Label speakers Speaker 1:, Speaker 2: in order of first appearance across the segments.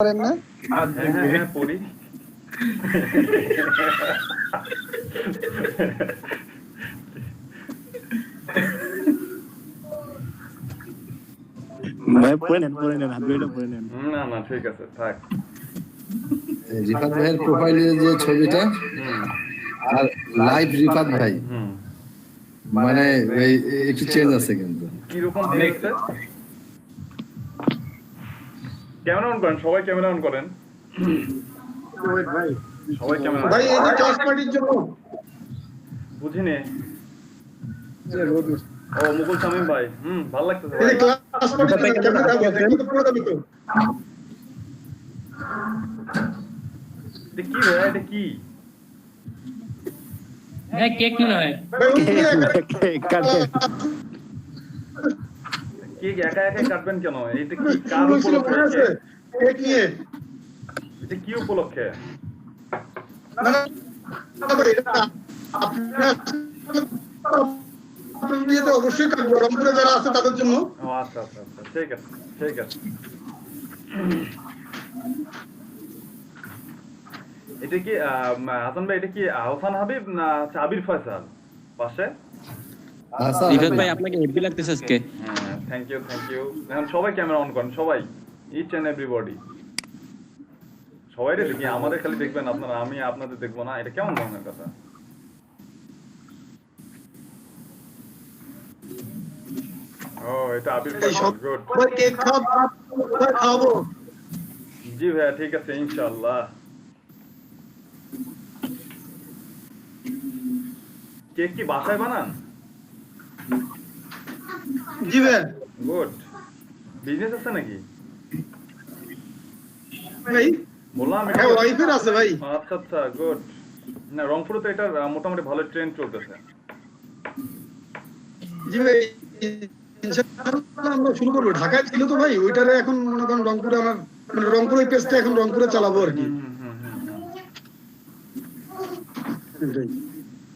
Speaker 1: পারেন না?
Speaker 2: হ্যাঁ পড়ি।
Speaker 3: ভাই পড়ে নেন হাবিবটা পড়ে নেন।
Speaker 2: না ঠিক আছে থাক।
Speaker 1: রিফাত ভাইয়ের প্রোফাইলে যে ছবিটা আর লাইভ রিফাত ভাই মানে একটু চেঞ্জ আছে কিন্তু।
Speaker 2: কিরকম দেখতে? ক্যামেরা অন করেন, সবাই ক্যামেরা অন করেন। সবাই ক্যামেরা
Speaker 4: ভাই এই যে ক্লাস পার্টির জন্য
Speaker 2: বুঝিনি। ও মুকুল শামীম ভাই, ভালো লাগতেছে
Speaker 4: এই
Speaker 2: ভাই।
Speaker 4: যে ক্লাস পার্টির জন্য ক্যামেরা দেখো তো পুরো দাবি তো।
Speaker 2: এটা কি ভাই, এটা কি?
Speaker 5: হ্যাঁ কেক মনে হয়।
Speaker 4: ভাই
Speaker 3: কাটে
Speaker 2: কেক একা একা কাটবেন কেন? এটা কি কার
Speaker 4: বলছিল মনে আছে?
Speaker 2: উপলক্ষে?
Speaker 4: কেক নিয়ে
Speaker 2: এটা কি উপলক্ষে?
Speaker 4: না না ভাই এটা আপনার বিয়েতে অবশ্যই কাটবো, রংপুরে যারা আছে তাদের জন্য।
Speaker 2: ও আচ্ছা ঠিক আছে ঠিক আছে। এটা কি হাসান ভাই, এটা কি আহসান হাবিব না আবির ফয়সাল পাশে?
Speaker 6: রিফাত ভাই আপনাকে হেভি লাগতেছে আজকে।
Speaker 2: হ্যাঁ থ্যাংক ইউ। এখন সবাই ক্যামেরা অন করেন, সবাই, ইচ এন্ড এভরিবডি। সবাই রে দেখি, আমাদের খালি দেখবেন আপনারা, আমি আপনাদের দেখবো না, এটা কেমন ধরনের কথা? ও এটা আবির ফয়সাল, গুড।
Speaker 4: ভাই কেক খাবো।
Speaker 2: জি ভাইয়া ঠিক আছে ইনশাআল্লাহ। কেক কি বাসায় বানান?
Speaker 4: জি ভাই
Speaker 2: গুড। বিজনেস আছে নাকি?
Speaker 4: ভাই
Speaker 2: বললাম
Speaker 4: হ্যাঁ ওয়াইফের আছে ভাই।
Speaker 2: আচ্ছা গুড। না রংপুরে তো এটা মোটামুটি ভালো ট্রেন্ড চলতেছে।
Speaker 4: জি ভাই ইনশাআল্লাহ আমরা শুরু করবো। ঢাকায় ছিল তো ভাই, ওইটারে এখন মনে করেন রংপুরে আমার মানে রংপুর ওই পেজটা এখন রংপুরে চালাবো আর কি।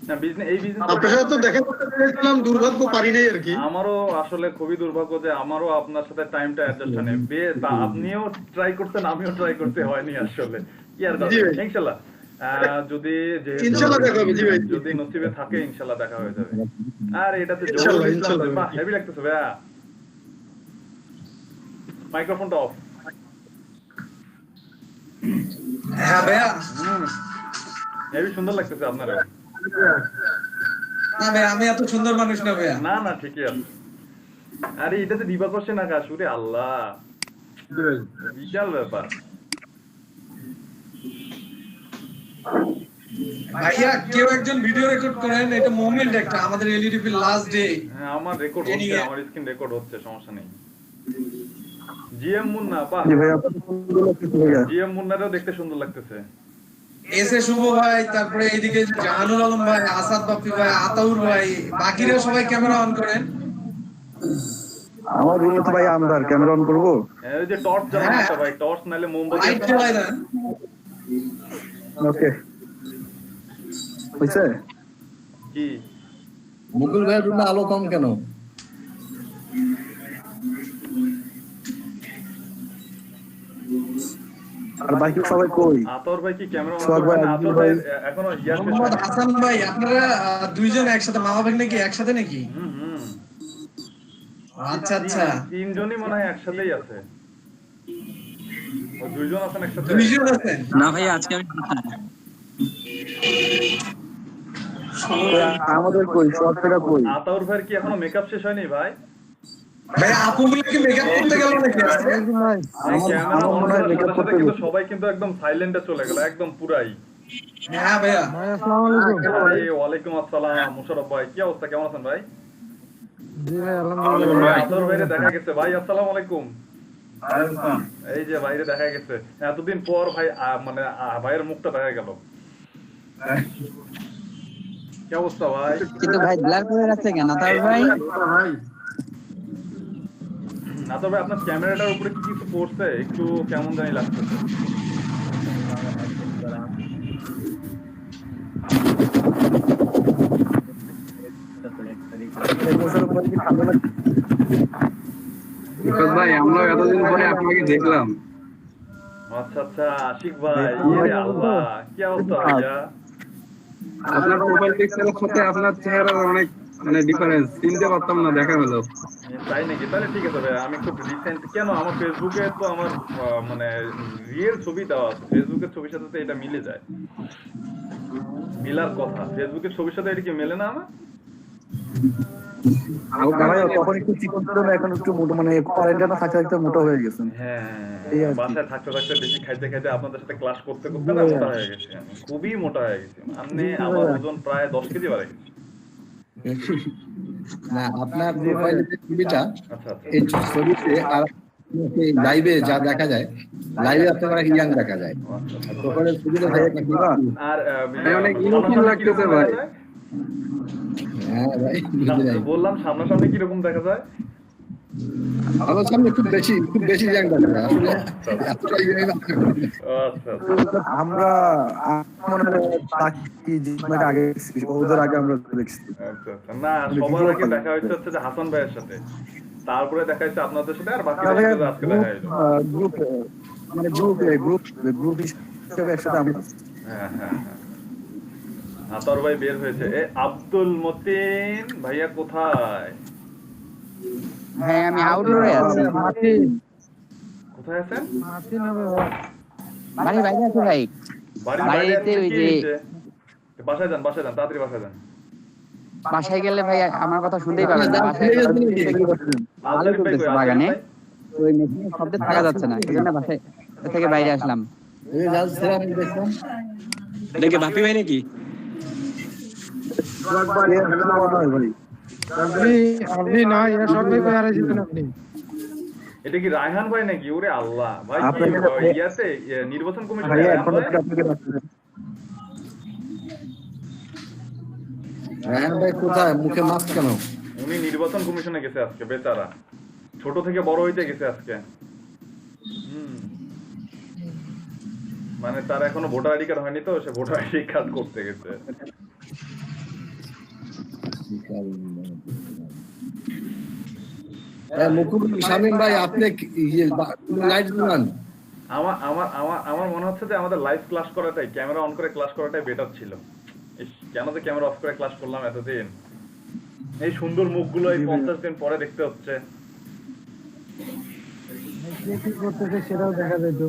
Speaker 2: না বিজনেস, এই বিজনেস
Speaker 4: আপনার সাথে তো দেখা করতে পেরেছিলাম, দুর্ভাগ্য পারি নাই আর কি।
Speaker 2: আমারও আসলে খুবই দুর্ভাগ্য যে আমারও আপনার সাথে টাইমটা অ্যাডজাস্ট হয়নি। আপনিও ট্রাই করতেন, আমিও ট্রাই করতে হয়নি আসলে। কি আর কথা, ইনশাআল্লাহ যদি
Speaker 4: ইনশাআল্লাহ দেখা হবে। জি ভাই
Speaker 2: যদি নসিবে থাকে ইনশাআল্লাহ দেখা হয়ে যাবে। আর এটাতে
Speaker 4: ইনশাআল্লাহ
Speaker 2: বাহ হেভি লাগতেছে ভাইয়া। মাইক্রোফোনটা অফ।
Speaker 4: হ্যাঁ ভাইয়া
Speaker 2: হেভি সুন্দর লাগতেছে আপনারা।
Speaker 4: না ভাই আমি এত সুন্দর মানুষ না ভাইয়া।
Speaker 2: না ঠিকই আছে। আরে এটাতে দিবা করছে না কাজ, ওরে আল্লাহ বিশাল ব্যাপার।
Speaker 4: ভাইয়া কেউ একজন ভিডিও রেকর্ড করেন, এটা মোমেন্ট একটা আমাদের এলইডিপি লাস্ট ডে।
Speaker 2: হ্যাঁ আমার রেকর্ড হচ্ছে, আমার স্ক্রিন রেকর্ড হচ্ছে, সমস্যা নেই। জিএম মুন্না, বাহ জিএম মুন্নারও দেখতে সুন্দর লাগতেছে।
Speaker 4: এস এ শুভ ভাই, তারপরে এইদিকে জাহানুর আলম ভাই, আসাদ বাপ্পি ভাই, আতাউর ভাই, বাকিরা সবাই ক্যামেরা অন করেন।
Speaker 3: আমার রুমে তো ভাই আমদার ক্যামেরা অন করবো।
Speaker 2: এই যে টর্চ জ্বালানো আছে ভাই, টর্চ নালে মোমবাতি।
Speaker 4: লাইট জ্বালাই দেন।
Speaker 3: ওকে হইছে।
Speaker 2: কি
Speaker 1: মুকুল ভাইয়ের রুমে আলো কম কেন?
Speaker 3: আর বাকি সবাই কই?
Speaker 2: আতর ভাই কি ক্যামেরা অন
Speaker 3: সোহাগ ভাই,
Speaker 2: করবেন? আতর ভাই এখনো ইয়ার শেষ
Speaker 4: মোহাম্মদ
Speaker 2: হয়নি।
Speaker 4: হাসান ভাই, আপনারা দুইজন একসাথে, মামা ভাই নাকি একসাথে নাকি? আচ্ছা
Speaker 2: তিনজনই মনে হয় একসাথেই আছে। ও দুইজন আছেন একসাথে?
Speaker 4: দুইজন আছেন
Speaker 6: না ভাই আজকে আমি
Speaker 3: আমাদের কই সবটা কই?
Speaker 2: আতর ভাইয়ের কি এখনো মেকআপ শেষ হয়নি ভাই?
Speaker 4: ভাই আপুগুলো কি মেকআপ করতে গেল নাকি আজকে?
Speaker 2: ক্যামেরা অন
Speaker 3: মনে হয়
Speaker 2: করার
Speaker 3: মেকআপ
Speaker 2: সাথে সাথে
Speaker 3: করতে
Speaker 2: কিন্তু সবাই কিন্তু একদম সাইলেন্টে চলে গেল, একদম পুরাই।
Speaker 4: হ্যাঁ ভাইয়া
Speaker 2: আরে ওয়ালাইকুম আসসালাম মুশারফ ভাই, কি অবস্থা, কেমন আছেন ভাই?
Speaker 7: জি ভাই আলহামদুলিল্লাহ।
Speaker 2: আতর ভাইরে দেখা গেছে ভাই, আসসালামু আলাইকুম। এই যে ভাইরে দেখা গেছে এতদিন পর ভাই, মানে ভাইয়ের মুখটা দেখা গেল। কি অবস্থা ভাই?
Speaker 6: কিন্তু ভাই ব্লার করে রাখছে কেন তার ভাই?
Speaker 2: না তো ভাই আপনার ক্যামেরাটার উপরে কি কিছু পড়ছে, একটু কেমন জানি লাগতেছে।
Speaker 8: ভাই আমরা এতদিন পরে আপনাকে দেখলাম।
Speaker 2: আচ্ছা আচ্ছা, আশিক ভাই, ইয়ে আল্লাহ, কি অবস্থা ভাইয়া?
Speaker 5: আপনার প্রোফাইল পিকচারের সাথে আপনার চেহারার অনেক মানে ডিফারেন্স, চিনতে পারতাম না, দেখা হলো।
Speaker 2: তাই নাকি? তাহলে ঠিক আছে ভাই, আমি খুব রিসেন্ট, কেন আমার ফেসবুকে তো আমার মানে রিয়েল ছবি দেওয়া আছে, ফেসবুকের ছবির সাথে তো এটা মিলে যায়, মিলার কথা। ফেসবুকের ছবির সাথে এটা কি মেলে না আমার?
Speaker 3: ভাই তখন একটু চিকন ছিল না, এখন একটু মোটা, মানে কোয়ারেন্টাইনে থাকতে থাকতে মোটা হয়ে গেছেন।
Speaker 2: হ্যাঁ,
Speaker 3: এই আর কি।
Speaker 2: বাসায় থাকতে থাকতে বেশি খাইতে খাইতে আপনাদের সাথে ক্লাস করতে করতে না মোটা হয়ে গেছি আমি, খুবই মোটা হয়ে গেছি। মানে আমার ওজন প্রায় 10 কেজি বেড়ে গেছে।
Speaker 1: না, আপনার প্রোফাইলের যে ছবিটা,
Speaker 2: আচ্ছা আচ্ছা।
Speaker 1: এই ছবিতে আর লাইভে যা দেখা যায়, লাইভে আপনার অনেক ইয়াং দেখা যায়। আর প্রোফাইলের ছবিতে দেখা যায়
Speaker 2: আর
Speaker 5: অনেক ইনোসেন্ট লাগতেছে ভাই।
Speaker 1: হ্যাঁ ভাই, বুঝতে যাই।
Speaker 2: বললাম সামনাসামনি কিরকম দেখা যায়?
Speaker 1: আমার সামনে খুব বেশি ইয়াং দেখা যায় আসলে, এতটা ইয়ে না।
Speaker 2: আচ্ছা আচ্ছা।
Speaker 3: আমরা মনে হয় তাকি মানে আগে দেখছি, ওদের আগে আমরা দেখছি।
Speaker 2: আচ্ছা আচ্ছা। না, সবার আগে দেখা হচ্ছে যে হাসান ভাইয়ের সাথে, তারপরে দেখা হচ্ছে আপনাদের সাথে, আর বাকি আজকে দেখা হলো।
Speaker 3: গ্রুপ মানে গ্রুপ হিসেবে একসাথে আমরা।
Speaker 2: হ্যাঁ হ্যাঁ হ্যাঁ। আতর ভাই বের হয়েছে। এ আব্দুল মতিন ভাইয়া কোথায়?
Speaker 6: হ্যাঁ আমি আউটডোরে আছি।
Speaker 2: কোথায় আছেন?
Speaker 6: বাড়ি বাইরে আছে ভাই।
Speaker 2: বাড়িতে
Speaker 6: ওই যে
Speaker 2: বাসায় যান, তাড়াতাড়ি বাসায় যান।
Speaker 6: বাসায় গেলে ভাই আমার কথা শুনতেই পাবেন না। বাসায় ভালো চলতেছে বাগানে, ওই মেশিনের শব্দে থাকা যাচ্ছে না, এই জন্য বাসায় থেকে বাইরে আসলাম।
Speaker 1: এই জাস্ট সেরা আমি দেখলাম।
Speaker 6: এটা কি বাপি ভাই নাকি?
Speaker 7: আপনি না এরা সবাই কই হারাইছেন আপনি?
Speaker 2: এটা কি রায়হান ভাই নাকি? ওরে আল্লাহ ভাই, কি ইয়াতে নির্বাচন কমিশন
Speaker 3: ভাইয়া
Speaker 2: রায়হান
Speaker 3: এখন
Speaker 2: ভাই?
Speaker 3: আপনাকে রাখতেছেন।
Speaker 1: রায়হান ভাই কোথায়? মুখে মাস্ক কেন?
Speaker 2: উনি নির্বাচন কমিশনে গেছে আজকে, বেচারা ছোট থেকে বড় হইতে গেছে আজকে। মানে তার এখনো ভোটার আইডি কার্ড হয়নি, তো সে ভোটার আইডি কার্ড করতে গেছে।
Speaker 1: মুকুল শামীম ভাই, আপনি লাইট দিলেন?
Speaker 2: আমার আমার আমার আমার মনে হচ্ছে যে আমাদের লাইভ ক্লাস করাটাই, ক্যামেরা অন করে ক্লাস করাটাই বেটার ছিল। কেন যে ক্যামেরা অফ করে ক্লাস করলাম এতদিন? এই সুন্দর মুখগুলো এই 50 দিন পরে দেখতে হচ্ছে।
Speaker 7: কি করতেছে সেটাও দেখা যেত।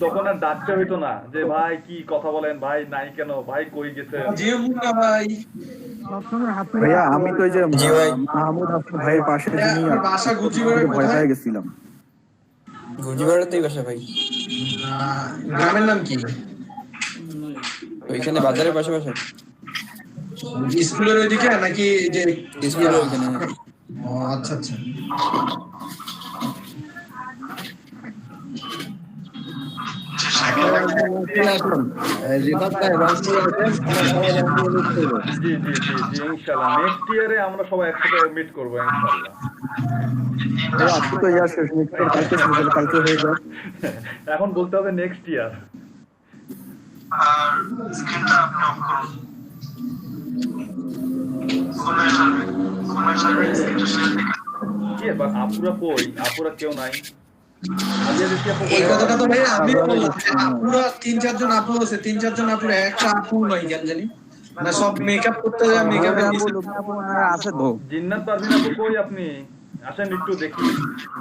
Speaker 2: তখন আর ডাকতে হইতো না যে ভাই কি কথা বলেন, ভাই নাই কেন, ভাই কই গেছে।
Speaker 7: সবসময় হাতে
Speaker 3: ভাইয়া আমি তো ওই যে মাহমুদ হাসান ভাইয়ের পাশে ভয় পেয়ে গেছিলাম।
Speaker 8: গুজিবাড়াতেই বাসা ভাই। গ্রামের নাম কি? ওইখানে বাজারের পাশাপাশি স্কুলের ওইদিকে নাকি? যে স্কুলের ওইখানে। ও আচ্ছা আচ্ছা।
Speaker 1: রিফাত ভাই
Speaker 2: জি জি জি জি, ইনশাআল্লাহ নেক্সট ইয়ারে আমরা সবাই একসাথে মিট করবো ইনশাআল্লাহ।
Speaker 3: আজকে তো ইয়ার শেষ, কালকে হয়ে যাবে।
Speaker 2: এখন বলতে হবে নেক্সট ইয়ার। কি এবার আপুরা কই? আপুরা কেউ নাই।
Speaker 8: এই কথাটা তো ভাই আমি বললাম, পুরো 3-4 জন আপু আছে, 3-4 জন আপুর একটা আপু নাই কেন জানি, না সব মেকআপ করতে যায়, মেকআপে
Speaker 6: আছে তো।
Speaker 2: জিন্নাত পারভিন আপু কই আপনি? আসেন একটু দেখি,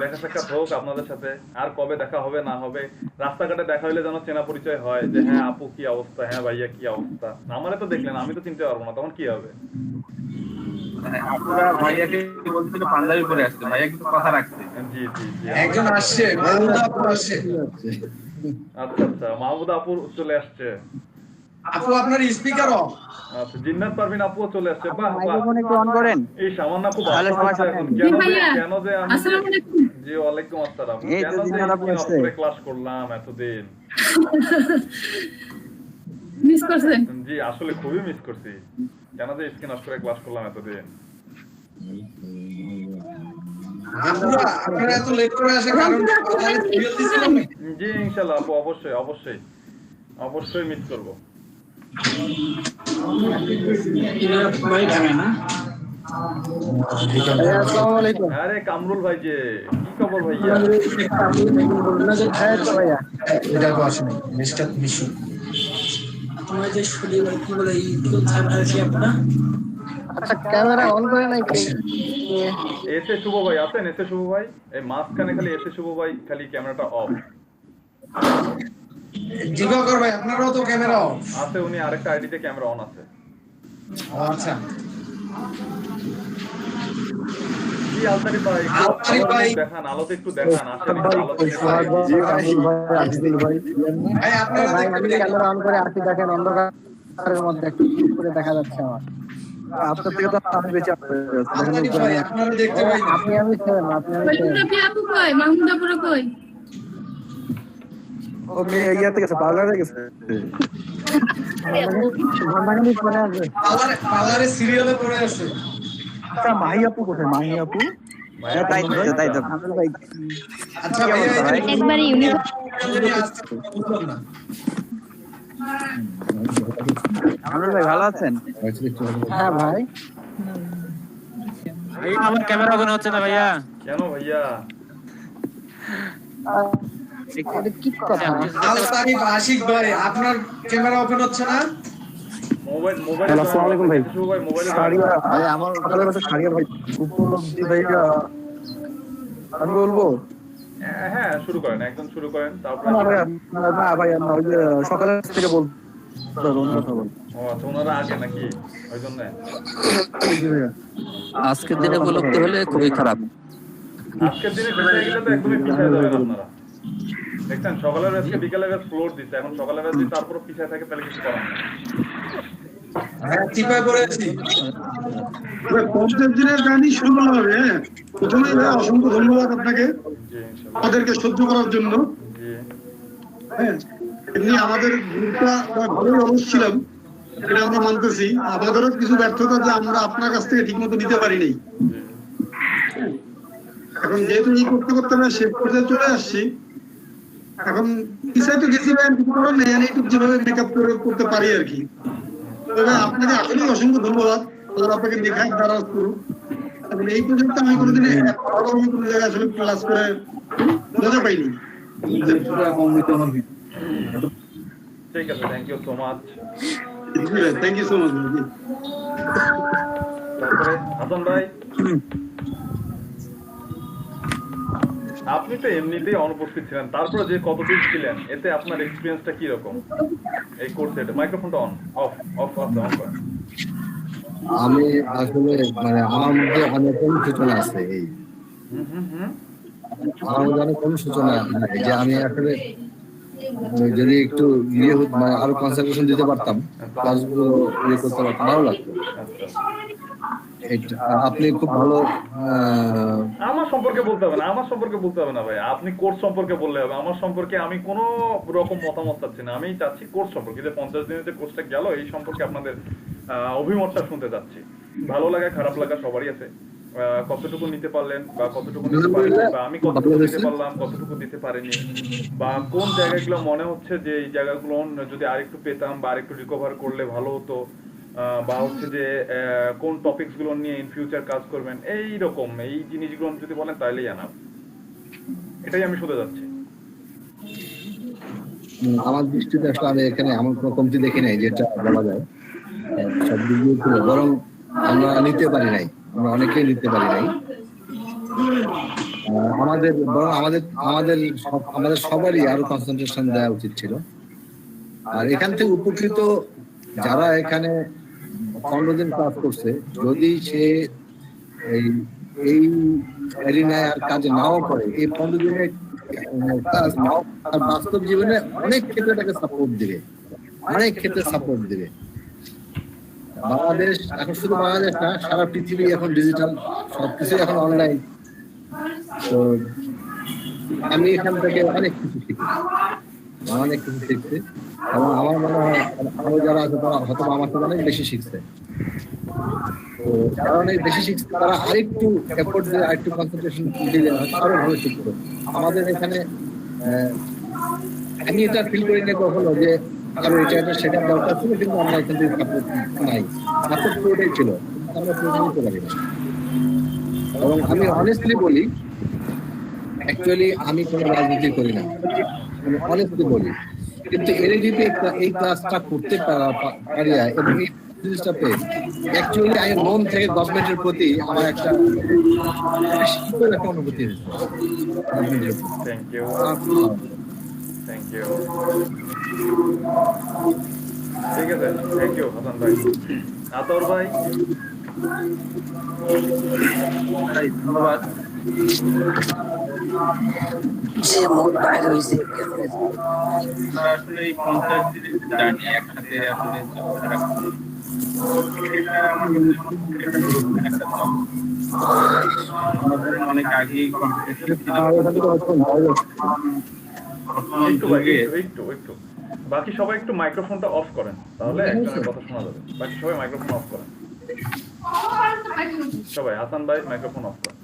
Speaker 2: দেখা সাক্ষাৎ হোক আপনাদের সাথে। আর কবে দেখা হবে না হবে, রাস্তাঘাটে দেখা হইলে যেন চেনা পরিচয় হয় যে হ্যাঁ আপু কি অবস্থা, হ্যাঁ ভাইয়া কি অবস্থা। আমারে তো দেখলেন, আমি তো চিনতে পারবো না, তখন কি হবে?
Speaker 5: আপনারা ভাইয়াকে বলছিল পাঞ্জাবি পরে আসতে, ভাইয়া কিন্তু কথা রাখছে।
Speaker 2: জি জি জি।
Speaker 8: একজন আসছে, মাহমুদা আপু আসছে।
Speaker 2: আচ্ছা আচ্ছা, মাহমুদা আপু চলে আসছে।
Speaker 8: আপু আপনার স্পিকার অফ।
Speaker 2: আচ্ছা, জিন্নাত পারভিন আপুও চলে আসছে। বাহ বাহ।
Speaker 6: মাইক্রোফোন একটু অন করেন।
Speaker 2: এই সামান্য আপু
Speaker 6: তাহলে সবার সাথে
Speaker 2: এখন
Speaker 9: জি ভাইয়া,
Speaker 2: কেন যে আমি
Speaker 9: আসসালামু আলাইকুম।
Speaker 2: জি ওয়ালাইকুম আসসালাম।
Speaker 6: এই তো
Speaker 2: কেন যে
Speaker 6: জিন্নাত আপু আসছে।
Speaker 2: ক্লাস করলাম এতদিন?
Speaker 9: মিস করছেন?
Speaker 2: জি আসলে খুবই মিস করছি। কেন যে স্ক্রিন অফ করে ক্লাস করলাম এতদিন?
Speaker 8: আপনারা এত লেট করে আসে কারণ ভিডিও দিছিলাম নাকি?
Speaker 2: জি ইনশাআল্লাহ আপু, অবশ্যই অবশ্যই অবশ্যই মিস করব।
Speaker 7: আসসালামু আলাইকুম।
Speaker 2: আরে কামরুল ভাই যে কি খবর ভাইয়া?
Speaker 8: এটা তো আসেনি মিস্টার মিশু তোমার যে শরীর কি বলে এই ছাড়া আছে আপনারা
Speaker 7: আচ্ছা ক্যামেরা অন করে নাই কি?
Speaker 2: এসে শুভ ভাই আছেন? এসে শুভ ভাই এই মাঝখানে খালি এসে শুভ ভাই খালি ক্যামেরাটা অফ
Speaker 8: দিবাকর ভাই আপনারও তো ক্যামেরা অফ
Speaker 2: আছে, উনি আরেকটা আইডিতে ক্যামেরা অন আছে।
Speaker 8: আচ্ছা
Speaker 2: কি আলতারি ভাই
Speaker 8: আলতারি ভাই।
Speaker 2: দেখান, আলোতে একটু দেখান। আসেন একটু আলোতে
Speaker 3: সোহাগ
Speaker 2: দেখান।
Speaker 3: ভাই, আব্দুল ভাই, আজিজুল ভাই।
Speaker 8: ভাই আপনারা
Speaker 7: ভাই
Speaker 8: দেখতে
Speaker 7: আমি
Speaker 8: পেলেন?
Speaker 7: ক্যামেরা অন করে আছি, দেখেন অন্ধকারের মধ্যে একটু করে দেখা যাচ্ছে আমার।
Speaker 3: আপনার থেকে তো আমি বেঁচে আছি।
Speaker 8: আলতারি ভাই আপনারা দেখতে পাই না
Speaker 7: আমি সেম, আপনি
Speaker 9: আপু কই মাহমুদ আপুরা কই?
Speaker 3: ও মেয়ে ইয়াতে গেছে, পার্লারে গেছে।
Speaker 7: ভান্ডাগানি ফোনে আছে।
Speaker 8: পার্লারে সিরিয়ালে পড়ে আছে
Speaker 3: আচ্ছা মাহি আপু কোথায়? মাহি আপু
Speaker 6: তাই তো তাই তো
Speaker 3: আব্দুল ভাই
Speaker 8: আচ্ছা ভাই
Speaker 9: একবারই ইউনিভার্স
Speaker 8: বুঝলাম না
Speaker 6: আমরুল ভাই ভালো আছেন?
Speaker 7: হ্যাঁ ভাই,
Speaker 10: আমার ক্যামেরা ওপেন হচ্ছে না ভাইয়া।
Speaker 2: কেন ভাইয়া?
Speaker 7: এটা কি কথা?
Speaker 8: আলতারি আশিক ভাই আপনার ক্যামেরা ওপেন হচ্ছে না
Speaker 2: মোবাইল
Speaker 3: হ্যালো, আসসালামু আলাইকুম ভাই।
Speaker 2: শুভ ভাই মোবাইলে
Speaker 3: সারিয়া ভাই, আমার সকালের কাছে সারিয়া ভাই উপলব্ধি ভাইয়া আমি বলবো
Speaker 2: হ্যাঁ শুরু করেন, একদম শুরু করেন। তারপর
Speaker 3: না ভাই, না ভাই, আমরা ওই যে সকালের থেকে বলবো অন্য কথা বলবো।
Speaker 2: ও আচ্ছা, ওনারা আগে নাকি ওই জন্য?
Speaker 6: আজকের দিনে উপলব্ধি হলে খুবই খারাপ।
Speaker 2: আজকের দিনে পিছিয়ে গেলে তো একদমই পিছিয়ে যাবেন আপনারা। দেখছেন সকালের আজকে বিকালে ফ্লোর দিচ্ছে, এখন সকালের যদি তারপর পিছিয়ে থাকে তাহলে কিছু করার নেই।
Speaker 8: হ্যাঁ চিপায় পড়ে আছি
Speaker 4: পঞ্চাশ দিনের গানই শুরু করতে হবে। হ্যাঁ, প্রথমে ভাই অসংখ্য ধন্যবাদ আপনাকে
Speaker 2: জি ইনশাআল্লাহ।
Speaker 4: আমাদেরকে সহ্য করার জন্য।
Speaker 2: জি
Speaker 4: হ্যাঁ, এমনি আমাদের গ্রুপটা ভালোই অলস ছিলাম, এটা আমরা মানতেছি। আমাদেরও কিছু ব্যর্থতা যে আমরা আপনার কাছ থেকে ঠিক মতো নিতে পারিনি। এখন যেহেতু এই করতে করতে আমরা শেষ পর্যায়ে চলে আসছি, এখন পিছাই তো গেছি ভাই, কিছু করার নেই, এইটুকু যেভাবে মেকআপ করে করতে পারি আর কি। তবে আপনাকে আসলেই অসংখ্য ধন্যবাদ, আল্লাহ আপনাকে দেখায় দ্বারা করুক। এবং এই পর্যন্ত আমি কোনোদিন এত ভালো আমি কোনো জায়গায় আসলে ক্লাস করে মজা পাইনি।
Speaker 2: ঠিক আছে, thank you so much.
Speaker 4: Thank you so much.
Speaker 2: তারপরে হাসান ভাই, আপনি তো এমনিতেই অনুপস্থিত ছিলেন, তারপরে যে কতদিন ছিলেন এতে আপনার এক্সপিরিয়েন্সটা কি রকম এই কোর্সে? মাইক্রোফোনটা on off off off on করেন।
Speaker 1: আমি আসলে মানে আমার মধ্যে অনেক সূচনা আছে, এই আমার মধ্যে অনেক সূচনা যে আমি আসলে যদি একটু ইয়ে মানে আরো কনসেন্ট্রেশন দিতে পারতাম, ক্লাসগুলো ইয়ে করতে পারতাম, ভালো লাগতো। আপনি খুব ভালো
Speaker 2: আমার সম্পর্কে বলতে হবে না, আমার সম্পর্কে বলতে হবে না ভাই, আপনি কোর্স সম্পর্কে বললে হবে। আমার সম্পর্কে আমি কোনো রকম মতামত চাচ্ছি না, আমি চাচ্ছি কোর্স সম্পর্কে, যে 50 দিনের যে কোর্সটা গেল এই সম্পর্কে আপনাদের অভিমতটা শুনতে চাচ্ছি। ভালো লাগা খারাপ লাগা সবারই আছে, কতটুকু নিতে পারলেন বা কতটুকু নিতে পারেননি, বা আমি কতটুকু দিতে পারলাম কতটুকু দিতে পারিনি, বা কোন জায়গাগুলো মনে হচ্ছে যে এই জায়গাগুলো যদি আরেকটু পেতাম বা আরেকটু রিকভার করলে ভালো হতো, বা হচ্ছে যে কোন টপিকস গুলো নিয়ে ইন ফিউচার কাজ করবেন, এই রকম এই জিনিসগুলো যদি বলেন তাহলেই আনা। এটাই আমি শুনতে যাচ্ছি।
Speaker 1: আমার দৃষ্টিতে আসলে আমি এখানে এমন কোনো কমতি দেখি নাই যেটা বলা যায় সব দিক দিয়ে ছিল, বরং আমরা নিতে পারি নাই, আমরা অনেকেই নিতে পারি নাই। আমাদের বরং আমাদের আমাদের আমাদের সবারই আরো কনসেন্ট্রেশন দেওয়া উচিত ছিল। আর এখান থেকে উপকৃত যারা এখানে 15 দিন ক্লাস করছে, যদি সে এই এরিনায় আর কাজ নাও করে, এই 15 দিনে কাজ নাও, আর বাস্তব জীবনে অনেক ক্ষেত্রে তাকে সাপোর্ট দিবে, অনেক ক্ষেত্রে সাপোর্ট দিবে। বাংলাদেশ এখন শুধু বাংলাদেশ না, সারা পৃথিবী এখন ডিজিটাল, সবকিছু এখন অনলাইন। তো আমি এখান থেকে অনেক কিছু শিখি, অনেক কিছু শিখছি, এবং আমার মনে হয় আরো যারা আছে তারা হয়তো আমার থেকে অনেক বেশি শিখছে। তো যারা অনেক বেশি শিখছে তারা আরেকটু এফোর্ট দিয়ে আরেকটু কনসেন্ট্রেশন দিলে আরো ভালো শিখতো। আমাদের এখানে আমি এটা ফিল করি না কখনো যে আরো এটা সেটা দরকার ছিল, কিন্তু আমরা এখান থেকে সাপোর্ট নাই, সাপোর্ট পুরোটাই ছিল। আমরা প্রশ্ন করতে পারি না। এবং আমি অনেস্টলি বলি, অ্যাকচুয়ালি আমি কোনো রাজনীতি করি না, আমি অনেস্টলি বলি, কিন্তু এর যদি এই ক্লাসটা করতে পারি এবং এই জিনিসটা পেয়ে অ্যাকচুয়ালি আমি মন থেকে গভর্নমেন্টের প্রতি আমার একটা শীতল একটা অনুভূতি হয়েছে গভর্নমেন্টের প্রতি।
Speaker 2: Thank you, thank you. ঠিক আছে, থ্যাংক ইউ হাসান ভাই। আতর ভাই,
Speaker 5: ধন্যবাদ। আসলে এই 50 দিনের জার্নি একসাথে আসলে আমাদের অনেক আগেই
Speaker 2: একটু ভাই, একটু বাকি সবাই একটু মাইক্রোফোনটা অফ করেন, তাহলে একজনের কথা শোনা যাবে। বাকি সবাই মাইক্রোফোন অফ করেন, সবাই। হাসান ভাই মাইক্রোফোন অফ করেন।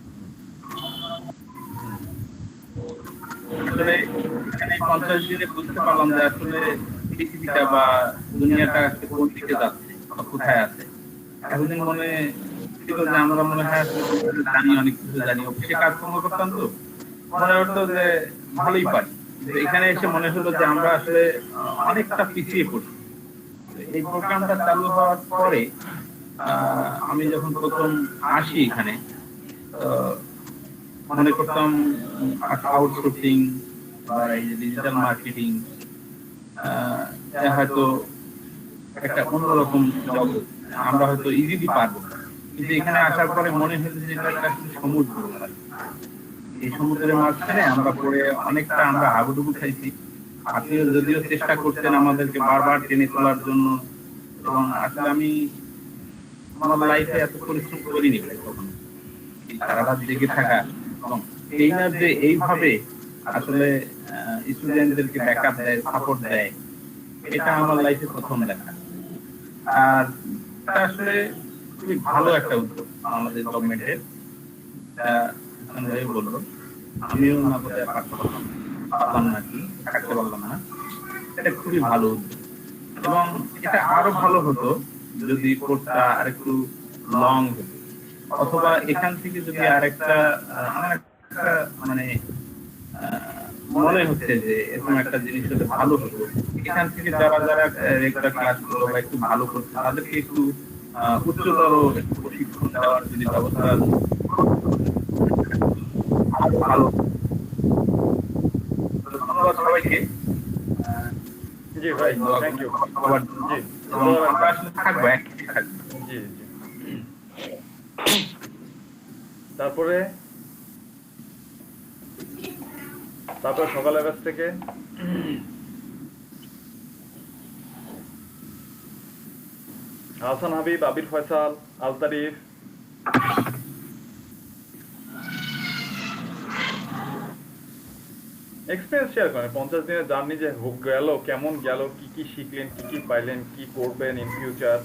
Speaker 5: আসলে এখানে 50 দিনে বুঝতে পারলাম যে আসলে পৃথিবীটা বা দুনিয়াটা আসলে কোন দিকে যাচ্ছে বা কোথায় আছে। এতদিন মনে ছিল যে আমরা মনে হয় জানি, অনেক কিছু জানি, অফিসে কাজকর্ম করতাম তো মনে হতো যে ভালোই পারি, কিন্তু এখানে এসে মনে হলো যে আমরা আসলে অনেকটা পিছিয়ে পড়ছি। এই প্রোগ্রামটা চালু হওয়ার পরে আমি যখন প্রথম আসি এখানে মনে করতাম আউটসোর্সিং বা এই যে ডিজিটাল মার্কেটিং হয়তো একটা অন্যরকম জগৎ, আমরা হয়তো ইজিলি পারবো, কিন্তু এখানে আসার পরে মনে হয়েছে যে এটা একটা সমুদ্র। এই সমুদ্রের মাঝখানে আমরা পড়ে অনেকটা আমরা হাবুডুবু খাইছি। আপনি যদিও চেষ্টা করছেন আমাদেরকে বারবার টেনে তোলার জন্য, এবং আসলে আমি আমার লাইফে এত পরিশ্রম করিনি কখনো। সারা রাত জেগে থাকা এবং ট্রেনার যে এইভাবে আসলে স্টুডেন্টদেরকে ব্যাকআপ দেয়, সাপোর্ট দেয়, এটা আমার লাইফে প্রথম দেখা। আর এটা আসলে খুবই ভালো একটা উদ্যোগ আমাদের গভর্নমেন্টের, বললো। আমিও না বোধহয় পারলাম নাকি থাকতে পারলাম না। এটা খুবই ভালো উদ্যোগ, এবং এটা আরো ভালো হতো যদি কোর্সটা আরেকটু লং হতো, অথবা এখান থেকে যদি আরেকটা মানে মনে হচ্ছে যে এরকম একটা জিনিস হতে ভালো হতো। এখান থেকে যারা যারা রেগুলার ক্লাস করলো বা একটু ভালো করছে তাদেরকে একটু উচ্চতর একটু প্রশিক্ষণ দেওয়ার যদি ব্যবস্থা ভালো। ধন্যবাদ সবাইকে।
Speaker 2: জি ভাই, থ্যাংক ইউ। জি,
Speaker 5: আমরা আসলে থাকবো, একসাথে থাকবো।
Speaker 2: জি। তারপরে সকালের ব্যাচ থেকে হাসান হাবিব, আবির ফয়সাল, আলতারিফ। এক্সপিরিয়েন্স শেয়ার করেন। 50 দিনের জার্নি যে গেল, কেমন গেল, কি শিখলেন, কি পাইলেন, কি করবেন ইন ফিউচার,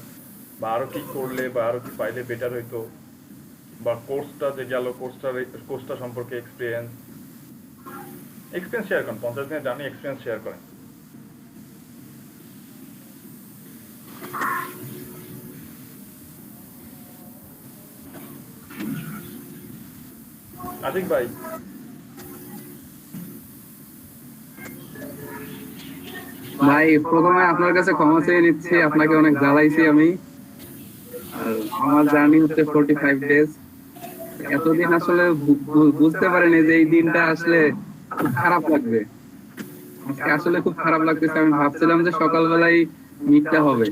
Speaker 2: বা আরো কি করলে বা আরো কি পাইলে বেটার হইতো, বা কোর্সটা যে গেল, কোর্সটা সম্পর্কে এক্সপিরিয়েন্স শেয়ার করেন। 50 দিনের জার্নি এক্সপিরিয়েন্স শেয়ার করেন। আতিক ভাই,
Speaker 5: ভাই প্রথমে আপনার কাছে ক্ষমা চেয়ে নিচ্ছি, আপনাকে অনেক জ্বালাইছি আমি। আমার জার্নি হচ্ছে 45 ডেজ। এতদিন আসলে বুঝতে পারিনি যে এই দিনটা আসলে খুব খারাপ লাগবে। আজকে আসলে খুব খারাপ লাগতেছে। আমি ভাবছিলাম যে সকালবেলায় মিটটা হবে,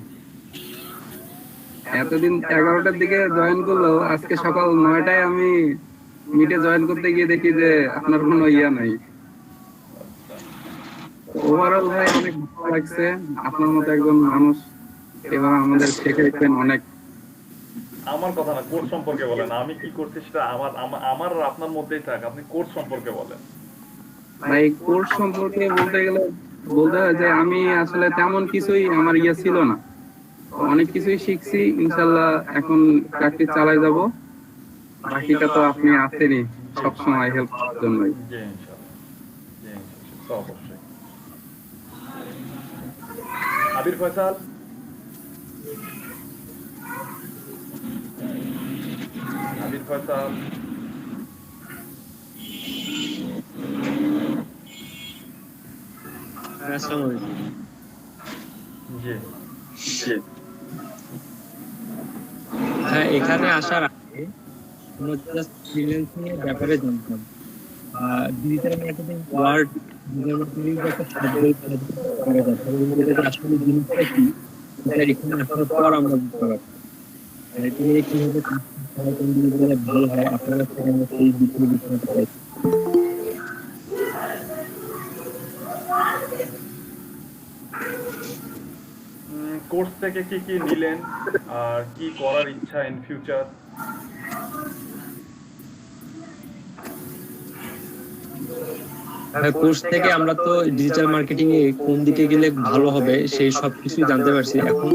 Speaker 5: এতদিন 11টার দিকে জয়েন করলো, আজকে সকাল 9টায় আমি মিটে জয়েন করতে গিয়ে দেখি যে আপনার কোনো ইয়া নাই। ওভারঅল ভাই অনেক ভালো লাগছে। আপনার মতো একজন মানুষ এবং আমাদের শেখাইছেন অনেক।
Speaker 2: আমার কথা না, কোর্স সম্পর্কে বলেন। আমি কি করছি সেটা আমার আর আপনার মধ্যেই থাক। আপনি কোর্স সম্পর্কে বলেন।
Speaker 5: ভাই কোর্স সম্পর্কে বলতে গেলে বলতে হয় যে আমি আসলে তেমন কিছুই আমার ইয়া ছিল না, অনেক কিছুই শিখছি। ইনশাল্লাহ এখন প্র্যাকটিস চালাই যাব। বাকিটা তো আপনি আছেনই সবসময় হেল্প করার জন্য।
Speaker 2: জি ইনশাআল্লাহ, অবশ্যই। আবির ফয়সাল। আবিদ ফয়সাল, জি
Speaker 10: হ্যাঁ, এখানে আসার আগে আমরা জাস্ট ফ্রিল্যান্সিং এর ব্যাপারে জানতাম। Digital marketing word, digital marketing একটা শব্দ করা যাচ্ছে, এটা আসলে জিনিসটা কি এটা এখানে আসার পর আমরা বুঝতে পারছি। এটা নিয়ে কিভাবে ভালো হয় আপনারা থেকে আমরা সেই বিষয়ে বিস্তারিত পাইছি।
Speaker 2: কোর্স থেকে কি কি নিলেন আর কি করার ইচ্ছা ইন ফিউচার?
Speaker 10: কোর্স থেকে আমরা তো ডিজিটাল মার্কেটিং এ কোন দিকে গেলে ভালো হবে সেই সবকিছু জানতে পারছি। এখন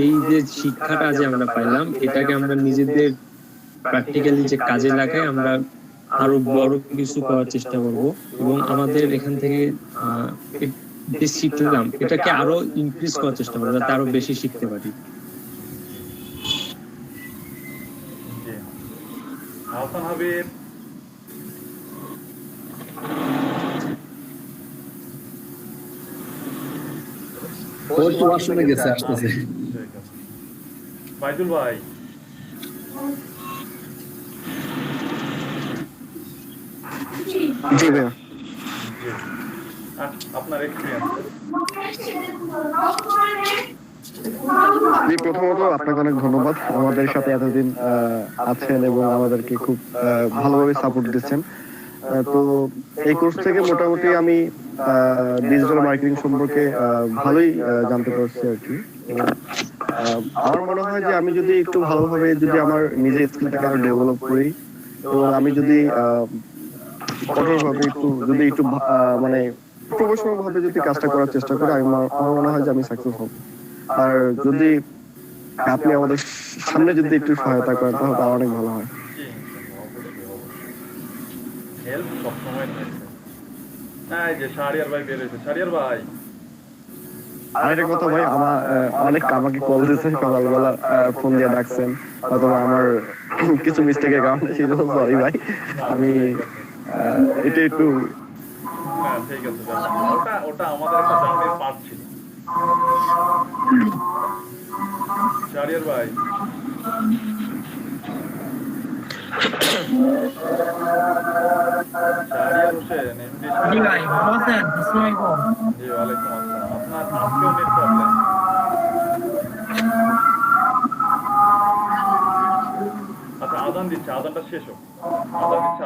Speaker 10: এই যে শিক্ষাটা যে আমরা পাইলাম এটাকে আমরা নিজেদের প্র্যাকটিক্যালি যে কাজে লাগাই আমরা আরো বড় কিছু করার চেষ্টা করব এবং আমাদের এখান থেকে যে শিখলাম এটাকে আরো ইনক্রিজ করার চেষ্টা করবো যাতে আরো বেশি শিখতে পারি।
Speaker 2: জি আহসান হাবিব,
Speaker 1: ও তো ওয়াশরুমে গেছে, আসতেছে।
Speaker 2: ঠিক আছে। ফাইজুল ভাই,
Speaker 3: জি ভাইয়া।
Speaker 2: জি আপনার এক্সপিরিয়েন্স।
Speaker 3: প্রথমত আপনাকে অনেক ধন্যবাদ আমাদের সাথে এতদিন আছেন এবং আমাদেরকে খুব ভালোভাবে সাপোর্ট দিচ্ছেন। তো এই কোর্স থেকে মোটামুটি আমি ডিজিটাল মার্কেটিং সম্পর্কে ভালোই জানতে পারছি আর কি। আমার মনে হয় যে আমি যদি একটু ভালোভাবে যদি আমার নিজের স্কিলটাকে আরো ডেভেলপ করি এবং আমি যদি কঠোরভাবে একটু মানে প্রফেশনাল ভাবে যদি কাজটা করার চেষ্টা করি আমার মনে হয় যে আমি সাকসেস হব। আর যদি আপনি আমাদের সামনে যদি একটু সহায়তা করেন তাহলে অনেক ভালো হয়।
Speaker 2: হেল্প সবসময় থাকবে। এই যে শাহরিয়ার ভাই বের হয়েছে। শাহরিয়ার ভাই,
Speaker 3: আরেকটা কথা ভাই, আমাকে কল দিয়েছে সকালবেলা, ফোন দিয়ে ডাকছেন, অথবা আমার কিছু মিস্টেকের কারণে সেই জন্য সরি ভাই। আমি এটা একটু
Speaker 2: হ্যাঁ ঠিক আছে, ওটা আমাদের একটা জার্নির পার্ট ছিল। শাহরিয়ার ভাই, শাহরিয়ার হোসেন এমডি। জি ভাই, ভালো আছেন? আসসালামু আলাইকুম। জি ওয়ালাইকুম আসসালাম। আপনার আজকেও নেট প্রবলেম? আচ্ছা আজান দিচ্ছে, আজানটা শেষ হোক।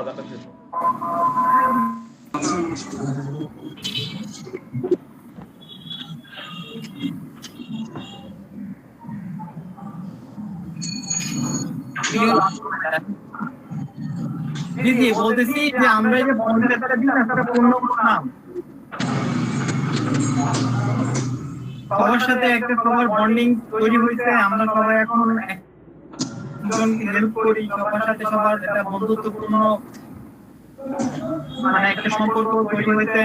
Speaker 2: আজানটা শেষ হোক।
Speaker 11: জি বলতেছি যে আমরা যে বন্ধের একটা দিন একটা পূর্ণ করলাম, সবার সাথে একটা সবার বন্ডিং তৈরি হয়েছে। আমরা সবাই এখন একজনকে হেল্প করি, সবার সাথে সবার একটা বন্ধুত্বপূর্ণ মানে একটা সম্পর্ক তৈরি হয়েছে।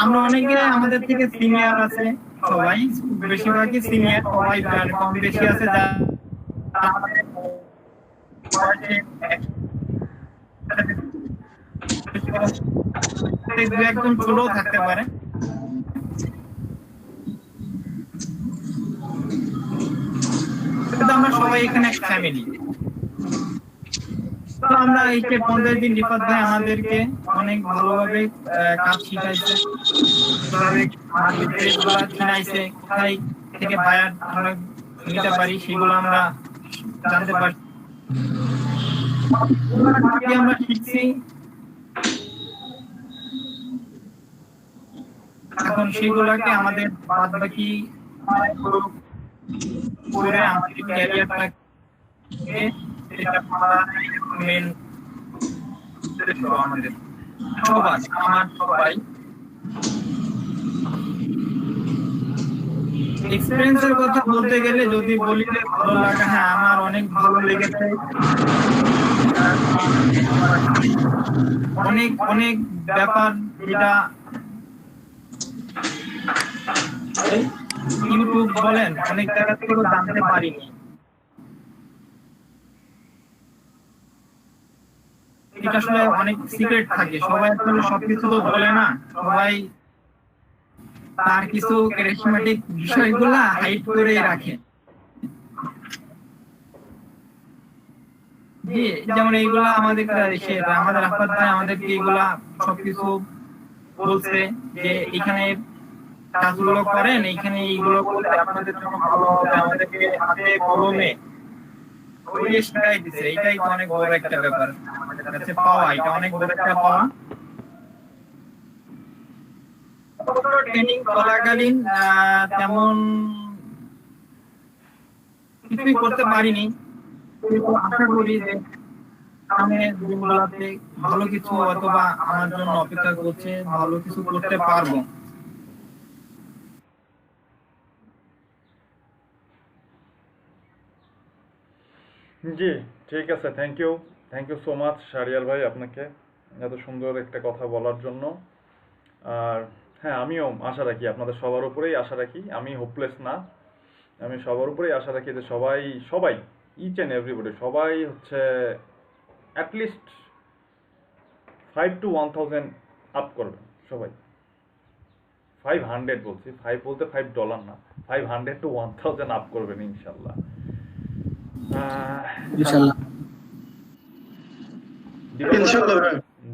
Speaker 11: আমরা অনেকে আমাদের থেকে সিনিয়র আছে, সবাই বেশিরভাগই সিনিয়র, সবাই কম বেশি আছে যা একদম ছোট থাকতে পারে। আমরা সবাই এখানে এক ফ্যামিলি। তো আমরা এই যে 15 দিন রিফাত ভাই আমাদেরকে অনেক ভালোভাবে কাজ শিখাইছে, শিখাইছে কোথায় থেকে বায়ার আমরা নিতে পারি সেগুলো আমরা জানতে পারি। আমরা শিখছি, এখন সেগুলোকে আমাদের বাদ বাকি করে আমাদের ক্যারিয়ারটাকে এটা মেন আমাদের সবাই, আমার সবাই এক্সপেরিয়েন্সের কথা বলতে গেলে যদি বলি ভালো লাগে, হ্যাঁ আমার অনেক ভালো লেগেছে। অনেক অনেক ব্যাপার যেটা ইউটিউব বলেন অনেক জায়গা থেকে জানতে পারিনি। এটা আসলে অনেক সিক্রেট থাকে, সবাই আসলে সবকিছু তো বলে না, সবাই তার কিছু ক্যারিজমেটিক বিষয়গুলা হাইড করে রাখে। জি, যেমন এইগুলা আমাদের আমাদের আফাত ভাই আমাদেরকে এইগুলা সবকিছু বলছে যে এখানে কাজগুলো করেন, এখানে এইগুলো করলে আপনাদের জন্য ভালো হবে, আমাদেরকে হাতে কলমে ওই শিখাই দিছে। এটাই তো অনেক বড় একটা ব্যাপার আমাদের কাছে পাওয়া, এটা অনেক বড় একটা পাওয়া। ট্রেনিং চলাকালীন তেমন কিছুই করতে পারিনি, আশা করি যে সামনে দিনগুলোতে ভালো কিছু অথবা আমার জন্য অপেক্ষা করছে, ভালো কিছু করতে পারবো।
Speaker 2: জি ঠিক আছে, thank you so much Shahriar ভাই আপনাকে এত সুন্দর একটা কথা বলার জন্য। আর হ্যাঁ, আমিও আশা রাখি, আপনাদের সবার উপরেই আশা রাখি, আমি হোপলেস না, আমি সবার উপরেই আশা রাখি যে সবাই ইচ অ্যান্ড এভরিবডি সবাই হচ্ছে অ্যাটলিস্ট 5 to 1000 আপ করবেন সবাই। 500 বলছি, 5 বলতে $5 না, 500 to 1000 আপ করবেন ইনশাল্লাহ।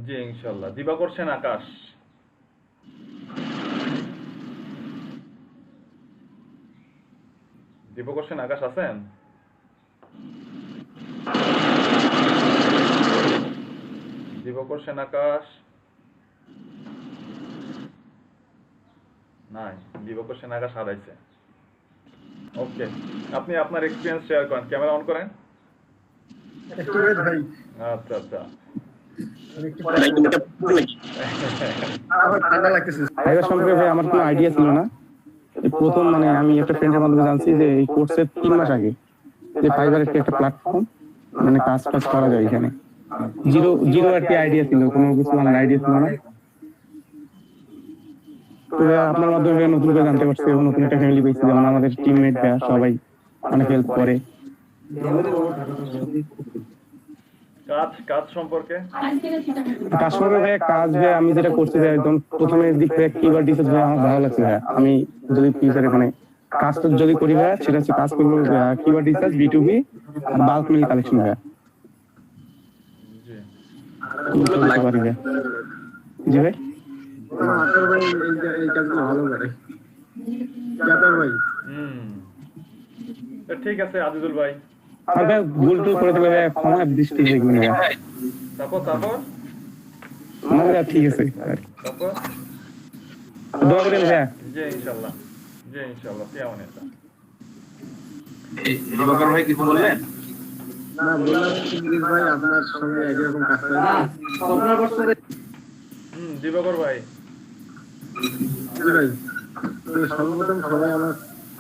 Speaker 2: জি ইনশাল্লাহ। দিবাকর সেন আকাশ, দিবাকর সেন আকাশ আছেন? দিবাকর সেন আকাশ নাই, দিবাকর সেন আকাশ হারাইছে। ওকে, আপনি আপনার এক্সপিরিয়েন্স শেয়ার করেন, ক্যামেরা অন করেন। আচ্ছা আচ্ছা,
Speaker 3: ফাইবার সম্পর্কে ভাই আমার কোনো আইডিয়া ছিল না। প্রথম মানে আমি একটা ফ্রেন্ডের মাধ্যমে জানছি যে এই কোর্সের 3 মাস আগে যে ফাইবার একটা প্ল্যাটফর্ম, মানে কাজ করা যায় এখানে। জিরো আর কি আইডিয়া ছিল, কোনো কিছু মানে আইডিয়া ছিল না। তো আপনার মাধ্যমে নতুন করে জানতে পারছি এবং নতুন একটা ফ্যামিলি পেয়েছি, যেমন আমাদের টিমমেট সবাই অনেক হেল্প করে।
Speaker 2: কাজ সম্পর্কে
Speaker 3: কাজ আমি যেটা করছি একদম প্রথমে দিক থেকে কিওয়ার্ড ডিসেস আমার ভালো লাগছে। আমি যদি ফিউচারে মানে কাজটা যদি করি ভাই, সেটা হচ্ছে কাজ করবো কিওয়ার্ড ডিসেস, B2B আর বাল্ক মিল কালেকশন ভাই। জি ভাই, এই কাজগুলো ভালো করে ভাই।
Speaker 2: ঠিক আছে আজিজুল ভাই,
Speaker 3: ভুল টুল করে দিলে ক্ষমা দৃষ্টি দেখবেন।
Speaker 2: তারপর
Speaker 3: ঠিক আছে, দোয়া করেন ভাইয়া।
Speaker 2: জি ইনশাআল্লাহ, পিয়ামানিল্লাহ।
Speaker 5: দিবাকর ভাই কিছু বললেন?
Speaker 3: না বললাম ইংলিশ ভাই আপনার সঙ্গে একই রকম কাজ করে না আপনার করতে।
Speaker 2: দিবাকর ভাই,
Speaker 3: জি ভাই, তো সর্বপ্রথম সবাই আমার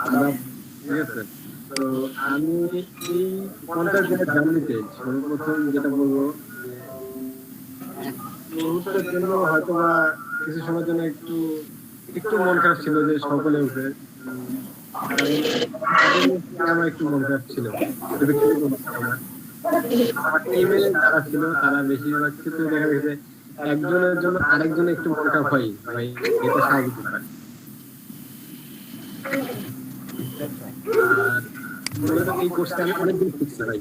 Speaker 3: আদাব, ঠিক আছে। তো আমি এই 50 দিনের জার্নিতে সর্বপ্রথম যেটা বলবো, মুহূর্তের জন্য হয়তো বা কিছু সময়ের জন্য একটু মন খারাপ ছিল যে সকলে উঠে আমার একটু মন খারাপ ছিল। আমার টিমে যারা ছিল তারা বেশিরভাগ ক্ষেত্রে দেখা গেছে একজনের জন্য আরেকজন একটু মন খারাপ হয় ভাই, এটা স্বাভাবিক ব্যাপার। এই কোর্সটা আমি অনেকদিন শিখছি ভাই।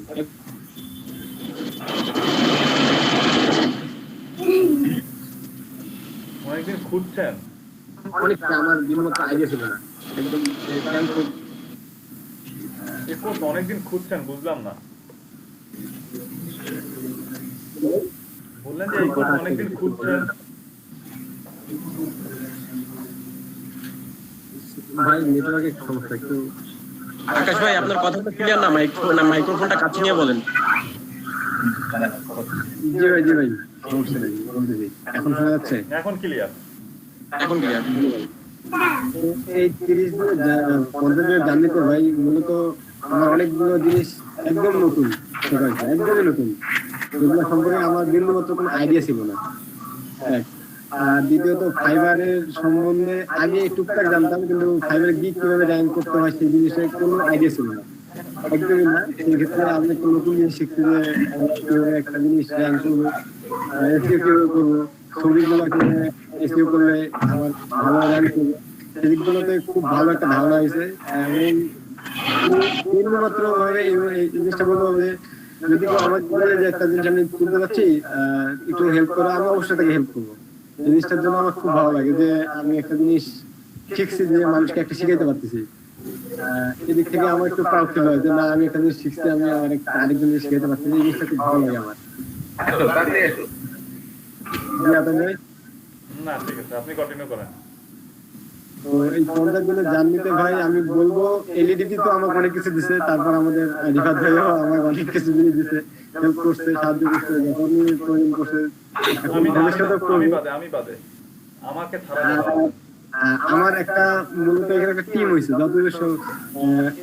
Speaker 2: অনেকদিন খুঁজছেন?
Speaker 3: অনেকটা আমার বিমত আইডিয়া ছিল না একদম।
Speaker 2: অনেকদিন খুঁজছেন, বুঝলাম না। বললেন যে এই কোর্স অনেকদিন খুঁজছেন।
Speaker 3: ভাই নেটওয়ার্কের সমস্যা একটু।
Speaker 10: আকাশ ভাই আপনার কথাটা ক্লিয়ার না, মাইক্রোফোনটা কাছে নিয়ে বলেন।
Speaker 3: জি ভাই সমস্যা নেই, এখন শোনা যাচ্ছে?
Speaker 2: এখন ক্লিয়ার।
Speaker 3: এই 30 দিনের জার্নিতে ভাই মূলত আমার অনেকগুলো জিনিস একদম নতুন, একদমই নতুন, যেগুলো সম্পর্কে আমার বিন্দুমাত্র কোনো আইডিয়া ছিল না। আর দ্বিতীয়ত ফাইবারের সম্বন্ধে আগে টুকটাক জানতাম, কিন্তু ফাইবারের গিগ কিভাবে র্যাঙ্ক করতে হয় সেই জিনিসের কোনো আইডিয়া ছিল না, একদমই না। সেই ক্ষেত্রে আমি একটা নতুন জিনিস শিখতে যে কিভাবে একটা জিনিস র্যাঙ্ক করবো এসিও কিভাবে করবো, ছবিগুলো কিভাবে এসিও করলে আমার ভালো র্যাঙ্ক করবো, সেদিকগুলোতে খুব ভালো একটা ধারণা হয়েছে। এবং মাত্র ভাবে এই জিনিসটা বলবো যে যদি কেউ আমার বলে যে একটা জিনিস আমি তুলতে পারছি, একটু হেল্প করো, আমি অবশ্যই তাকে হেল্প করবো। এই জিনিসটার জন্য আমার খুব ভালো লাগে যে আমি একটা জিনিস শিখছি, যে মানুষকে একটা শিখাইতে পারতেছি। এদিক থেকে আমার একটু প্রাউড ফিল হয় যে না, আমি একটা জিনিস শিখছি, আমি আরেকজন জিনিস শিখাইতে পারছি। এই জিনিসটা খুব ভালো লাগে আমার।
Speaker 2: না ঠিক আছে, আপনি কন্টিনিউ করেন।
Speaker 3: তো এই 50 দিনের জার্নিতে ভাই আমি বলবো এলইডিপি তো আমাকে অনেক কিছু দিছে, তারপর আমাদের রিফাত ভাইও আমাকে অনেক কিছু জিনিস দিছে, হেল্প করছে, সাহায্য করছে, যখনই ট্রেনিং করছে।
Speaker 2: আমি বাদে আমাকে ছাড়া
Speaker 3: আমার একটা মূলত এখানে একটা টিম হয়েছে, যথেষ্ট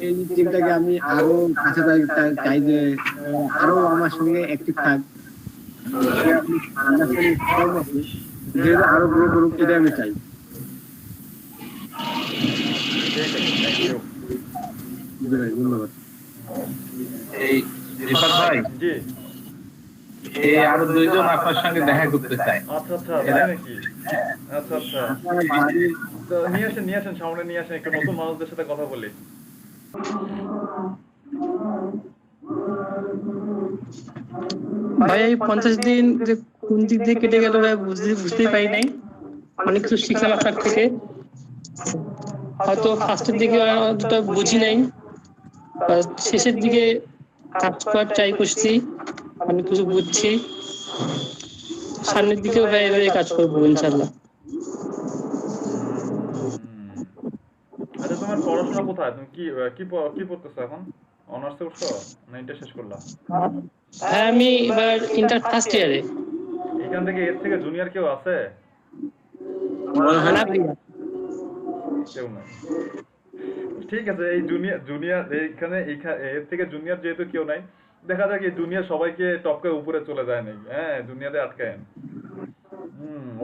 Speaker 3: এই টিমটাকে আমি আরো কাছে চাই যে আরো আমার সঙ্গে অ্যাক্টিভ থাক, যেহেতু আরো গ্রো করুক, এটা আমি চাই। ধন্যবাদ।
Speaker 5: এই রিফাত ভাই,
Speaker 2: জি
Speaker 5: এই আরো 2 জন আপনার সঙ্গে দেখা করতে চায়।
Speaker 2: আচ্ছা আচ্ছা, তাই নাকি? আচ্ছা আচ্ছা, তো নিয়ে আসেন সামনে নিয়ে আসেন, একটু নতুন মানুষদের সাথে কথা বলি।
Speaker 10: ভাই এই 50 দিন যে কোন দিক দিয়ে কেটে গেল ভাই বুঝতেই পারি নাই। অনেক কিছু শিখলাম আপনার থেকে, হয়তো ফার্স্টের দিকে অতটা বুঝি নাই, শেষের দিকে কাজ করার ট্রাই করছি, অনেক কিছু বুঝছি। সামনের দিকেও ভাই এভাবে কাজ করবো ইনশাল্লাহ।
Speaker 2: আচ্ছা, তোমার পড়াশোনা কোথায়? তুমি কি পড়তেছো এখন? অনার্স করছো না ইন্টার শেষ করলা?
Speaker 10: হ্যাঁ, আমি এবার ইন্টার ফার্স্ট ইয়ারে।
Speaker 2: এখান থেকে এর থেকে জুনিয়র কেউ আছে? কেউ নাই। ঠিক আছে, এই জুনিয়র এইখানে এর থেকে জুনিয়র যেহেতু কেউ নাই, দেখা যাক এই জুনিয়র সবাইকে টপকে উপরে চলে যায় নাকি। হ্যাঁ, জুনিয়রে আটকায়।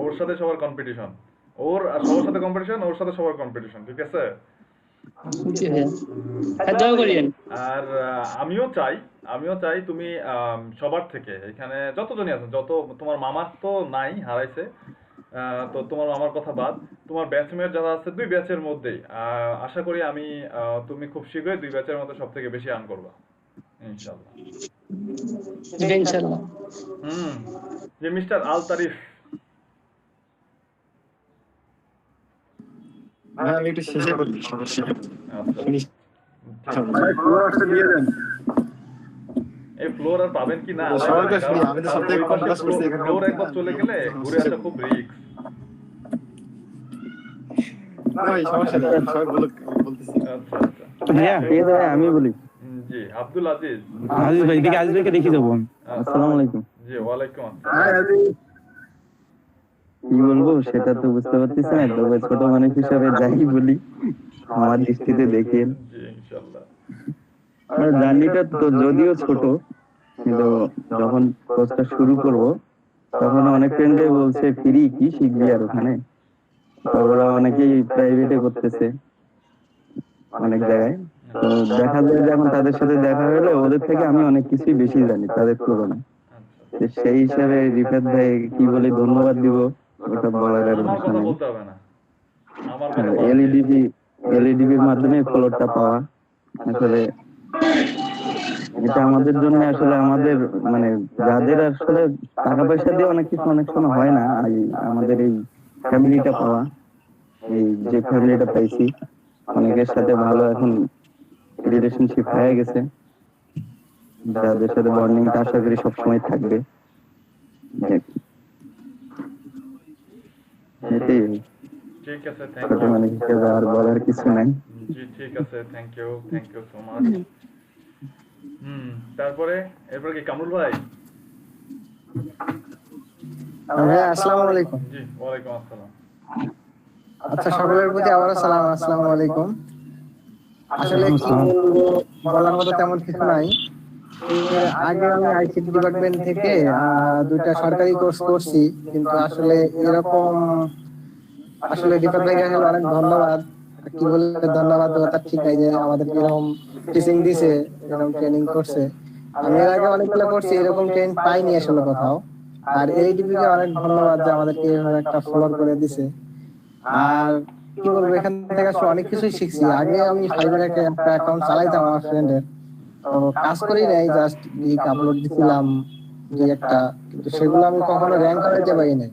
Speaker 2: ওর সাথে সবার কম্পিটিশন, ওর সবার সাথে কম্পিটিশন, ওর সাথে সবার কম্পিটিশন, ঠিক আছে? আর আমিও চাই তুমি সবার থেকে, এখানে যতজনই আছেন, যত তোমার মামা তো নাই, হারাইছে, তো তোমার মামার কথা বাদ, তোমার ব্যাচমেট যারা আছে 2 ব্যাচের মধ্যেই আশা করি আমি তুমি খুব শীঘ্রই 2 ব্যাচের মধ্যে সব থেকে বেশি আর্ন করবা ইনশাআল্লাহ। যে মিস্টার আল তারিফ,
Speaker 3: আমি একটু শেষ করতে সমস্যা।
Speaker 2: এই ফ্লোর আর পাবেন কি না
Speaker 3: আমি তো সবথেকে কম কাজ করছি এখানে।
Speaker 2: ফ্লোর একবার চলে গেলে ঘুরে আসা খুব রিস্ক।
Speaker 3: ভাই সমস্যা নেই, সবাই বলতেছি।
Speaker 2: আচ্ছা আচ্ছা,
Speaker 6: হ্যাঁ ঠিক আছে ভাই, আমি বলি।
Speaker 2: জি আব্দুল আজিজ।
Speaker 6: আজিজ ভাই, দিকে আজিজ ভাইকে দেখি যাবো। আসসালামু আলাইকুম।
Speaker 2: জি ওয়ালাইকুম আসসালাম।
Speaker 6: কি বলবো সেটা তো বুঝতে পারতেছি না, তবে ছোট মানুষ হিসাবে যাই বলি আমার দৃষ্টিতে দেখেন।
Speaker 2: জি ইনশাআল্লাহ।
Speaker 6: আর জার্নিটা তো যদিও ছোট, কিন্তু যখন কোর্সটা শুরু করব তখন অনেক ফ্রেন্ডে বলছে ফ্রি কি শিখবি আর ওখানে, ওরা অনেকেই প্রাইভেটে করতেছে অনেক জায়গায়। তো দেখা যায় যে এখন তাদের সাথে দেখা হলে ওদের থেকে আমি অনেক কিছুই বেশি জানি তাদের তুলনায়। সেই হিসাবে রিফাত ভাই কি বলে ধন্যবাদ দিব ওটা বলার আর
Speaker 2: আমার কথা বলতে হবে না, আমার কথা
Speaker 6: এলইডিবির মাধ্যমে ফ্লোরটা পাওয়া আসলে এটা আমাদের জন্য, আসলে আমাদের মানে যাদের আসলে টাকা পয়সা দিয়ে অনেক কিছু অনেক সময় হয় না, আমাদের এই ফ্যামিলিটা পাওয়া, এই যে ফ্যামিলিটা পাইছি, অনেকের সাথে ভালো এখন রিলেশনশিপ হয়ে গেছে, যাদের সাথে বন্ডিংটা আশা করি সবসময় থাকবে।
Speaker 2: ঠিক আছে, থ্যাংক ইউ।
Speaker 6: মানে হিসেবে আর বলার কিছু নাই।
Speaker 2: জি ঠিক আছে, থ্যাংক ইউ সো মাচ। তারপরে এরপর কি কামরুল ভাই?
Speaker 7: হ্যাঁ, আসসালামু আলাইকুম।
Speaker 2: জি ওয়ালাইকুম আসসালাম।
Speaker 7: আচ্ছা, সকলের প্রতি আবার সালাম, আসসালামু আলাইকুম। আসলে কি বলবো, বলার মতো তেমন কিছু নাই। আগে আমি আইসিটি ডিপার্টমেন্ট থেকে 2টা সরকারি কোর্স করছি, কিন্তু আসলে এরকম আসলে রিফাত ভাইকে অনেক ধন্যবাদ, কি বলে ধন্যবাদ কথা ঠিক নাই, যে আমাদের এরকম টিচিং দিছে, এরকম ট্রেনিং করছে। আমি এর আগে অনেকগুলো করছি, এরকম ট্রেনিং পাইনি আসলে কোথাও। আর এলইডিপি কে অনেক ধন্যবাদ যে আমাদেরকে এভাবে একটা ফলোয়ার করে দিছে। আর কি বলবো, এখান থেকে আসলে অনেক কিছুই শিখছি। আগে আমি ফাইবারে একটা অ্যাকাউন্ট চালাইতাম আমার ফ্রেন্ডের, তো কাজ করি নাই, জাস্ট গিগ আপলোড দিছিলাম দুই একটা, কিন্তু সেগুলো আমি কখনো র্যাঙ্ক করাইতে পারি নাই।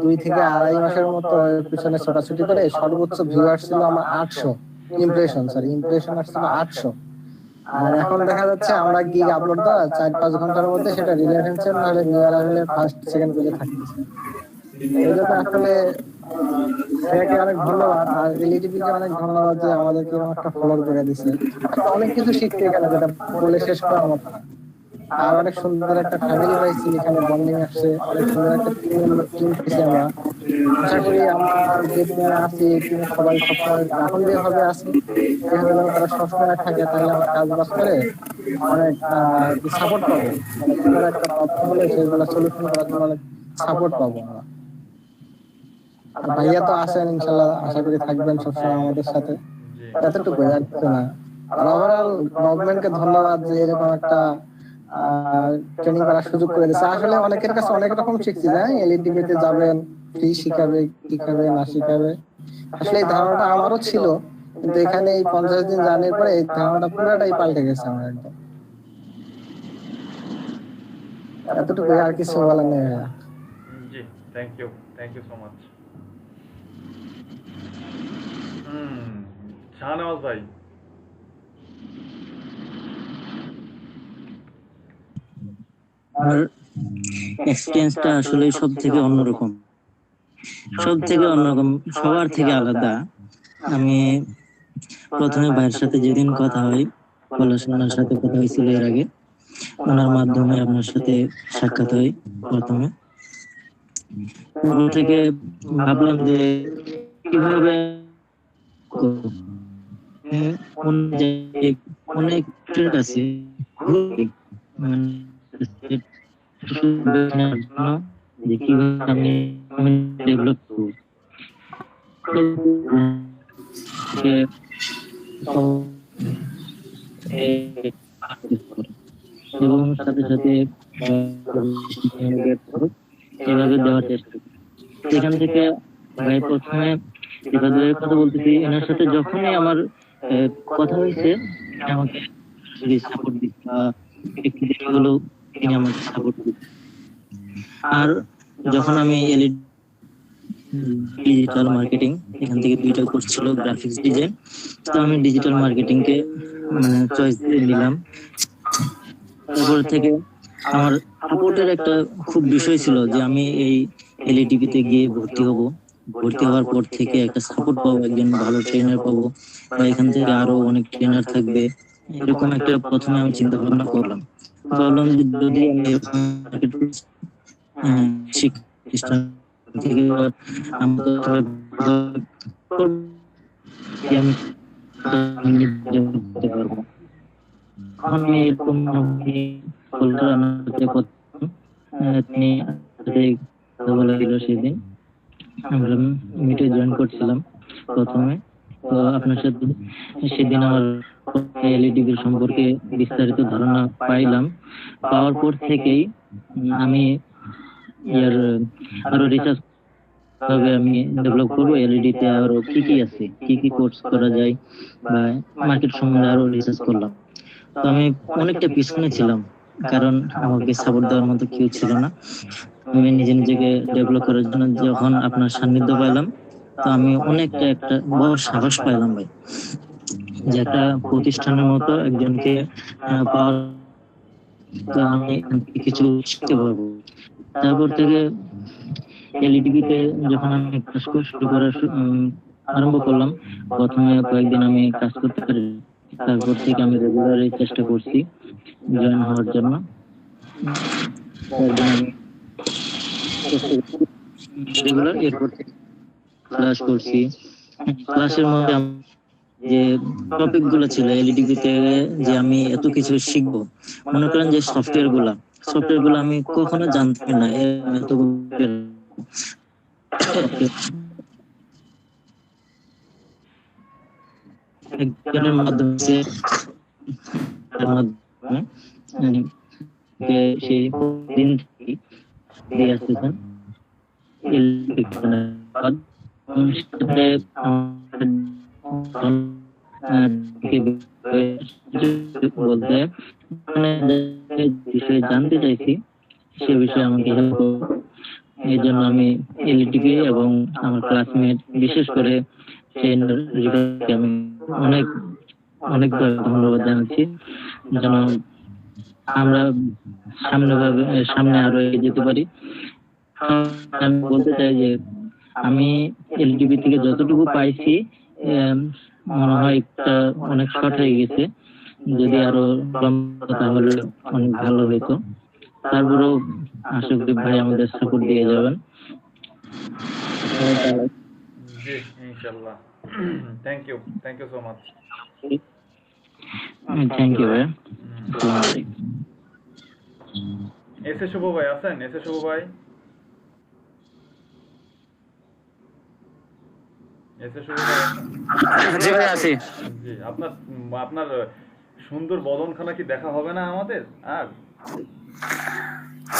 Speaker 7: 2 থেকে 2.5 মাসের মতো পিছনে ছোটাছুটি করে সর্বোচ্চ ভিউয়ার ছিল আমার 800 ইমপ্রেশন আসছিল 800। আর এখন দেখা যাচ্ছে আমরা গিগ আপলোড দেওয়া 4-5 ঘন্টার মধ্যে সেটা রিলেভেন্সের নাহলে নিউ লেভেলের ফার্স্ট সেকেন্ড পেজে থাকতেছে। এই জন্য আসলে সেটাকে অনেক ধন্যবাদ। আর এলইডিপি কে অনেক ধন্যবাদ যে আমাদেরকে এরকম একটা ফলোয়ার করে দিছে। অনেক কিছু শিখতে এখানে, যেটা বলে শেষ করার মতো না। আর অনেক সুন্দর একটা ফ্যামিলি পাইছি, এখানে বন্ডিং আসছে, অনেক সুন্দর একটা টিম পেয়েছি আমরা। আশা করি আমরা যে টিমে আছি এই টিমে সবাই সবসময় এখন যেভাবে আছি এভাবে যেন তারা সবসময় থাকে, তাহলে আমরা কাজ বাজ করে অনেক সাপোর্ট পাবো। মানে কোনো একটা প্রবলেম হলে সেগুলো সলিউশন করার জন্য অনেক সাপোর্ট পাবো আমরা। আর ভাইয়া তো আছেন, ইনশাল্লাহ আশা করি থাকবেন সবসময় আমাদের সাথে, এতটুকু আর কিছু না। আর ওভারঅল গভর্নমেন্টকে ধন্যবাদ যে এরকম একটা ট্রেনিং করার সুযোগ করে দিচ্ছে। আসলে অনেকের কাছে অনেক রকম শিখছি, হ্যাঁ এলইডিপি তে যাবেন ফ্রি শিখাবে, কি খাবে না শিখাবে, আসলে এই ধারণাটা আমারও ছিল, কিন্তু এখানে এই 50 দিন জানার পরে এই ধারণাটা পুরোটাই পাল্টে গেছে আমার একদম। এতটুকু আর কিছু বলার নেই ভাইয়া।
Speaker 2: জি, thank you so much. Shahnawaz ভাই।
Speaker 6: আর এক্সপেরিয়েন্সটা আসলে সব থেকে অন্যরকম, সবার থেকে আলাদা। আমি প্রথমে ভাইয়ের সাথে যেদিন কথা হয়, পলাশনার সাথে কথা হয়েছিল এর আগে, ওনার মাধ্যমে আপনার সাথে সাক্ষাৎ হয় প্রথমে। থেকে ভাবলাম যে কিভাবে অনেক ট্রেড আছে যে কিভাবে আমি ডেভেলপ করব, এবং সাথে সাথে এভাবে দেওয়ার চেষ্টা করি। সেখান থেকে ভাই প্রথমে এভাবে কথা বলতেছি, এনার সাথে যখনই আমার কথা হয়েছে আমাকে সাপোর্ট দিচ্ছে, একটু দেরি হলেও তিনি আমাকে সাপোর্ট দিচ্ছে। আর যখন আমি ডিজিটাল মার্কেটিং, এখান থেকে 2টা কোর্স ছিল, গ্রাফিক্স ডিজাইন, তো আমি ডিজিটাল মার্কেটিং কে চয়েস দিয়ে নিলাম। তারপর থেকে আমার সাপোর্টের একটা খুব বিষয় ছিল যে আমি এই এলইডিপি তে গিয়ে ভর্তি হওয়ার পর থেকে একটা সাপোর্ট পাবো, একজন ভালো ট্রেনার পাবো, বা এখান থেকে আরো অনেক ট্রেনার থাকবে, এরকম একটা প্রথমে আমি চিন্তা ভাবনা করলাম। ভাবলাম যে যদি আমি প্রতিষ্ঠান থেকে আমি পারবো। আমি এরকম তিনি বলে দিল সেদিন, আমরা মিটে জয়েন করছিলাম প্রথমে। তো আপনার সাথে সেদিন আমার এলইডিপি সম্পর্কে বিস্তারিত ধারণা পাওয়ার পর থেকেই আমি আরো রিসার্চ ভাবে আমি ডেভেলপ করবো এলইডি তে, আরো কি আছে, কি কোর্স করা যায়, বা মার্কেট সম্বন্ধে আরো রিসার্চ করলাম। তো আমি অনেকটা পিছনে ছিলাম, কারণ আমাকে সাপোর্ট দেওয়ার মতো কেউ ছিল না। আমি নিজেকে ডেভেলপ করার জন্য যখন আপনার সান্নিধ্য পেলাম, তো আমি অনেকটা একটা বড় সাহস পাইলাম ভাই, যে একটা প্রতিষ্ঠানের মতো একজনকে পাওয়ার, আমি কিছু শিখতে পারবো। তারপর থেকে এলইডিপি তে যখন আমি কাজ শুরু করা আরম্ভ করলাম, প্রথমে কয়েকদিন আমি কাজ করতে পারি, তারপর থেকে আমি রেগুলারই চেষ্টা করছি জয়েন হওয়ার জন্য। রেগুলার এরপর ক্লাস করছি। ক্লাসের মধ্যে যে টপিক গুলো ছিল এলইডিপি তে, যে আমি এত কিছু শিখবো, মনে করেন যে সফটওয়্যার গুলো আমি কখনো জানতাম না, একজনের মাধ্যমে সেই দিন থেকে দিয়ে আসতেছেন ইলেকট্রিশিয়ানের কাজ। সাথে বলতে মানে যে বিষয়ে জানতে চাইছি সে বিষয়ে আমাকে হেল্প করুন। এই জন্য আমি এলটিপি এবং আমার ক্লাসমেট বিশেষ করে রিভাকে আমি অনেক অনেক ধন্যবাদ জানাচ্ছি, যেন আমরা সামনে আরো এগিয়ে যেতে পারি। আমি বলতে চাই যে আমি এলটিপি থেকে যতটুকু পাইছি মনে হয় একটা অনেক শর্ট হয়ে গেছে, যদি আরো লম্বা তাহলে অনেক ভালো হইতো। তারপরেও আশা করি ভাই আমাদের সাপোর্ট দিয়ে যাবেন।
Speaker 2: জি ইনশাআল্লাহ। Thank you so much.
Speaker 6: Thank you ভাই।
Speaker 2: এসে শুভ ভাই আছেন? এসে শুভ ভাই, এসে শুভ ভাই
Speaker 6: জি ভাই আছি।
Speaker 2: জি, আপনার সুন্দর বদনখানা কি দেখা হবে না আমাদের আর?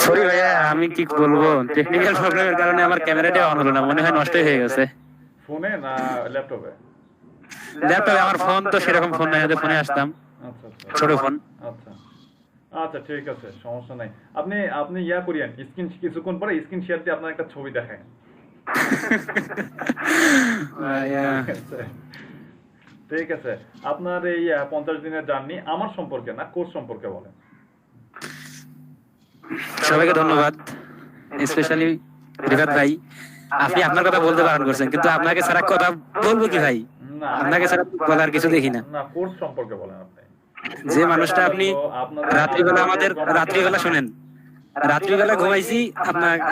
Speaker 6: সরি ভাইয়া, আমি কি বলবো, টেকনিক্যাল প্রবলেমের কারণে আমার ক্যামেরাটা অন হলো না, মনে হয় নষ্ট হয়ে গেছে।
Speaker 2: ফোনে না ল্যাপটপে?
Speaker 6: ল্যাপটপে। আমার ফোন তো সেরকম ফোন নাই, ফোনে আসতাম,
Speaker 2: আচ্ছা আচ্ছা
Speaker 6: ছোট ফোন।
Speaker 2: আচ্ছা আচ্ছা ঠিক আছে, সমস্যা নাই। আপনি ইয়া করিয়েন, স্ক্রিন কিছুক্ষণ পরে স্ক্রিন শেয়ার দিয়ে আপনার একটা ছবি দেখায়। ঠিক আছে, আপনার এই 50 দিনের জার্নি আমার সম্পর্কে না, কোর্স সম্পর্কে বলেন।
Speaker 6: সবাইকে ধন্যবাদ, স্পেশালি রিফাত ভাই, আপনি আপনার কথা বলতে বারণ করছেন, কিন্তু আপনাকে ছাড়া কথা বলবো কি ভাই?
Speaker 2: না
Speaker 6: আপনাকে ছাড়া বলার কিছু দেখি না।
Speaker 2: না, কোর্স সম্পর্কে বলেন আপনি।
Speaker 6: যে মানুষটা আপনি রাত্রিবেলা শুনেন, রাত্রিবেলা ঘুমাইছি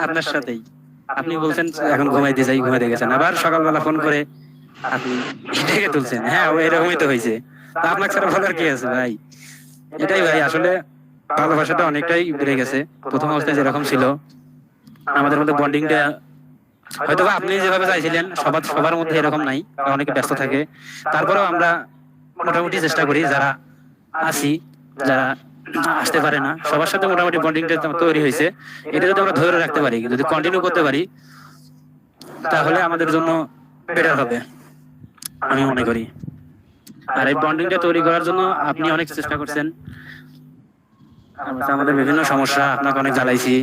Speaker 6: আপনার সাথেই, আপনি বলছেন এখন ঘুমাইতে যাই, ঘুমাইতে গেছেন, আবার সকালবেলা ফোন করে আপনি ডেকে তুলছেন। হ্যাঁ এরকমই তো হয়েছে, তা আপনাকে ছাড়া বলার কি আছে ভাই? এটাই ভাই, আসলে ভালোবাসাটা অনেকটাই বেড়ে গেছে। প্রথম অবস্থায় যেরকম ছিল আমাদের মধ্যে বন্ডিংটা, হয়তো আপনি যেভাবে চাইছিলেন সবার মধ্যে এরকম নাই, অনেকে ব্যস্ত থাকে। তারপরেও আমরা মোটামুটি চেষ্টা করি, যারা আসি, যারা আসতে পারে না, সবার সাথে মোটামুটি বন্ডিংটা তৈরি হয়েছে। এটা যদি আমরা ধরে রাখতে পারি, যদি কন্টিনিউ করতে পারি, তাহলে আমাদের জন্য বেটার হবে আমি মনে করি। আর এই বন্ডিংটা তৈরি করার জন্য আপনি অনেক চেষ্টা করছেন। আমাদের বিভিন্ন সমস্যা আপনাকে অনেক জ্বালাইছি,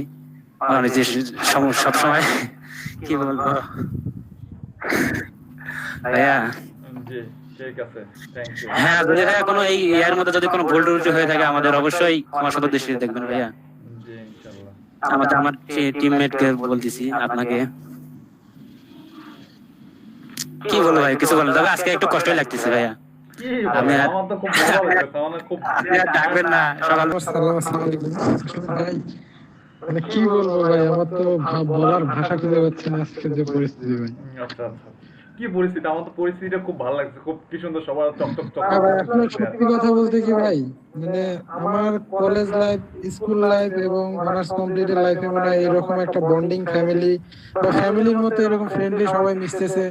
Speaker 6: সব সময় কি বলবো ভাইয়া।
Speaker 2: জি ঠিক আছে, থ্যাংক ইউ।
Speaker 6: হ্যাঁ, যদি কোনো এই এর মধ্যে যদি কোনো ভুল টুটি হয়ে থাকে, আমাদের অবশ্যই ক্ষমা সুন্দর দৃষ্টিতে দেখবেন ভাইয়া।
Speaker 2: জি ইনশাআল্লাহ।
Speaker 6: আমার টিমমেটকে বলতেছি, আপনাকে কি বলবো ভাই, কিছু বলেন, তবে আজকে একটু কষ্টই লাগতেছে ভাইয়া।
Speaker 2: আমার তো খুব ভালো লাগছে, আমার খুব
Speaker 6: ডাকবেন না সকাল।
Speaker 7: মানে কি বলবো ভাই, আমার তো বলার ভাষা খুঁজে পাচ্ছি না আজকের যে পরিস্থিতি ভাই।
Speaker 2: আচ্ছা আচ্ছা, কি পরিস্থিতি? আমার তো পরিস্থিতিটা খুব ভালো লাগছে, খুব কি সুন্দর, সবার চকচক
Speaker 7: সত্যি কথা বলতে কি ভাই, মানে আমার কলেজ লাইফ, স্কুল লাইফ এবং অনার্স কমপ্লিটেড লাইফে মানে এরকম একটা বন্ডিং ফ্যামিলি বা ফ্যামিলির মতো এরকম ফ্রেন্ডলি সবাই মিশতেছে,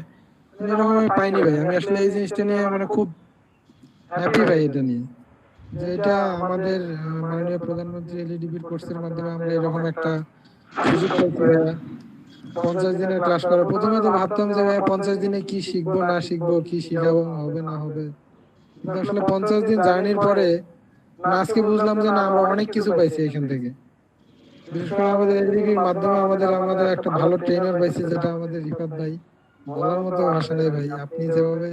Speaker 7: এরকম আমি পাইনি ভাই। আমি আসলে এই জিনিসটা নিয়ে মানে খুব হ্যাপি ভাই, এটা নিয়ে যে এটা আমাদের মাননীয় প্রধানমন্ত্রী এলইডিবির কোর্সের মাধ্যমে আমরা এরকম একটা সুযোগ পাইছি ভাইয়া। 50 দিনের ক্লাস করা, প্রথমে তো ভাবতাম যে ভাই 50 দিনে কি শিখবো না শিখবো, কি শিখাবো, হবে না হবে, কিন্তু আসলে 50 দিন জার্নির পরে আজকে বুঝলাম যে না, আমরা অনেক কিছু পাইছি এখান থেকে। বিশেষ করে আমাদের এলইডিবির মাধ্যমে আমাদের একটা ভালো ট্রেনার পাইছি, যেটা আমাদের রিফাত ভাই, বলার মতো ভাষা নেই ভাই। আপনি যেভাবে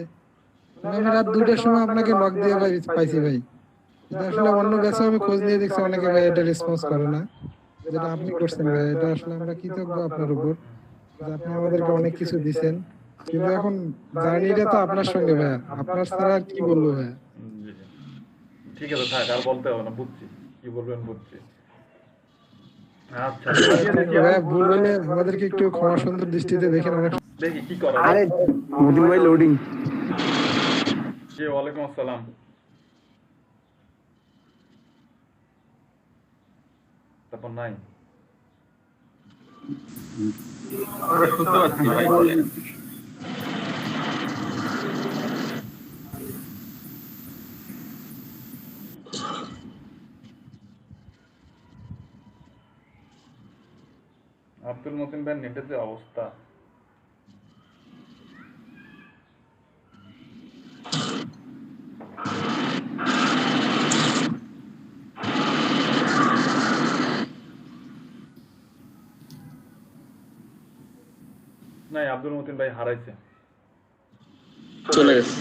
Speaker 7: আমি রাত 2টার সময় আপনাকে নক দিয়ে পাইছি ভাই, আসলে অন্য ব্যাচে আমি খোঁজ নিয়ে দেখছি অনেকে ভাই এটা রেসপন্স করে না, যেটা আপনি করছেন ভাই। এটা আসলে আমরা কৃতজ্ঞ আপনার উপর, যে আপনি আমাদেরকে অনেক কিছু দিচ্ছেন। কিন্তু এখন জার্নিটা তো আপনার সঙ্গে ভাইয়া, আপনার ছাড়া আর কি বলবো ভাইয়া।
Speaker 2: ঠিক আছে, থাক, আর বলতে হবে না, বুঝছি কি বলবেন, বুঝছি। আচ্ছা
Speaker 7: ভাইয়া, ভুল হলে আমাদেরকে একটু ক্ষমা সুন্দর দৃষ্টিতে দেখেন। অনেক
Speaker 2: দেখি কি করা।
Speaker 3: আরে মোদিন ভাই লোডিং।
Speaker 2: জি ওয়ালাইকুম আসসালাম। তারপর নাই
Speaker 5: শুনতে পাচ্ছি ভাই, বলেন।
Speaker 2: আব্দুল মতিন ভাই নেটের যে অবস্থা, নাই আব্দুল মতিন ভাই হারাইছে,
Speaker 10: চলে গেছে।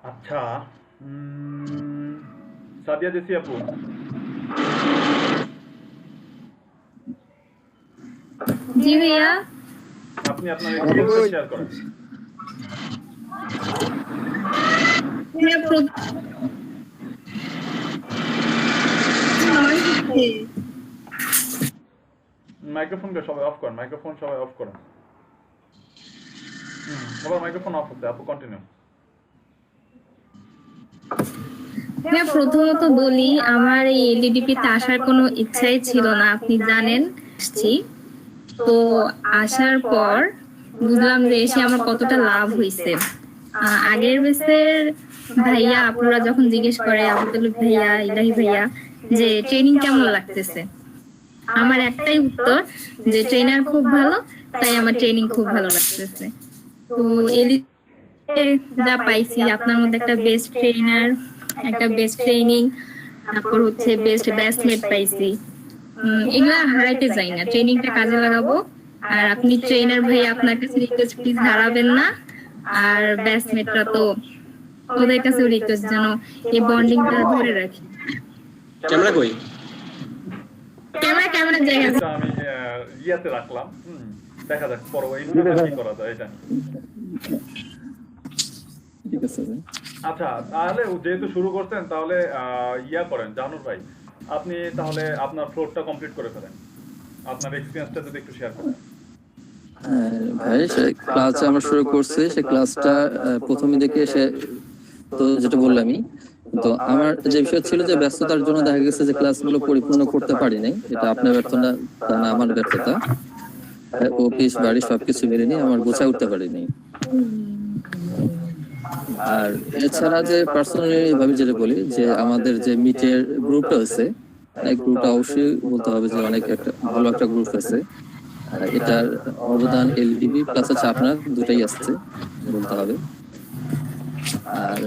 Speaker 2: আচ্ছা সাদিয়া জেসি আপু,
Speaker 9: জি ভাইয়া।
Speaker 2: আপনি আপনার এক্সপেরিয়েন্স শেয়ার করেন।
Speaker 9: ভাইয়া
Speaker 2: মাইক্রোফোনকে সবাই অফ করেন, মাইক্রোফোন সবাই অফ করেন। আবার মাইক্রোফোন অফ হচ্ছে, আপু কন্টিনিউ।
Speaker 9: হ্যাঁ, প্রথমত বলি আমার এই এলডিডিপি তে আসার কোনো ইচ্ছাই ছিল না, আপনি জানেন। তো আসার পর বুঝলাম যে এসে আমার কতটা লাভ হয়েছে। আগের বেসের ভাইয়া আপুরা যখন জিজ্ঞেস করে আবুল ভাইয়া, ইলাহি ভাইয়া, যে ট্রেনিং কেমন লাগতেছে, আমার একটাই উত্তর যে ট্রেনার খুব ভালো, তাই আমার ট্রেনিং খুব ভালো লাগতেছে। তো যা পাইছি আপনার মধ্যে একটা বেস্ট ট্রেনার, একটা বেস্ট ট্রেনিং, তারপর হচ্ছে বেস্ট ব্যাচমেট পাইছি। এগুলা হারাইতে যাই না, ট্রেনিংটা কাজে লাগাবো। আর আপনি ট্রেনার ভাই, আপনার কাছে রিকোয়েস্ট প্লিজ হারাবেন না। আর ব্যাচমেটরা তো ওদের কাছে রিকোয়েস্ট যেন এই বন্ডিংটা ধরে রাখি।
Speaker 10: ক্যামেরা কই?
Speaker 9: ক্যামেরা জায়গা
Speaker 2: এটা আমি ইয়াতে রাখলাম, দেখা যাক পরবর্তীতে কি করা যায় এটা নিয়ে।
Speaker 6: ঠিক আছে।
Speaker 2: আচ্ছা, তাহলে যেহেতু শুরু করছেন তাহলে ইয়া করেন জানুর ভাই, আপনি তাহলে আপনার ফ্লোরটা কমপ্লিট করে ফেলেন, আপনার এক্সপেরিয়েন্সটা যদি একটু শেয়ার করেন।
Speaker 6: ভাই সে ক্লাস আমরা শুরু করছি, সে ক্লাসটা প্রথমে দেখে সে তো যেটা বললামই, তো আমার যে বিষয় ছিল যে ব্যস্ততার জন্য দেখা গেছে যে ক্লাসগুলো পরিপূর্ণ করতে পারি নাই। এটা আপনার ব্যর্থতা না, আমার ব্যর্থতা। অফিস বাড়ি সবকিছু মিলে নিয়ে আমার গোছা উঠতে পারিনি। আর এছাড়া যে পার্সোনালি ভাবে যেটা বলি যে আমাদের যে মিটের গ্রুপটা আছে, এই গ্রুপটা অবশ্যই বলতে হবে যে অনেক একটা ভালো একটা গ্রুপ আছে। এটার অবদান এলডিবি প্লাস আছে আপনার, দুটাই আসছে বলতে হবে। আর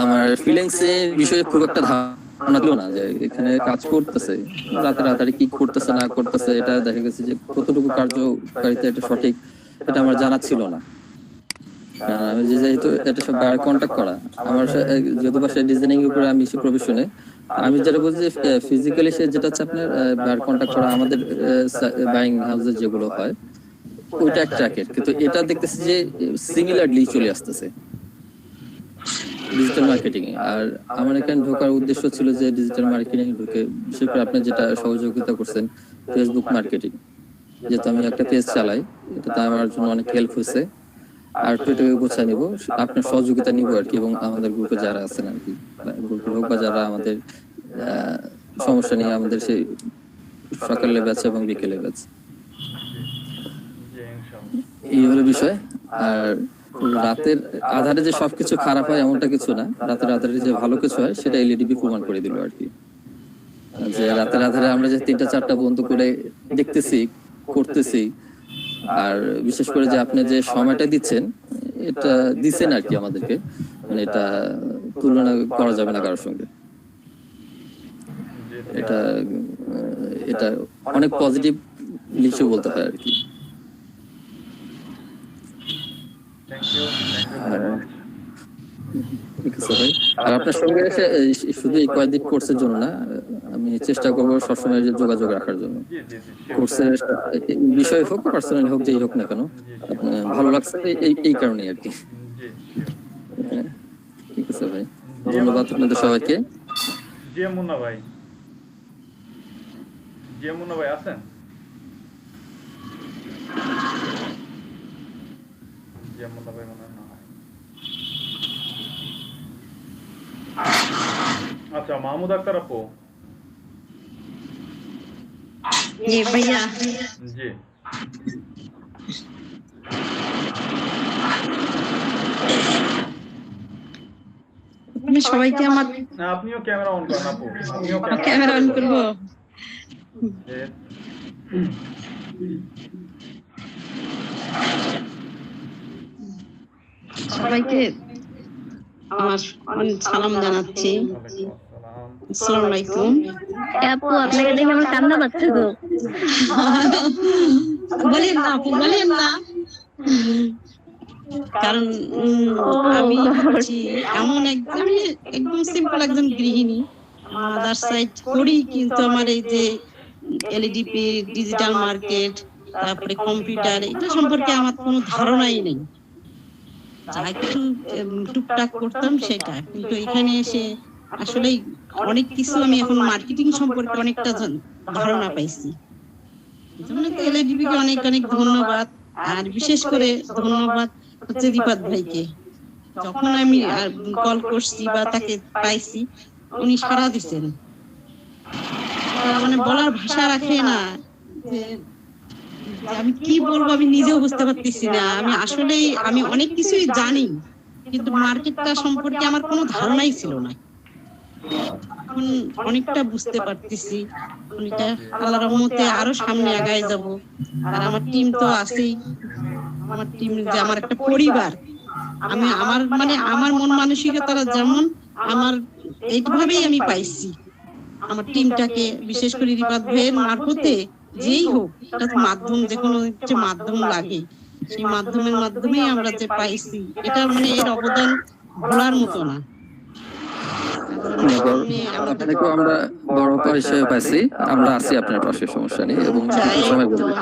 Speaker 6: আমার ফিলিংস এর বিষয়ে খুব একটা ধারণা ছিল না যে এখানে কাজ করতেছে, রাতারাতি কি করতেছে না করতেছে, এটা দেখা গেছে যে কতটুকু কার্যকারিতা এটা সঠিক, এটা আমার জানা ছিল না। আমি যেহেতু এটা সব বাইরে কন্ট্যাক্ট করা, আমার যেহেতু বাসায় ডিজাইনিং এর উপরে আমি প্রফেশনে, আমি যেটা বলছি ফিজিক্যালি সে যেটা হচ্ছে আপনার বাইরে কন্ট্যাক্ট করা আমাদের বাইং হাউসে যেগুলো হয় ওইটা একটা ট্র্যাকের, কিন্তু এটা দেখতেছি যে সিমিলারলি চলে আসতেছে ডিজিটাল মার্কেটিং এ। আর আমার এখানে ঢোকার উদ্দেশ্য ছিল যে ডিজিটাল মার্কেটিং ঢুকে বিশেষ করে আপনি যেটা সহযোগিতা করছেন ফেসবুক মার্কেটিং, যেহেতু আমি একটা পেজ চালাই, এটা আমার জন্য অনেক হেল্প হয়েছে। আর একটু গোছায় নিব, আপনার সহযোগিতা নিব আর কি, এবং আমাদের গ্রুপে যারা আছেন আর কি, গ্রুপে হোক বা যারা আমাদের সমস্যা নিয়ে আমাদের সেই সকালে ব্যাচ এবং বিকেলে ব্যাচ, এই হলো বিষয়। আর রাতের আধারে যে সবকিছু খারাপ হয় এমনটা কিছু না, রাতের আধারে যে ভালো কিছু হয় সেটা এলইডিবি প্রমাণ করে দিল আর কি। যে রাতের আধারে আমরা যে 3-4টা বন্ধু করে দেখতেছি, করতেছি, আর বিশেষ করে যে আপনি যে সময়টা দিচ্ছেন, এটা দিচ্ছেন আর কি আমাদেরকে, মানে এটা তুলনা করা যাবে না কারোর সঙ্গে। এটা এটা অনেক পজিটিভ লিচু বলতে হয় আর কি। ঠিক আছে ভাই। আর আপনার সঙ্গে শুধু এই কয়েকদিন কোর্সের জন্য না, আমি চেষ্টা করবো সবসময় যোগাযোগ রাখার জন্য। কোর্সের বিষয় হোক, পার্সোনাল হোক, যেই হোক না কেন, ভালো লাগছে এই কারণেই আর কি। ঠিক আছে ভাই, ধন্যবাদ আপনাদের সবাইকে।
Speaker 2: জিএম মুন্না ভাই, জিএম মুন্না ভাই আছেন? জিএম মুন্না ভাই মনে হয় না। আচ্ছা, মাহমুদ আক্তার আপু।
Speaker 12: জি ভাইয়া।
Speaker 2: জি,
Speaker 12: আপনি সবাইকে আমার
Speaker 2: না, আপনিও ক্যামেরা অন করেন আপু, আপনিও
Speaker 12: ক্যামেরা অন করবো। সবাইকে আমার অনেক সালাম জানাচ্ছি। আসসালামু আলাইকুম।
Speaker 9: আপু আপনাকে দেখে আমার কান্না পাচ্ছে তো।
Speaker 12: বলেন না আপু, বলেন না, কারণ আমি হচ্ছি এমন একদম সিম্পল একজন গৃহিণী, মাদার সাইড করি, কিন্তু আমার এই যে এলইডিপি, ডিজিটাল মার্কেট, তারপরে কম্পিউটার, এটা সম্পর্কে আমার কোনো ধারণাই নেই। যা একটু টুকটাক করতাম সেটা, কিন্তু এখানে এসে আসলে অনেক কিছু আমি এখন মার্কেটিং সম্পর্কে অনেকটা ধারণা পাইছি। এলইডিপি কে অনেক অনেক ধন্যবাদ, আর বিশেষ করে ধন্যবাদ হচ্ছে রিপাত ভাইকে। যখন আমি কল করছি বা তাকে পাইছি, উনি সাড়া দিচ্ছেন, মানে বলার ভাষা রাখে না যে আমি কি বলবো, আমি নিজেও বুঝতে পারতেছি না। আমি আসলেই আমি অনেক কিছুই জানি, কিন্তু মার্কেটটা সম্পর্কে আমার কোনো ধারণাই ছিল না। এখন অনেকটা বুঝতে পারতেছি। আল্লাহর রহমতে আরো সামনে আগায় যাব। আর আমার টিম তো আছেই, আমার টিম যে আমার একটা পরিবার। আমি আমার মন মানসিকতা যেমন আমার এইভাবেই আমি পাইছি আমার টিমটাকে, বিশেষ করে রিপাত ভাইয়ের মারফতে যেই হোক, এটা তো মাধ্যম, যে কোনো মাধ্যম লাগে, সেই মাধ্যমের মাধ্যমেই আমরা যে পাইছি, এটা মানে এর অবদান ভোলার মতো না।
Speaker 13: আপনাকেও আমরা বড় হিসেবে পাইছি, আমরা আছি আপনার পাশে, সমস্যা নেই। এবং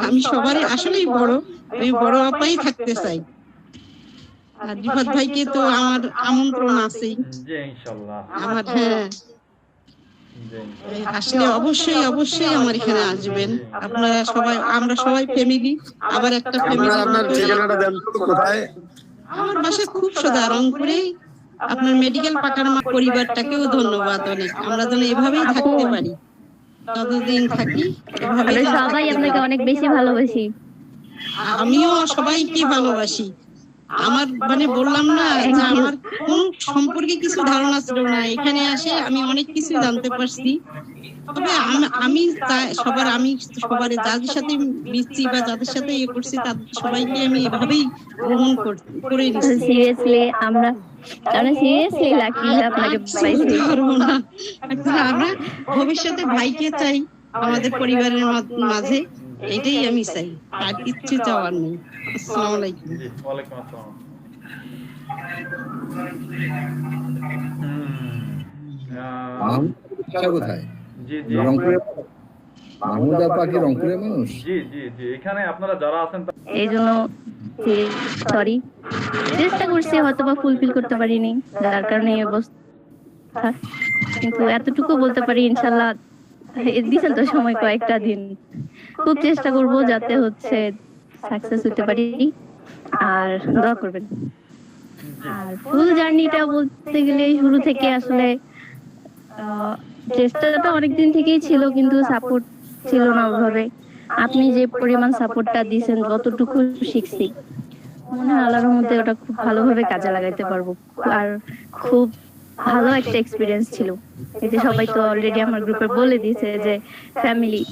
Speaker 12: আমি সবারই আসলেই বড়, আমি বড় আপাই থাকতে চাই। আর রিফাত ভাইকে তো আমার আমন্ত্রণ আছেই, আমার আসলে অবশ্যই অবশ্যই আমার এখানে আসবেন আপনারা সবাই, আমরা সবাই ফ্যামিলি, আবার একটা ফ্যামিলি।
Speaker 3: আপনার ঠিকানাটা দেন তো কোথায়?
Speaker 12: আমার বাসা খুব সোজা, রংপুরে। আপনার মেডিকেল পাকার পরিবারটাকেও ধন্যবাদ অনেক, আমরা যেন এভাবেই থাকতে পারি, যতদিন থাকি এভাবে।
Speaker 9: সবাই আপনাকে অনেক বেশি ভালোবাসি।
Speaker 12: আমিও সবাইকে ভালোবাসি। আমার মানে বললাম না যে আমার কোন সম্পর্কে কিছু ধারণা ছিল না, এখানে আসে আমি অনেক কিছু জানতে পারছি। তবে আমি সবার যাদের সাথে মিশছি বা যাদের সাথে ইয়ে করছি, তাদের সবাইকে আমি এভাবেই গ্রহণ করে নিচ্ছি।
Speaker 9: সিরিয়াসলি আমরা সিরিয়াসলি লাকি আপনাকে পাইছি।
Speaker 12: আমরা ভবিষ্যতে ভাইকে চাই আমাদের পরিবারের মাঝে, এটাই আমি চাই, আর কিচ্ছু চাওয়ার নেই। আসসালামু আলাইকুম।
Speaker 2: ওয়ালাইকুম আসসালাম।
Speaker 1: কোথায়?
Speaker 2: জি জি,
Speaker 1: মাহমুদ আপা কি রংপুরের মানুষ?
Speaker 2: জি জি জি, এখানে আপনারা যারা আছেন
Speaker 9: এই জন্য সরি, চেষ্টা করছি, হয়তো বা ফুলফিল করতে পারিনি, যার কারণে এই অবস্থা। কিন্তু এতটুকু বলতে পারি, ইনশাল্লাহ দিচ্ছেন তো সময়, কয়েকটা দিন খুব চেষ্টা করব যাতে হচ্ছে সাকসেস হতে পারি, আর দোয়া করবেন। আর ফুল জার্নিটা বলতে গেলে শুরু থেকে আসলে চেষ্টাটা অনেকদিন থেকেই ছিল, কিন্তু সাপোর্ট ছিল না ওভাবে। আপনি যে পরিমাণ সাপোর্টটা দিয়েছেন, যতটুকু শিখছি, মনে হয় আল্লাহর মধ্যে ওটা খুব ভালোভাবে কাজে লাগাইতে পারবো। আর খুব ভালো একটা এক্সপিরিয়েন্স ছিল। এই যে সবাই তো অলরেডি আমার গ্রুপে বলে দিয়েছে যে ফ্যামিলি,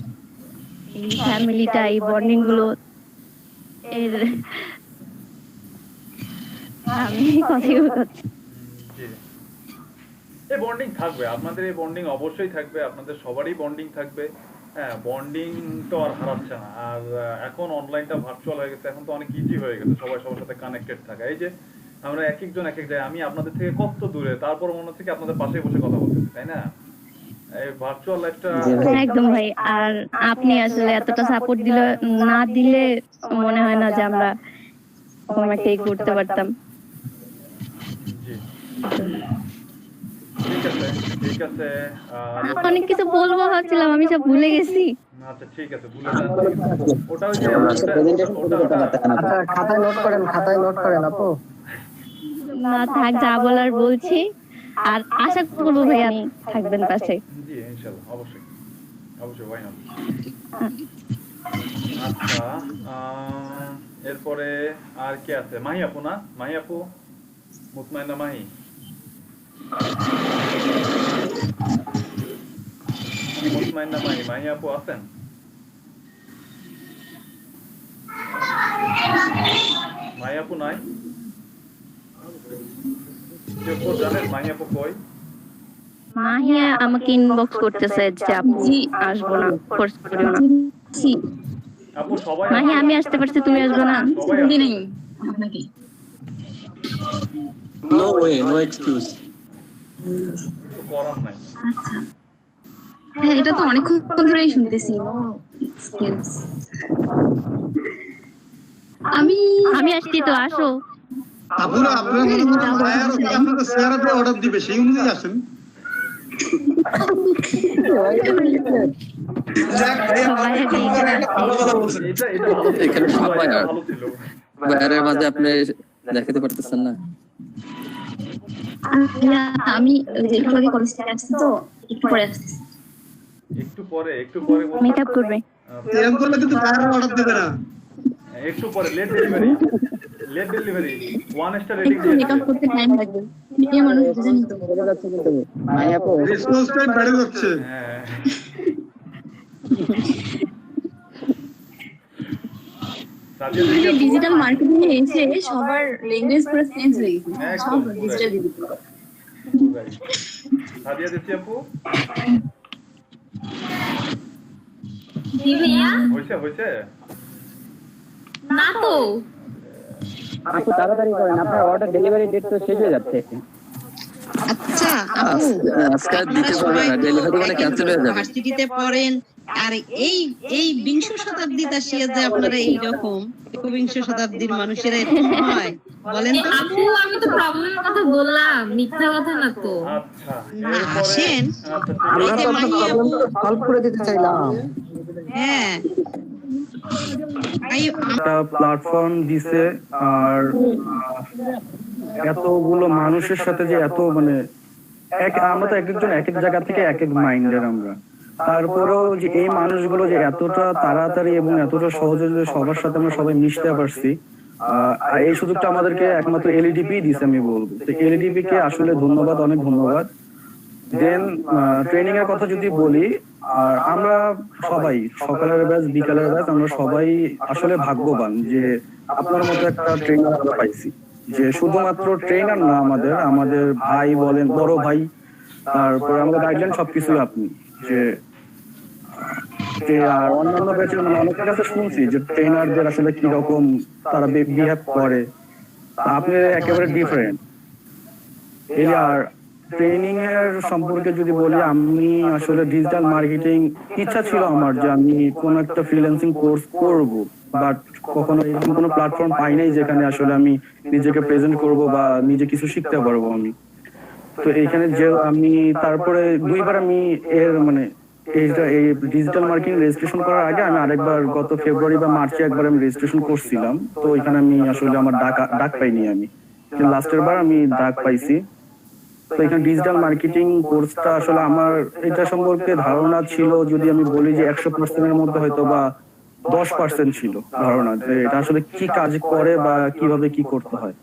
Speaker 9: এই ফ্যামিলিটা, এই বন্ডিং গুলো, এর আমি কথাই বলছি।
Speaker 2: এই বন্ডিং থাকবে, আপনাদের এই বন্ডিং অবশ্যই থাকবে, আপনাদের সবারই বন্ডিং থাকবে। হ্যাঁ, বন্ডিং তো আর হারাচ্ছে না। আর এখন অনলাইনটা ভার্চুয়াল হয়ে গেছে, এখন তো অনেক ইজি হয়ে গেছে সবাই সবার সাথে কানেক্টেড থাকা। এই যে আমরা এক একজন এক এক জায়গায়, আমি আপনাদের থেকে কত দূরে, তারপর মনে হচ্ছে কি আপনাদের পাশে বসে কথা বলতেছি, তাই না? এই ভার্চুয়াল লাইফটা
Speaker 9: একদম ভাই। আর আপনি আসলে এতটা সাপোর্ট না দিলে মনে হয় না যে আমরা কমেন্টই করতে পারতাম।
Speaker 2: ঠিক আছে।
Speaker 9: অনেক কিছু বলবো ভাবছিলাম, আমি সব ভুলে গেছি।
Speaker 2: আচ্ছা ঠিক আছে, ভুলে যান। ওটা হচ্ছে
Speaker 7: খাতায় নোট করেন আপু।
Speaker 9: না থাক, যা বলার বলছি, আর আশা করবো ভাই আপনি থাকবেন পাশে।
Speaker 2: জি ইনশাআল্লাহ, অবশ্যই অবশ্যই, ওয়াই নট। আচ্ছা, এরপরে আর কে আছে? মাহি আপু না? মাহি আপু, মুতমাইনা মাহি। মুসমাইন না মাহি আপু আছেন? মাহি আপু নাই? কেউ জানেন মাহি আপু কই?
Speaker 9: মাহিয়া আমাকে ইনবক্স করতেছে যে আপনি আসবো না, ফোর্স করিও না।
Speaker 2: আপু সবাই
Speaker 9: মাহিয়া আমি আসতে পারছি, তুমি আসবো না?
Speaker 2: সবাই
Speaker 9: নেই আপনাকে।
Speaker 10: No way, no excuse.
Speaker 2: কিছু করার নাই।
Speaker 9: হ্যাঁ, এটা তো অনেকক্ষণ ধরেই শুনতেছি। আমি আসছি তো, আসো।
Speaker 4: আপুরা আপনারা মনে করেন ভাইয়ার আপনাদের চেহারাতে অর্ডার দিবে সেই অনুযায়ী আসেন। যাক ভাই,
Speaker 2: এটা ভালো ছিল।
Speaker 13: এখানে সবাই আর
Speaker 2: ভালো ছিল।
Speaker 13: বাইরের মাঝে আপনি দেখাতে পারতেছেন না।
Speaker 9: আমি একটু আগে কলেজ থেকে আসছি তো, একটু পরে আসছি।
Speaker 2: একটু পরে
Speaker 9: মেকআপ করবে।
Speaker 4: এরকম করলে কিন্তু ভাইয়ার অর্ডার দেবে না।
Speaker 2: একটু পরে লেট ডেলিভারি 1 স্টার রেটিং
Speaker 9: একটু মেকআপ করতে টাইম লাগবে, মেয়ে মানুষ বুঝেনি তো।
Speaker 4: রেসপন্স টাইম বেড়ে যাচ্ছে।
Speaker 2: হ্যাঁ
Speaker 9: ডিজিটাল মার্কেটিং এ এসে সবার ল্যাঙ্গুয়েজ পুরো চেঞ্জ হয়ে গেছে, সব ডিজিটাল ডিজিটাল।
Speaker 2: সাদিয়া দিচ্ছি আপু
Speaker 9: জি ভাইয়া।
Speaker 2: হইছে
Speaker 9: না তো,
Speaker 6: আপু তাড়াতাড়ি করেন, আপনার অর্ডার ডেলিভারি ডেট তো শেষ হয়ে যাচ্ছে।
Speaker 12: আচ্ছা আপু,
Speaker 13: আজকে আর দিতে পারবে না, ডেলিভারি মানে ক্যান্সেল হয়ে যাবে।
Speaker 12: ভার্সিটিতে পড়েন আর এই বিংশ শতাব্দীতে আসিয়া যে আপনারা এইরকম একবিংশ শতাব্দীর মানুষেরা এরকম হয় বলেন তো?
Speaker 9: আপু আমি তো প্রবলেমের কথা বললাম, মিথ্যা কথা না তো।
Speaker 2: আচ্ছা
Speaker 12: না আসেন,
Speaker 7: আমরা তো আপনার প্রবলেম সলভ করে দিতে চাইলাম।
Speaker 12: হ্যাঁ
Speaker 3: একটা প্ল্যাটফর্ম দিছে, আর এতগুলো মানুষের সাথে যে এত মানে আমরা তো এক একজন এক এক জায়গা থেকে এক এক মাইন্ডের আমরা, তারপরেও যে এই মানুষগুলো যে এতটা তাড়াতাড়ি এবং এতটা সহজে যে সবার সাথে আমরা সবাই মিশতে পারছি, এই সুযোগটা আমাদেরকে একমাত্র এলইডিপি দিছে আমি বলবো। তো এলইডিপি কে আসলে ধন্যবাদ, অনেক ধন্যবাদ। দেন ট্রেনিং এর কথা যদি বলি, আর আমরা সবাই সকালের ব্যাচ বিকালের ব্যাচ আমরা সবাই আসলে ভাগ্যবান যে আপনার মতো একটা ট্রেনার আমরা পাইছি, যে শুধুমাত্র ট্রেনার না, আমাদের ভাই বলেন, বড় ভাই, তারপরে আমাদের গাইডলাইন সবকিছু আপনি। যে আর অন্যান্য ব্যাচের মানে অনেকের কাছে শুনছি যে ট্রেনারদের আসলে কি রকম তারা বিহেভ করে, আপনি একেবারে ডিফারেন্ট। আর ট্রেনিং এর সম্পর্কে যদি বলি, আমি আসলে ডিজিটাল মার্কেটিং ইচ্ছা ছিল আমার যে আমি কোন একটা ফ্রিল্যান্সিং কোর্স করব, বাট কখনো এরকম কোনো প্ল্যাটফর্ম পাই নাই যেখানে আসলে আমি নিজেকে প্রেজেন্ট করব বা নিজে কিছু শিখতে পারবো আমি। তো এইখানে যে আমি তারপরে দুইবার আমি এর মানে এই ডিজিটাল মার্কেটিং রেজিস্ট্রেশন করার আগে আমি আরেকবার গত ফেব্রুয়ারি বা মার্চে একবার আমি রেজিস্ট্রেশন করছিলাম। তো এখানে আমি আসলে আমার ডাক পাইনি, আমি লাস্টের বার আমি ডাক পাইছি। তো এখানে ডিজিটাল মার্কেটিং কোর্সটা আসলে আমার এটা সম্পর্কে ধারণা ছিল, যদি আমি বলি যে 100%-এর মধ্যে হয়তো বা 10% ছিল ধারণা, যে এটা আসলে কি কাজ করে বা কিভাবে কি করতে হয়।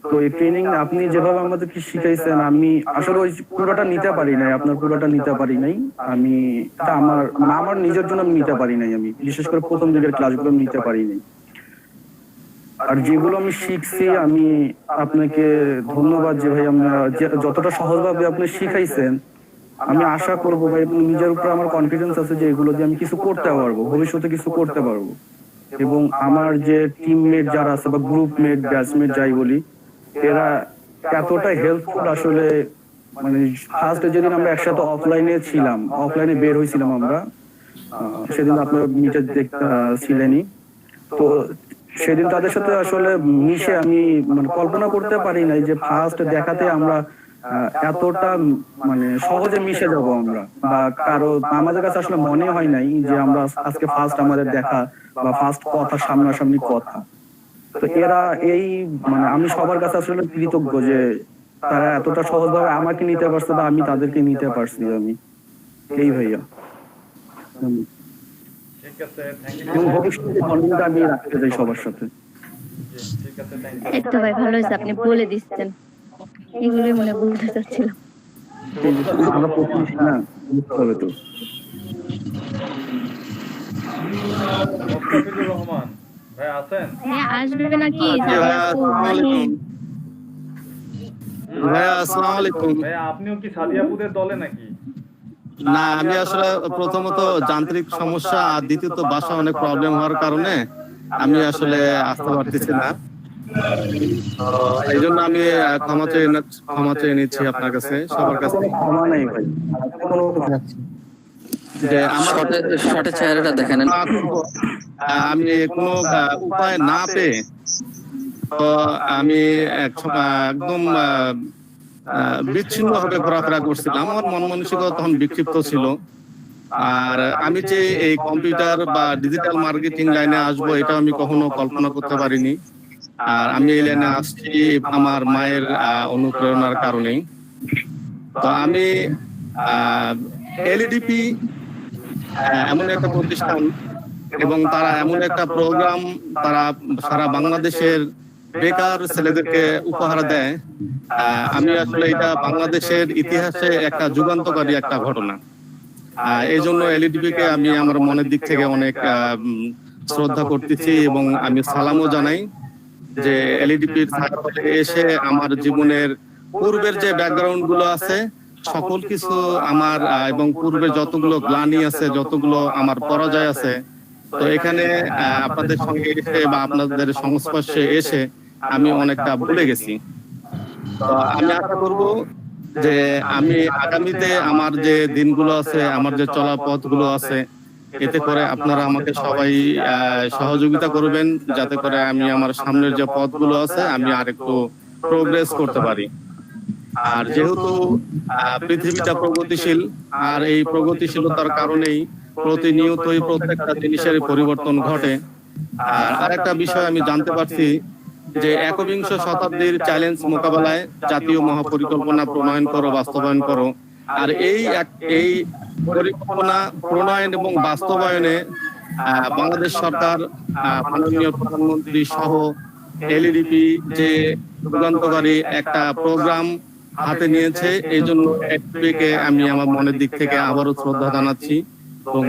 Speaker 3: তো এই ট্রেনিং আপনি যেভাবে আমাদেরকে শিখাইছেন, আমি আসলে ওই পুরোটা নিতে পারি নাই, আপনার পুরোটা নিতে পারি নাই। আমি এটা আমার নিজের জন্য আমি নিতে পারি নাই, আমি বিশেষ করে প্রথম দিকের ক্লাসগুলো নিতে পারি নাই। আর যেগুলো আমি শিখছি, আমি আপনাকে ধন্যবাদ যে ভাই আমরা যতটা সহজভাবে আপনি শিখাইছেন। আমি আশা করবো ভাই, নিজের উপর আমার কনফিডেন্স আছে যে এগুলো দিয়ে আমি কিছু করতে পারবো, ভবিষ্যতে কিছু করতে পারবো। এবং আমার যে টিমমেট যারা আছে বা গ্রুপমেট ব্যাচমেট যাই বলি, এরা এতটা হেল্পফুল আসলে। মানে ফার্স্ট যেদিন আমরা একসাথে অফলাইনে ছিলাম, অফলাইনে বের হয়েছিলাম আমরা, সেদিন আপনারা মিটে ছিলেনই। তো সেদিন তাদের সাথে আসলে মিশে আমি মানে কল্পনা করতে পারি নাই যে ফার্স্ট দেখাতে আমরা এতটা মানে সহজে মিশে যাব আমরা, বা কারো আমাদের কাছে আসলে মনে হয় নাই যে আমরা আজকে ফার্স্ট আমাদের দেখা বা ফার্স্ট কথা, সামনাসামনি কথা। তো এরা এই মানে আমি সবার কাছে আসলে কৃতজ্ঞ যে তারা এতটা সহজভাবে আমাকে নিতে পারছে বা আমি তাদেরকে নিতে পারছি। আমি এই ভাইয়া
Speaker 2: ঠিক আছে, থ্যাংক
Speaker 3: এবং
Speaker 2: ইউ।
Speaker 3: ভবিষ্যতে কন্টেন্ট আমি রাখতে চাই সবার সাথে।
Speaker 2: ঠিক আছে, থ্যাংক ইউ।
Speaker 9: এই তো ভাই ভালো হয়েছে আপনি বলে দিচ্ছেন। এগুলোই মনে বলতে চাচ্ছিলাম।
Speaker 3: আমরা প্রতিবেশী না, বুঝতে হবে তো।
Speaker 2: মোস্তাফিজুর রহমান ভাই আছেন?
Speaker 9: হ্যাঁ, আসবে নাকি?
Speaker 3: ভাইয়া আসসালামু আলাইকুম।
Speaker 2: ভাইয়া আপনিও কি সাদিয়াপুদের দলে নাকি?
Speaker 3: না, আমি আসলে প্রথমত যান্ত্রিক সমস্যা আর দ্বিতীয়ত বাসা অনেক প্রবলেম হওয়ার কারণে আমি আসলে আসতে পারতেছি না। এই জন্য আমি ক্ষমা চেয়ে নিচ্ছি আপনার কাছে, সবার কাছে। ক্ষমা নেই ভাই, যে আমার
Speaker 13: শর্টে চেহারাটা দেখেন।
Speaker 3: আমি কোনো উপায় না পেয়ে তো আমি একদম বিচ্ছিন্ন ভাবে ঘোরাফেরা করছিলাম। আমার মন মানসিকতা তখন বিক্ষিপ্ত ছিল। আর আমি যে এই কম্পিউটার বা ডিজিটাল মার্কেটিং লাইনে আসবো এটা আমি কখনো কল্পনা করতে পারিনি। আর আমি এই লাইনে আসছি আমার মায়ের অনুপ্রেরণার কারণেই। তো আমি এলইডিপি এমন একটা প্রতিষ্ঠান এবং তারা এমন একটা প্রোগ্রাম তারা সারা বাংলাদেশের বেকার ছেলেদেরকে উপহার দেয়। আমি আসলে এটা বাংলাদেশের ইতিহাসে একটা যুগান্তকারী একটা ঘটনা। এই জন্য এলইডিপি কে আমি আমার মনের দিক থেকে অনেক শ্রদ্ধা করতেছি এবং আমি সালামও জানাই যে এলইডিপির এসে আমার জীবনের পূর্বের যে ব্যাকগ্রাউন্ড গুলো আছে সকল কিছু আমার এবং পূর্বে যতগুলো গ্লানি আছে, যতগুলো আমার পরাজয় আছে, তো এখানে আপনাদের সঙ্গে এসে বা আপনাদের সংস্পর্শে এসে আমি অনেকটা ভুলে গেছি। তো আমি আশা করব যে আমি আগামীতে আমার যে দিনগুলো আছে, আমার যে চলা পথগুলো আছে, এতে করে আপনারা আমাকে সবাই সহযোগিতা করবেন যাতে করে আমি আমার সামনের যে পথগুলো আছে আমি আরেকটু প্রোগ্রেস করতে পারি। আর যেহেতু পৃথিবীটা প্রগতিশীল, আর এই প্রগতিশীলতার কারণেই প্রতিনিয়তই প্রত্যেকটা জিনিসের পরিবর্তন ঘটে। আর আরেকটা বিষয় আমি জানতে পারছি যে একবিংশ শতাব্দীর চ্যালেঞ্জ মোকাবেলায় জাতীয় মহাপরিকল্পনা প্রণয়ন করো, বাস্তবায়ন করো। আর এই পরিকল্পনা প্রণয়ন এবং বাস্তবায়নে বাংলাদেশ সরকার, মাননীয় প্রধানমন্ত্রী সহ এলইডিপি যে যুগান্তকারী একটা প্রোগ্রাম হাতে নিয়েছে, এই জন্য এলইডিপিকে আমি আমার মনের দিক থেকে আবারও শ্রদ্ধা জানাচ্ছি এবং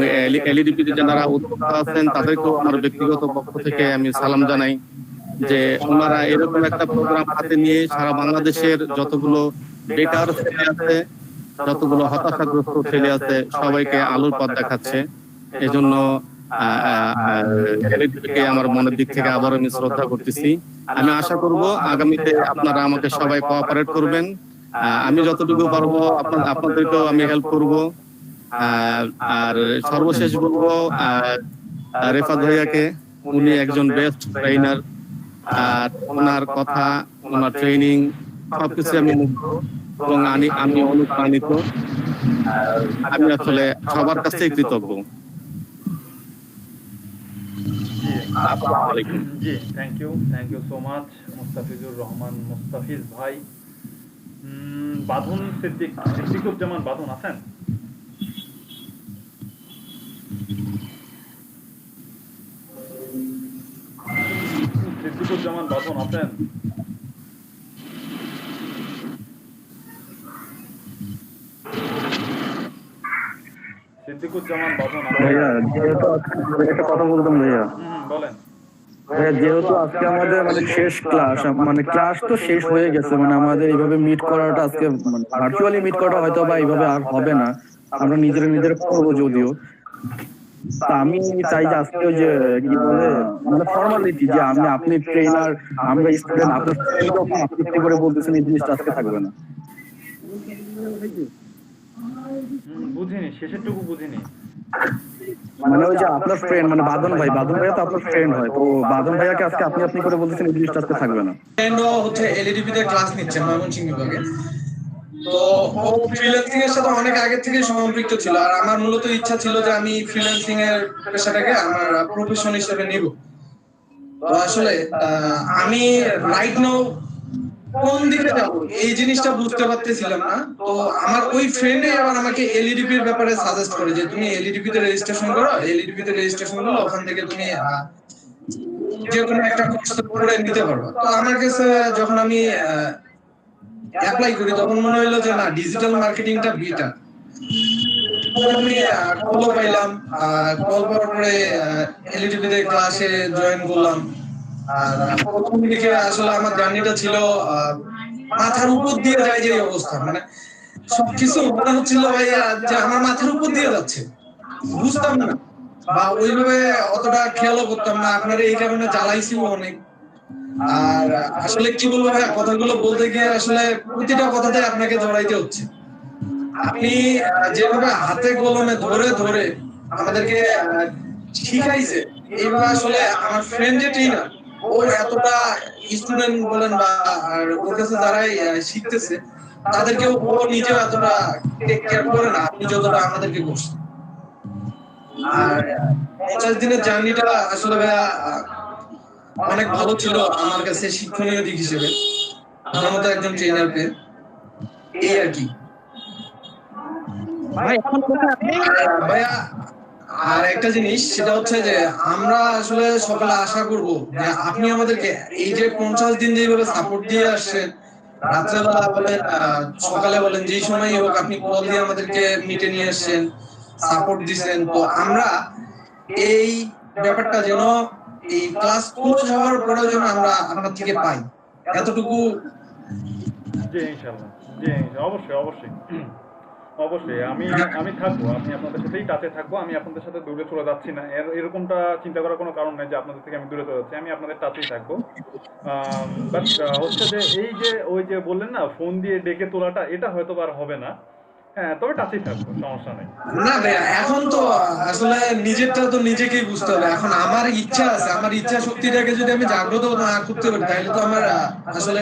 Speaker 3: এলইডিপি যারা উদ্যোক্তা আছেন তাদেরকেও আমার ব্যক্তিগত পক্ষ থেকে আমি সালাম জানাই যে ওনারা এরকম একটা প্রোগ্রাম হাতে নিয়ে সারা বাংলাদেশের যতগুলো বেকার ছেলে আছে, যতগুলো হতাশাগ্রস্ত ছেলে আছে, সবাইকে আলোর পথ দেখাচ্ছে। এই জন্য এলইডিপিকে আমার মনের দিক থেকে আবার আমি শ্রদ্ধা করতেছি। আমি আশা করব আগামীতে আপনারা আমাকে সবাই কোঅপারেট করবেন। আমি যতটুকু পারবো আপনাদেরকেও আমি হেল্প করব। আর সর্বশেষ বলবো রেফাত ভাইয়াকে, উনি একজন বেস্ট ট্রেনার। আর ওনার কথা, ওনার ট্রেনিং সবকিছু আমি মুগ্ধ এবং আমি অনুপ্রাণিত। আমি আসলে সবার কাছেই কৃতজ্ঞ।
Speaker 2: জি, thank you so much Mustafizur Rahman, Mustafiz ভাই। বাঁধন সিদ্দিকুজ্জামান বাঁধন আছেন? সিদ্দিকুজ্জামান বাঁধন আছেন? সিদ্দিকুজ্জামান বাঁধন
Speaker 3: ভাইয়া, যেহেতু একটা কথা বলতাম ভাইয়া,
Speaker 2: বলেন।
Speaker 3: যেহেতু আজকে আমাদের শেষ ক্লাস, ক্লাস তো শেষ হয়ে গেছে, আমাদের এইভাবে মিট করাটা আজকে ভার্চুয়ালি মিট করাটা হয়তো বা এইভাবে আর হবে না, আমরা নিজেরা করবো যদিও। আমি চাই যে আজকে যে কি বলে ফর্মালিটি যে আপনি ট্রেনার, আমরা স্টুডেন্ট, আপনার আপনি করে বলতেছেন এই জিনিসটা আজকে থাকবে না।
Speaker 2: বুঝিনি, শেষেরটুকু বুঝিনি।
Speaker 3: ওই যে আপনার ফ্রেন্ড বাঁধন ভাইয়া তো আপনার ফ্রেন্ড হয়, তো বাঁধন ভাইয়াকে আজকে আপনি করে বলতেছেন এই জিনিসটা আজকে থাকবে না।
Speaker 8: ফ্রেন্ডও হচ্ছে এলইডিপি তে ক্লাস নিচ্ছে ময়মনসিংহ বিভাগে। তো ও ফ্রিল্যান্সিং এর সাথে অনেক আগে থেকে সম্পৃক্ত ছিল। আর আমার মূলত ইচ্ছা ছিল যে আমি ফ্রিল্যান্সিং এর পেশাটাকে আমার প্রফেশন হিসেবে নিব। তো আসলে আমি রাইট নাও কোন দিকে যাব এই জিনিসটা বুঝতে পারতেছিলাম না। তো আমার ওই ফ্রেন্ডে আবার আমাকে এলইডিপি এর ব্যাপারে সাজেস্ট করে যে তুমি এলইডিপি তে রেজিস্ট্রেশন করো, এলইডিপি তে রেজিস্ট্রেশন করলে ওখান থেকে তুমি যে কোনো একটা কোর্স করে নিতে পারবে। তো আমার কাছে যখন আমি অ্যাপ্লাই করি তখন মনে হলো যে না ডিজিটাল মার্কেটিংটা বেটার। আমি কল পাইলাম, কল পাওয়ার পরে এলইডিপি তে ক্লাসে জয়েন করলাম। আর প্রথম দিকে আসলে আমার জার্নিটা ছিল মাথার উপর দিয়ে যায় যে অবস্থা, মানে সবকিছু মনে হচ্ছিল ভাইয়া যে আমার মাথার উপর দিয়ে যাচ্ছে, বুঝতাম না বা ওইভাবে অতটা খেয়ালও করতাম না। আপনারা এই কারণে জ্বালাইছিও অনেক। আর আসলে কি বলবো ভাইয়া, কথাগুলো বলতে গিয়ে আসলে প্রতিটা কথাতে আপনাকে জড়াইতে হচ্ছে। আপনি যেভাবে হাতে কলমে ধরে ধরে আমাদেরকে শিখাইছে, এইভাবে আসলে আমার ফ্রেন্ড যে ট্রেনার ও এতটা স্টুডেন্ট বলেন বা আর ওর কাছে যারাই শিখতেছে তাদেরকেও ও নিজেও এতটা টেক কেয়ার করে না আপনি যতটা আমাদেরকে করছেন। আর 50 দিনের জার্নিটা আসলে ভাইয়া অনেক ভালো ছিল আমার কাছে, শিক্ষণীয় দিক হিসেবে আমার মতো একজন ট্রেনার পেয়ে। এই আর কি ভাইয়া। আর একটা জিনিস সেটা হচ্ছে যে আমরা আসলে সকালে আশা করব যে আপনি আমাদেরকে এই যে 50 দিন যেভাবে সাপোর্ট দিয়ে আসছেন, রাত্রেবেলা বলেন সকালে বলেন যেই সময়ই হোক আপনি কল দিয়ে আমাদেরকে মিটে নিয়ে আসছেন, সাপোর্ট দিচ্ছেন। তো আমরা এই ব্যাপারটা যেন এই ক্লাস ক্লোজ হওয়ার পরেও যেন আমরা আপনার থেকে পাই, এতটুকু।
Speaker 2: জি ইনশাআল্লাহ, জি অবশ্যই অবশ্যই অবশ্যই আমি থাকবো, আমি আপনাদের সাথেই টাচে থাকবো। আমি আপনাদের সাথে দূরে চলে যাচ্ছি না, এরকমটা চিন্তা করার কোনো কারণ নেই যে আপনাদের থেকে আমি দূরে চলে যাচ্ছি। আমি আপনাদের টাচেই থাকবো। বাট হচ্ছে যে এই যে ওই যে বললেন না ফোন দিয়ে ডেকে তোলাটা, এটা হয়তো আর হবে না। হ্যাঁ, তবে টাচেই থাকবো, সমস্যা নেই।
Speaker 8: না ভাইয়া, এখন তো আসলে নিজেরটা তো নিজেকেই বুঝতে হবে। এখন আমার ইচ্ছা আছে, আমার ইচ্ছা শক্তিটাকে যদি আমি জাগ্রত না করতে পারি তাহলে তো আমার আসলে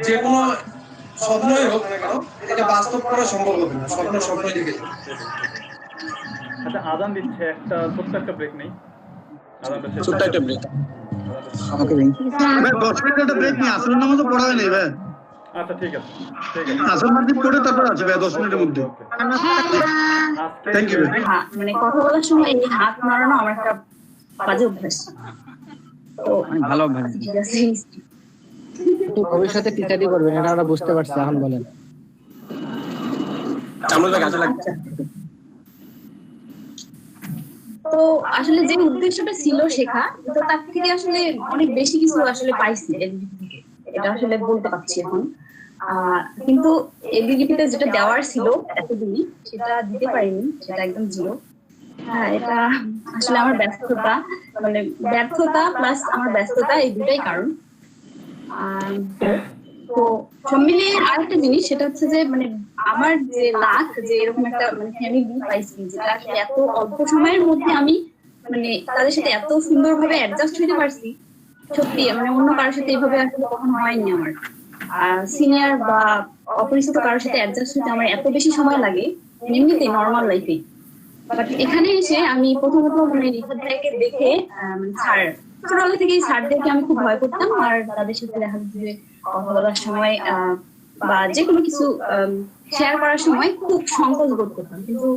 Speaker 8: যে কোনো স্বপ্নই হোক না কেন এটা বাস্তব করা সম্ভব হবে না। স্বপ্নই থেকে যাবে।
Speaker 2: আচ্ছা, আজান দিচ্ছে, ছোট্ট একটা ব্রেক নেই। আজানটা শেষ,
Speaker 13: ছোট্ট একটা ব্রেক।
Speaker 6: ওকে
Speaker 4: ভাই 10 মিনিট একটা ব্রেক নিয়ে আসল নামাজও পড়া হয় নাই ভাই।
Speaker 2: আচ্ছা ঠিক আছে, ঠিক আছে।
Speaker 4: আসল মাগরিব পড়ে তারপর আছে ভাই 10 মিনিটের মধ্যে। Thank you.
Speaker 14: মানে কথা বলার সময় এই হাত নাড়ানো আমার একটা বাজে অভ্যাস। তো
Speaker 6: ভালো অভ্যাস।
Speaker 14: ঠিক আছে,
Speaker 7: একটু ভবিষ্যতে টিচারই করবেন, এটা আমরা বুঝতে পারছি। এখন বলেন।
Speaker 14: তো আসলে যে উদ্দেশ্যটা ছিল শেখা, তো তার থেকে আসলে অনেক বেশি কিছু আসলে পাইছি এলডিপি থেকে, এটা আসলে বলতে পারছি এখন। কিন্তু এলডিপিতে যেটা দেওয়ার ছিল এতদিনই সেটা দিতে পারিনি, সেটা একদম জিরো। হ্যাঁ, এটা আসলে আমার ব্যর্থতা, মানে ব্যর্থতা প্লাস আমার ব্যস্ততা, এই দুটাই কারণ। তো সব মিলিয়ে আরেকটা জিনিস সেটা হচ্ছে যে মানে আমার যে লাক যে এরকম একটা মানে ফ্যামিলি পাইছি, যেটা আসলে এত অল্প সময়ের মধ্যে আমি মানে তাদের সাথে এত সুন্দরভাবে অ্যাডজাস্ট হতে পারছি, সত্যি মানে অন্য কারোর সাথে এইভাবে আসলে কখনো হয়নি আমার। সিনিয়র বা অপরিচিত কারোর সাথে অ্যাডজাস্ট হতে আমার এত বেশি সময় লাগে এমনিতে নর্মাল লাইফে। বাট এখানে এসে আমি প্রথমত মানে রিফাত ভাইকে দেখে মানে স্যার, ছোটবেলা থেকেই স্যারদেরকে আমি খুব ভয় করতাম। আর তাদের সাথে দেখা যাচ্ছে যে কথা বলার সময় বা যে কোনো কিছু শেয়ার করার সময় খুব সংকোচ বোধ করতাম, কিন্তু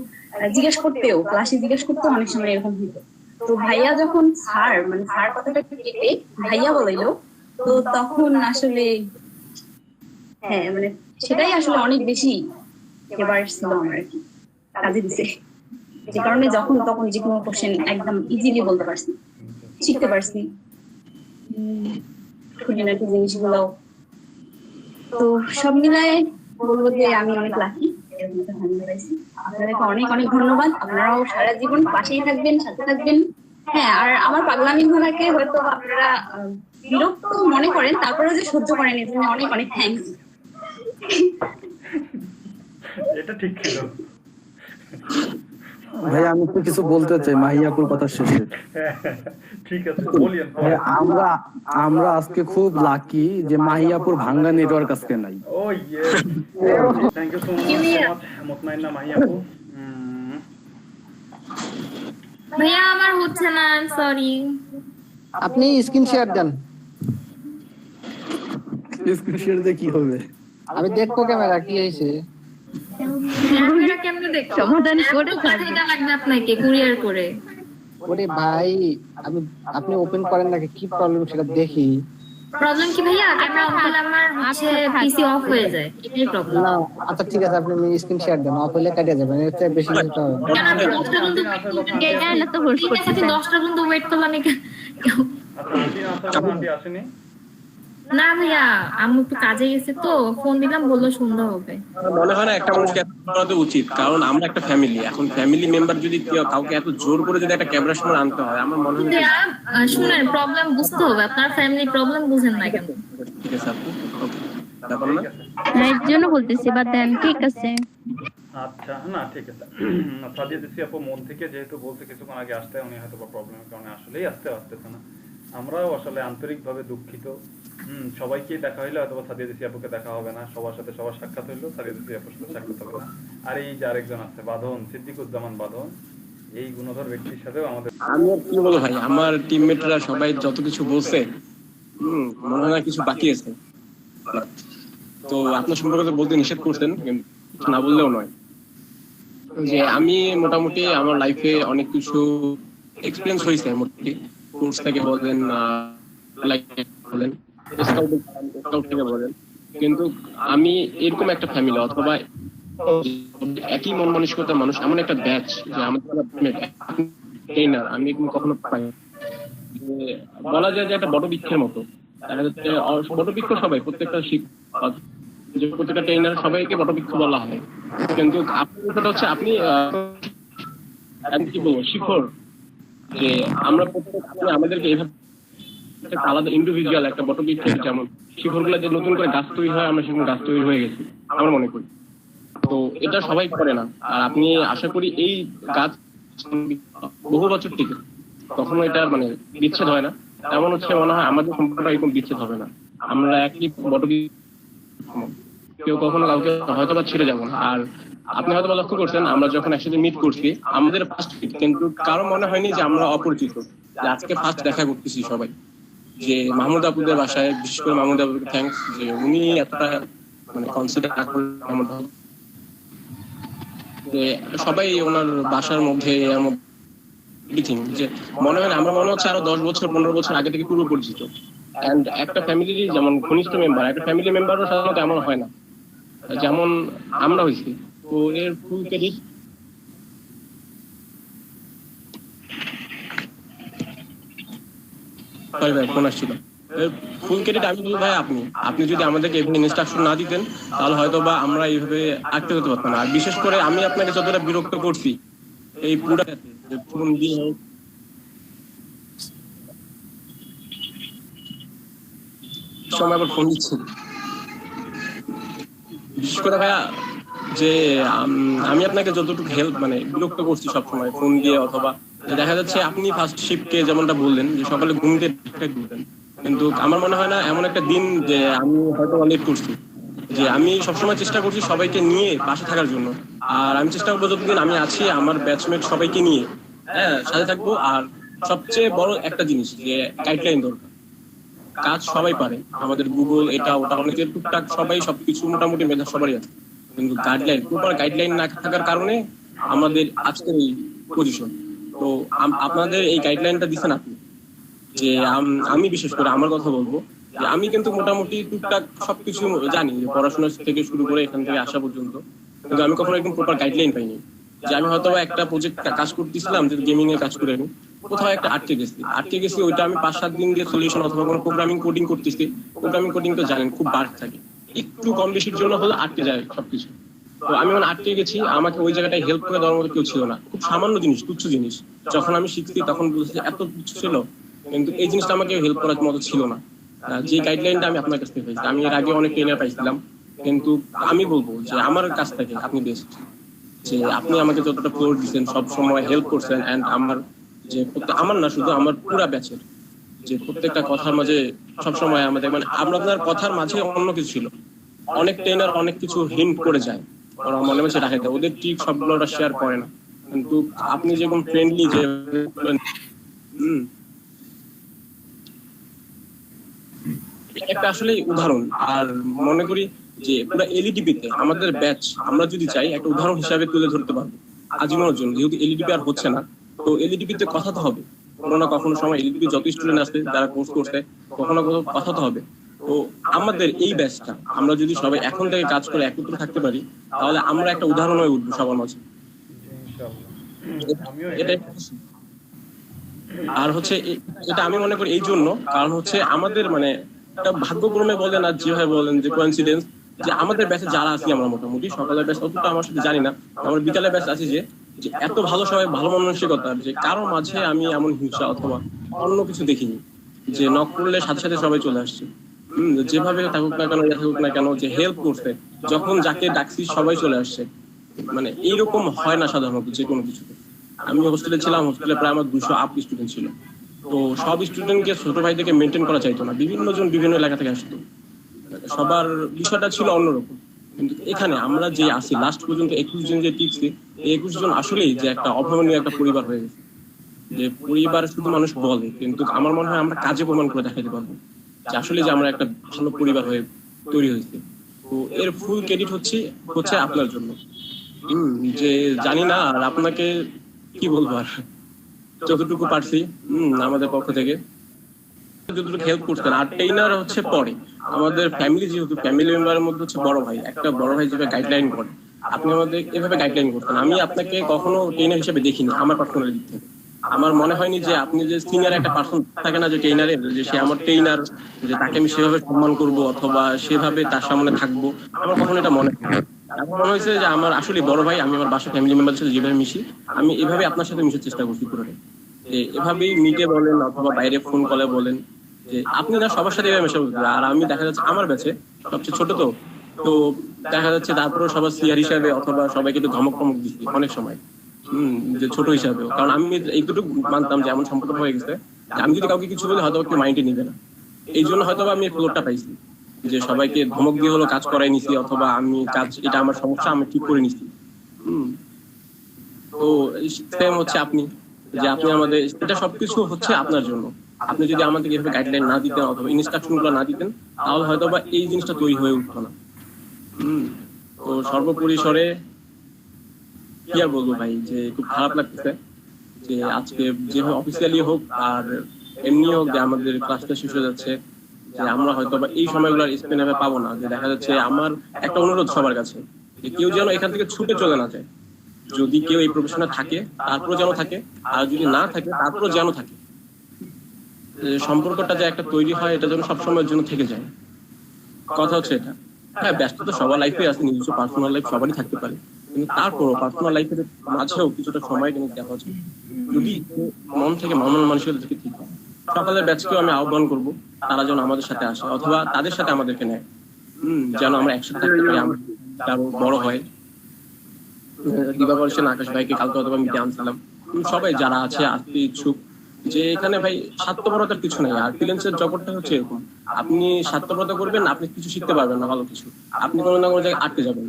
Speaker 14: ক্লাসে জিজ্ঞেস করতেও অনেক সময় এরকম হতো। তো ভাইয়া যখন স্যার মানে স্যার কথাটা কেটে ভাইয়া বলাইলো, তো তখন আসলে হ্যাঁ মানে সেটাই আসলে অনেক বেশি এবার ছিল আমার আর কি, কাজে দিছে। যে কারণে যখন তখন যে কোনো কোশ্চেন একদম ইজিলি বলতে পারছি, শিখতে পারছি খুঁটিনাটি জিনিসগুলো। তো সব মিলায় বলবো যে আমি অনেক লাকি এরকম একটা ফ্যামিলি পাইছি। আপনাদেরকে অনেক অনেক ধন্যবাদ। আপনারাও সারা জীবন পাশেই থাকবেন, সাথে থাকবেন। হ্যাঁ, আর আমার পাগলামি ঘোড়াকে হয়তো আপনারা বিরক্ত মনে করেন, তারপরেও যে সহ্য করেন এর জন্য অনেক অনেক থ্যাঙ্কস।
Speaker 2: এটা ঠিক ছিল
Speaker 6: ভাই। আমি তো কিছু বলতে চাই মাহিয়াপুর কথা শেষে।
Speaker 2: ঠিক আছে, বলিয়েন।
Speaker 6: আমরা আজকে খুব লাকি যে মাহিয়াপুর ভাঙ্গা নেটওয়ার্ক আজকে নাই।
Speaker 2: ও ইয়ে, থ্যাংক ইউ সো মাচ মুতমাইন্না মাহিয়াপু।
Speaker 9: ভাইয়া আমার হচ্ছে না, সরি।
Speaker 7: আপনি স্ক্রিন শেয়ার দেন।
Speaker 6: স্ক্রিন শেয়ার দিয়ে কি হবে?
Speaker 7: আমি দেখবো ক্যামেরা কি হয়েছে।
Speaker 9: ক্যামেরা কেমনে দেখছো? সমাধান করে এটা লাগবে আপনাকে কুরিয়ার করে।
Speaker 7: ওরে ভাই, আপনি ওপেন করেন নাকি, কি প্রবলেম সেটা দেখি।
Speaker 9: প্রবলেম কি ভাইয়া, ক্যামেরা অন করলে আমার হচ্ছে পিসি অফ হয়ে যায়, এটাই প্রবলেম।
Speaker 7: না আচ্ছা ঠিক আছে, আপনি স্ক্রিন শেয়ার দেন, অফ হলে কাটিয়ে যাবেন, এর চেয়ে বেশি কিছু হবে না।
Speaker 9: কেন আপনি 10টা পর্যন্ত ঠিক আছে, আপনি 10টা পর্যন্ত ওয়েট করলাম কেন?
Speaker 2: আন্টি আসেনি?
Speaker 9: না ভাইয়া, আমি একটু কাজে গেছি তো, ফোন দিলাম, বললো সন্ধ্যা হবে।
Speaker 15: মনে হয় না একটা মানুষকে এত করা তো উচিত, কারণ আমরা একটা ফ্যামিলি, এখন ফ্যামিলি মেম্বার যদি কাউকে এত জোর করে যদি একটা ক্যামেরার সামনে আনতে হয়, আমার মনে হয়
Speaker 9: ভাইয়া শুনেন, প্রবলেম বুঝতে হবে, আপনার ফ্যামিলি প্রবলেম বুঝেন না কেন?
Speaker 15: ঠিক আছে আপু, ওকে ব্যাপার না,
Speaker 16: এর জন্য বলতেছি, বাদ দেন, ঠিক আছে।
Speaker 2: আচ্ছা, না ঠিক আছে। সাজিয়ে দিচ্ছি আপু মন থেকে, যেহেতু বলতে কিছুক্ষণ আগে আসতে, উনি হয়তো প্রবলেমের কারণে আসলেই আসতেছে না। আমরাও আসলে আন্তরিকভাবে দুঃখিত। সবাইকে দেখা হইলে হয়তো সাজিয়ে দিচ্ছি আপুকে দেখা হবে না, সবার সাথে সবার সাক্ষাৎ হইলো, সাজিয়ে দিচ্ছি আপুর সাথে সাক্ষাৎ হবে না। আর এই যে আরেকজন আছে বাঁধন, সিদ্দিকুজ্জামান বাঁধন, এই গুণধর ব্যক্তির সাথেও আমাদের,
Speaker 15: আমি আর কি বলবো ভাই, আমার টিমমেটরা সবাই যত কিছু বলছে, মনে হয় না কিছু বাকি আছে। তো আপনার সম্পর্কে তো বলতে নিষেধ করছেন, কিন্তু না বললেও নয় যে আমি মোটামুটি আমার লাইফে অনেক কিছু এক্সপিরিয়েন্স হয়েছে, মোটামুটি কোর্স থেকে বলেন, বলেন স্কাউট থেকে বলেন, কিন্তু আমি এরকম একটা ফ্যামিলি অথবা একই মন মানসিকতার মানুষ, এমন একটা ব্যাচ যে আমাদের ট্রেনার আমি কখনো পাই, বলা যায় যে একটা বড় বৃক্ষের মতো। দেখা যাচ্ছে বড় বৃক্ষ সবাই, প্রত্যেকটা প্রত্যেকটা ট্রেনার সবাইকে বড় বৃক্ষ বলা হয়, কিন্তু আপনার হচ্ছে আপনি কি বলবো শিখর, যে আমরা আমাদেরকে এভাবে আলাদা ইন্ডিভিজুয়াল একটা বড় বৃক্ষের যেমন শিখর গুলা যে নতুন করে গাছ তৈরি হয়, আমরা সেখানে গাছ তৈরি হয়ে গেছি আমরা মনে করি। তো এটা সবাই করে না, আর আপনি আশা করি এই গাছ বহু বছর টিকে, কখনো এটা মানে বিচ্ছেদ হয় না। এমন হচ্ছে মনে হয় আমাদের সম্পর্কটা এরকম বিচ্ছেদ হবে না, আমরা একই বড় কেউ কখনো কাউকে হয়তো বা ছেড়ে যাবো না। আর আপনি হয়তো লক্ষ্য করছেন, আমরা যখন একসাথে মিট করছি আমাদের ফার্স্ট মিট, কিন্তু কারো মনে হয়নি যে আমরা অপরিচিত, যে আজকে ফার্স্ট দেখা করতেছি সবাই। যে মাহমুদ আপুদের বাসায়, বিশেষ করে মাহমুদ আপুকে থ্যাঙ্কস যে উনি এতটা মানে কনসিডার করলেন, যে সবাই ওনার বাসার মধ্যে যে মনে হয় আমরা মনে হচ্ছে আরো 10 বছর 15 বছর আগে থেকে পুরো পরিচিত। এন্ড একটা ফ্যামিলির যেমন ঘনিষ্ঠ মেম্বার, একটা ফ্যামিলি মেম্বারও সাধারণত এমন হয় না যেমন আমরা হয়েছি। তো এর ফুল ক্রেডিট ফোন আসছিল, ফুল ক্রেডিট আমি বলবো ভাই আপনি যদি আমাদেরকে এভাবে ইনস্ট্রাকশন না দিতেন তাহলে হয়তো বা আমরা এইভাবে আটকে যেতে পারতাম না। আর বিশেষ করে আমি আপনাকে যতটা বিরক্ত করছি এই পুরো ফোন দিয়ে সময় আবার ফোন দিচ্ছি, বিশেষ করে ভাইয়া যে আমি আপনাকে যতটুকু হেল্প মানে বিরক্ত করছি সবসময় ফোন দিয়ে, অথবা দেখা যাচ্ছে আপনি ফার্স্ট শিফটকে যেমনটা বললেন যে সকালে ঘুমতে বলতেন, কিন্তু আমার মনে হয় না এমন একটা দিন যে আমি হয়তো লেট করছি। যে আমি সবসময় চেষ্টা করছি সবাইকে নিয়ে পাশে থাকার জন্য, আর আমি চেষ্টা করবো যতদিন আমি আছি আমার ব্যাচমেট সবাইকে নিয়ে সাথে থাকবো। আর সবচেয়ে বড় একটা জিনিস যে গাইডলাইন দরকার, কাজ সবাই পারে, আমাদের গুগল এটা ওটা অনেকের টুকটাক সবাই সবকিছু মোটামুটি মেধা সবারই আছে, কিন্তু গাইডলাইন প্রপার গাইডলাইন না থাকার কারণে আমাদের আজকের এই পজিশন। তো আপনাদের এই গাইডলাইনটা দিচ্ছেন আপনি, যে আমি বিশেষ করে আমার কথা বলবো যে আমি কিন্তু মোটামুটি টুকটাক সবকিছু জানি, যে পড়াশোনা থেকে শুরু করে এখান থেকে আসা পর্যন্ত, কিন্তু আমি কখনো একদম প্রপার গাইডলাইন পাইনি। যে আমি হয়তো একটা প্রজেক্ট কাজ করতেছিলাম, যে গেমিং এর কাজ করে কোথাও একটা আটকে গেছি ওইটা আমি 5-7 দিন দিয়ে সলিউশন অথবা কোনো প্রোগ্রামিং কোডিং করতেছি। প্রোগ্রামিং কোডিং তো জানেন খুব বার্ড থাকে, একটু কম বেশির জন্য হলে আটকে যায় সবকিছু। তো আমি মানে আটকে গেছি, আমাকে ওই জায়গাটায় হেল্প করে দেওয়ার মতো কেউ ছিল না, খুব সামান্য জিনিস, তুচ্ছ জিনিস। যখন আমি শিখছি তখন বলছি এত কিছু ছিল, কিন্তু এই জিনিসটা আমাকে হেল্প করার মতো ছিল না। যে গাইডলাইনটা আমি আপনার কাছ থেকে পাইছি, আমি এর আগে অনেক ট্রেনার পাইছিলাম, কিন্তু আমি বলবো যে আমার কাছ থেকে আপনি বেস্ট। যে আপনি আমাকে যতটা ফ্লোর দিচ্ছেন, সব সময় হেল্প করছেন, এন্ড আমার যে আমার না শুধু আমার পুরা ব্যাচের যে প্রত্যেকটা কথার মাঝে সবসময় আমাদের মানে আপনার কথার মাঝে অন্য কিছু ছিল। অনেক ট্রেনার অনেক কিছু হিন্ট করে যায়, ওরা মনে মনে রাখে দেয়, ওদের ঠিক সবগুলো ওরা শেয়ার করে না, কিন্তু আপনি যেরকম ফ্রেন্ডলি যে একটা আসলে উদাহরণ। আর মনে করি যে পুরো এলইডিপিতে আমাদের ব্যাচ আমরা যদি চাই একটা উদাহরণ হিসাবে তুলে ধরতে পারবো আজীবনের জন্য, যেহেতু এলইডিপি আর হচ্ছে না, তো এলইডিপিতে কথা তো হবে। তো কোনো না কখনো সময় এলডিপি যত স্টুডেন্ট আসছে যারা কোর্স করছে কখনো না কখনো কথা তো হবে। তো আমাদের এই ব্যাচটা আমরা যদি সবাই এখন থেকে কাজ করে একত্র থাকতে পারি তাহলে আমরা একটা উদাহরণ হয়ে উঠবো সবার মাঝে। এটাই। আর হচ্ছে এটা আমি মনে করি এই জন্য, কারণ হচ্ছে আমাদের মানে একটা ভাগ্যক্রমে বলেন আর যেভাবে বলেন যে কোইন্সিডেন্স, যে আমাদের ব্যাচে যারা আছি আমরা মোটামুটি সকালের ব্যাচ অতটা আমার সাথে জানি না, আমার বিকালের ব্যাচ আছে যে এত ভালো সবাই ভালো মানসিকতার যে কারো মাঝে আমি এমন হিংসা অথবা অন্য কিছু দেখিনি, যে নক করলে সাথে সাথে সবাই চলে আসছে। যেভাবে থাকুক না কেন থাকুক না কেন, যে হেল্প করতে যখন যাকে ডাকছি সবাই চলে আসছে। মানে এইরকম হয় না সাধারণত যে কোনো কিছুতে। আমি হোস্টেলে ছিলাম, হোস্টেলে প্রায় আমার 200 আপ স্টুডেন্ট ছিল। তো সব স্টুডেন্টকে ছোট ভাই থেকে মেনটেন করা চাইতো না, বিভিন্ন জন বিভিন্ন এলাকা থেকে আসতো, সবার বিষয়টা ছিল অন্যরকম। কিন্তু এখানে আমরা যে আসি লাস্ট পর্যন্ত 21 জন যে টিকছি, এই 21 জন আসলেই যে একটা অভাবনীয় একটা পরিবার হয়ে গেছে। যে পরিবার শুধু মানুষ বলে, কিন্তু আমার মনে হয় আমরা কাজে প্রমাণ করে দেখাতে পারবো যে আসলে যে আমরা একটা ভালো পরিবার হয়ে তৈরি হয়েছে। তো এর ফুল ক্রেডিট হচ্ছে আপনার জন্য। যে জানি না আর আপনাকে কি বলবো, আর যতটুকু পারছি আমাদের পক্ষ থেকে যতটুকু হেল্প করতেন। আর ট্রেনার হচ্ছে পরে আমাদের ফ্যামিলি, যেহেতু ফ্যামিলি মেম্বারের মধ্যে হচ্ছে বড় ভাই, একটা বড় ভাই যেভাবে গাইডলাইন করে আপনি আমাদের এভাবে গাইডলাইন করতেন। আমি আপনাকে কখনো ট্রেনার হিসেবে দেখিনি আমার পার্সোনাল দিক থেকে। আমার মনে হয়নি যে আপনি যে সিনিয়র একটা পার্সন থাকে না যে ট্রেনারের, যে সে আমার ট্রেনার, যে তাকে আমি সেভাবে সম্মান করব অথবা সেভাবে তার সামনে থাকবো, আমার কখনো এটা মনে হয়। আমার মনে হয়েছে যে আমার আসলে বড় ভাই, আমি আমার বাসা ফ্যামিলি মেম্বারের সাথে যেভাবে মিশি আমি এভাবে আপনার সাথে মিশার চেষ্টা করছি পুরোটাই। এভাবেই মিটে বলেন অথবা বাইরে ফোন কলে বলেন যে আপনি না সবার সাথে এভাবে মেশা বলতে। আর আমি দেখা যাচ্ছে আমার ব্যাচে সবচেয়ে ছোট, তো দেখা যাচ্ছে তারপরেও সবার সিনিয়র হিসাবে অথবা সবাইকে একটু ধমক টমক দিচ্ছি অনেক সময়, যে ছোট হিসাবেও। কারণ আমি এইটুকু মানতাম যে এমন সম্পর্ক হয়ে গেছে আমি যদি কাউকে কিছু বলি হয়তো কেউ মাইন্ডে নিবে না। এই জন্য হয়তো আমি ফ্লোরটা পাইছি, যে সবাইকে ধমক দিয়ে হলো কাজ করাই নিছি, অথবা আমি কাজ এটা আমার সমস্যা আমি ঠিক করে নিছি। তো সেম হচ্ছে আপনি, যে আপনি আমাদের এটা সবকিছু হচ্ছে আপনার জন্য। আপনি যদি আমাদেরকে এভাবে গাইডলাইন না দিতেন অথবা ইনস্ট্রাকশন গুলো না দিতেন তাহলে হয়তো বা এই জিনিসটা তৈরি হয়ে উঠতো না। তো সর্বপরিসরে কি আর বলবো ভাই, যে খুব খারাপ লাগতেছে যে আজকে যেভাবে অফিসিয়ালি হোক আর এমনি হোক যে আমাদের ক্লাসটা শেষ হয়ে যাচ্ছে, যে আমরা হয়তো বা এই সময়গুলো স্পেন্ড পাবো না। যে দেখা যাচ্ছে আমার একটা অনুরোধ সবার কাছে, যে কেউ যেন এখান থেকে ছুটে চলে না যায়। যদি কেউ এই প্রফেশনে থাকে তারপরে যেন থাকে, আর যদি না থাকে তারপরে যেন থাকে। সম্পর্কটা যে একটা তৈরি হয় এটা যেন সবসময়ের জন্য থেকে যায়। কথা হচ্ছে এটা। হ্যাঁ, ব্যস্ত তো সবার লাইফে আছে, নিজস্ব পার্সোনাল লাইফ সবারই থাকতে পারে, কিন্তু তারপরও পার্সোনাল লাইফের মাঝেও কিছুটা সময় কিন্তু দেখা উচিত যদি মন থেকে মানসিকতা থেকে ঠিক হয়। সকালের ব্যাচকেও আমি আহ্বান করবো তারা যেন আমাদের সাথে আসে অথবা তাদের সাথে আমাদেরকে নেয়, যেন আমরা একসাথে থাকতে পারি, আরো বড় হয়। দিবা বলছেন আকাশ ভাইকে কালকে অথবা মিটে আনছিলাম, সবাই যারা আছে আসতে ইচ্ছুক, যে এখানে ভাই স্বার্থপরতার কিছু নাই। আর ফ্রিল্যান্সের জগৎটা হচ্ছে এরকম, আপনি স্বার্থপরতা করবেন আপনি কিছু শিখতে পারবেন না ভালো কিছু, আপনি কোনো না কোনো জায়গায় আটকে যাবেন।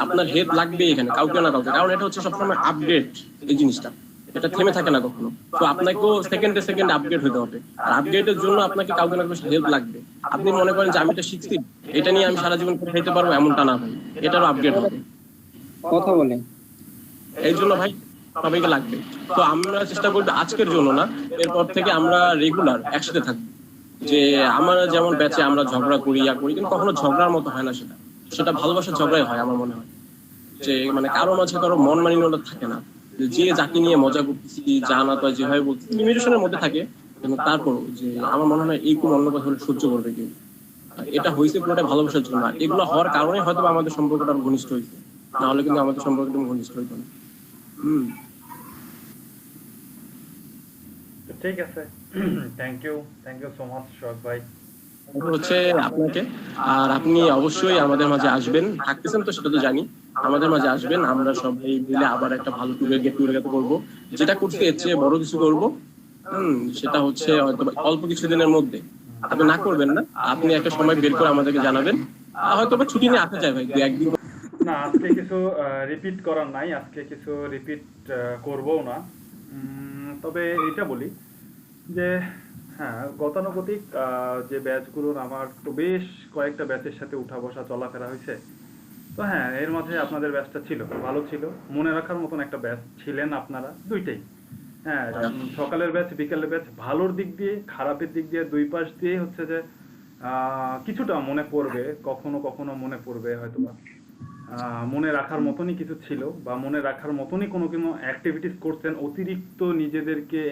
Speaker 15: আপনার হেল্প লাগবে এখানে কাউকে না কাউকে, কারণ এটা হচ্ছে সবসময় আপডেট, এই জিনিসটা এটা থেমে থাকে না কখনো। তো আপনাকেও সেকেন্ডে সেকেন্ড আপডেট হতে হবে, আর আপডেটের জন্য আপনাকে কাউকে না কাউকে হেল্প লাগবে। আপনি মনে করেন যে আমি এটা শিখছি এটা নিয়ে আমি সারা জীবন খাইতে পারবো এমনটা না ভাই, এটারও আপডেট হবে।
Speaker 7: কথা বলেন
Speaker 15: এই জন্য ভাই সবাইকে লাগবে। তো আমরা চেষ্টা করবো আজকের জন্য না, এরপর থেকে আমরা রেগুলার একসাথে থাকবো। যে আমরা যেমন ব্যাচে আমরা ঝগড়া করি কিন্তু কখনো ঝগড়ার মতো হয় না, সেটা ভালোবাসার ঝগড়াই হয় আমার মনে হয়। যে মানে কারো মাঝে কারো মন মালিন্যতা থাকে না, যে যাকে নিয়ে মজা করতেছি যা না তো যেভাবে বলতেছি লিমিটেশনের মধ্যে থাকে, কিন্তু তারপরও যে আমার মনে হয় এইরকম অন্য কথা হলে সহ্য করবে কেউ। এটা হয়েছে পুরোটা ভালোবাসার জন্য, এগুলো হওয়ার কারণে হয়তো আমাদের সম্পর্কটা ঘনিষ্ঠ হয়েছে, না হলে কিন্তু আমাদের সম্পর্কটা ঘনিষ্ঠ হইতো না।
Speaker 2: ঠিক আছে, থ্যাংক ইউ সো মাচ শখ ভাই
Speaker 15: হচ্ছে আপনাকে। আর আপনি অবশ্যই আমাদের মাঝে আসবেন, থাকতেছেন তো সেটা তো জানি, আমাদের মাঝে আসবেন, আমরা সবাই মিলে আবার একটা ভালো ট্যুরের গেট টুগেদার করবো, যেটা করতে এর চেয়ে বড় কিছু করবো। সেটা হচ্ছে হয়তো অল্প কিছুদিনের মধ্যে, আপনি না করবেন না, আপনি একটা সময় বের করে আমাদেরকে জানাবেন, হয়তো বা ছুটি নিয়ে আসতে চাই ভাই একদিন
Speaker 2: না। আজকে কিছু রিপিট করার নাই, আজকে কিছু রিপিট করবো না। তবে এটা বলি যে হ্যাঁ, গতানুগতিক যে ব্যাচগুলোর আমার তো বেশ কয়েকটা ব্যাচের সাথে উঠা বসা চলাফেরা হয়েছে। তো হ্যাঁ, এর মাঝে আপনাদের ব্যাচটা ছিল, ভালো ছিল, মনে রাখার মতন একটা ব্যাচ ছিলেন আপনারা দুইটাই। হ্যাঁ, সকালের ব্যাচ বিকালের ব্যাচ, ভালোর দিক দিয়ে খারাপের দিক দিয়ে দুই পাশ দিয়ে হচ্ছে যে কিছুটা মনে পড়বে, কখনো কখনো মনে পড়বে হয়তোবা মনে রাখার মতনই কিছু ছিল, বা মনে রাখার মতনই কোনো কোনো অ্যাক্টিভিটিস করছেন, অতিরিক্ত নিজেদেরকে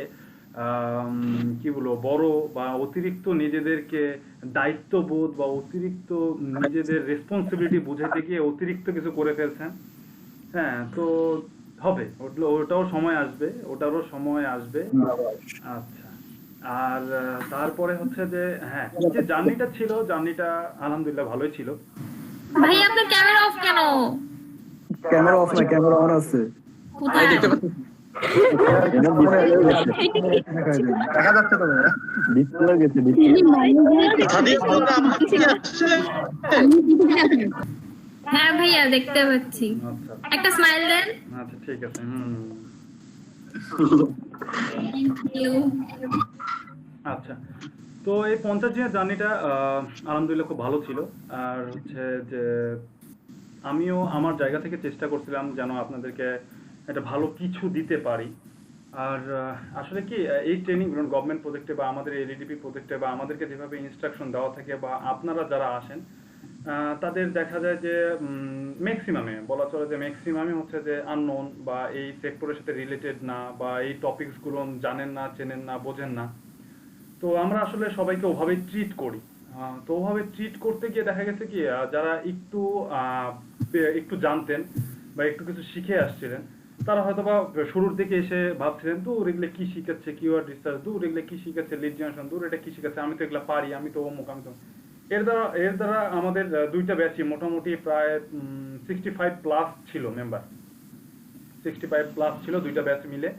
Speaker 2: কি বলবো বড়, বা অতিরিক্ত নিজেদেরকে দায়িত্ববোধ বা অতিরিক্ত নিজেদের রেসপন্সিবিলিটি বুঝাইতে গিয়ে অতিরিক্ত কিছু করে ফেলছেন। হ্যাঁ, তো হবে, ওটাও সময় আসবে, ওটারও সময় আসবে। আচ্ছা, আর তারপরে হচ্ছে যে হ্যাঁ, যে জার্নিটা ছিল, জার্নিটা আলহামদুলিল্লাহ ভালোই ছিল।
Speaker 9: ভাই আপনার ক্যামেরা অফ কেন?
Speaker 6: ক্যামেরা অফ না, ক্যামেরা অন আছে।
Speaker 9: কোথায়?
Speaker 6: দেখা যাচ্ছে তো ডিসপ্লে গেছে,
Speaker 9: হ্যাঁ ভাইয়া দেখতে পাচ্ছি। একটা স্মাইল দেন।
Speaker 2: আচ্ছা ঠিক আছে।
Speaker 9: Thank you.
Speaker 2: আচ্ছা, তো এই 50 দিনের জার্নিটা আলহামদুলিল্লাহ খুব ভালো ছিল। আর হচ্ছে যে আমিও আমার জায়গা থেকে চেষ্টা করছিলাম যেন আপনাদেরকে একটা ভালো কিছু দিতে পারি। আর আসলে কি এই ট্রেনিংগুলো গভর্নমেন্ট প্রজেক্টে বা আমাদের এলইডিপি প্রজেক্টে বা আমাদেরকে যেভাবে ইনস্ট্রাকশন দেওয়া থাকে বা আপনারা যারা আসেন তাদের দেখা যায় যে ম্যাক্সিমামে বলা চলে যে ম্যাক্সিমামে হচ্ছে যে আননোন বা এই সেক্টরের সাথে রিলেটেড না, বা এই টপিকসগুলো জানেন না, চেনেন না, বোঝেন না। তো আমরা আসলে সবাইকে ওভাবেই ট্রিট করি। তো ওভাবে ট্রিট করতে গিয়ে দেখা গেছে কি যারা একটু জানতেন বা একটু কিছু শিখে আসছিলেন, তারা হয়তো বা শুরুর দিকে এসে ভাবছিলেন দূর এগুলো কি শিখাচ্ছে, কিওয়ার্ড রিসার্চ, দূর এগুলো কি শিখাচ্ছে, লিড জেনারেশন, দূর এটা কি শিখাচ্ছে, আমি তো এগুলো পারি, আমি তো অমুক, আমি তো। এর দ্বারা আমাদের দুইটা ব্যাচই মোটামুটি প্রায় 65+ ছিল মেম্বার, 65+ ছিল দুইটা ব্যাচ মিলে।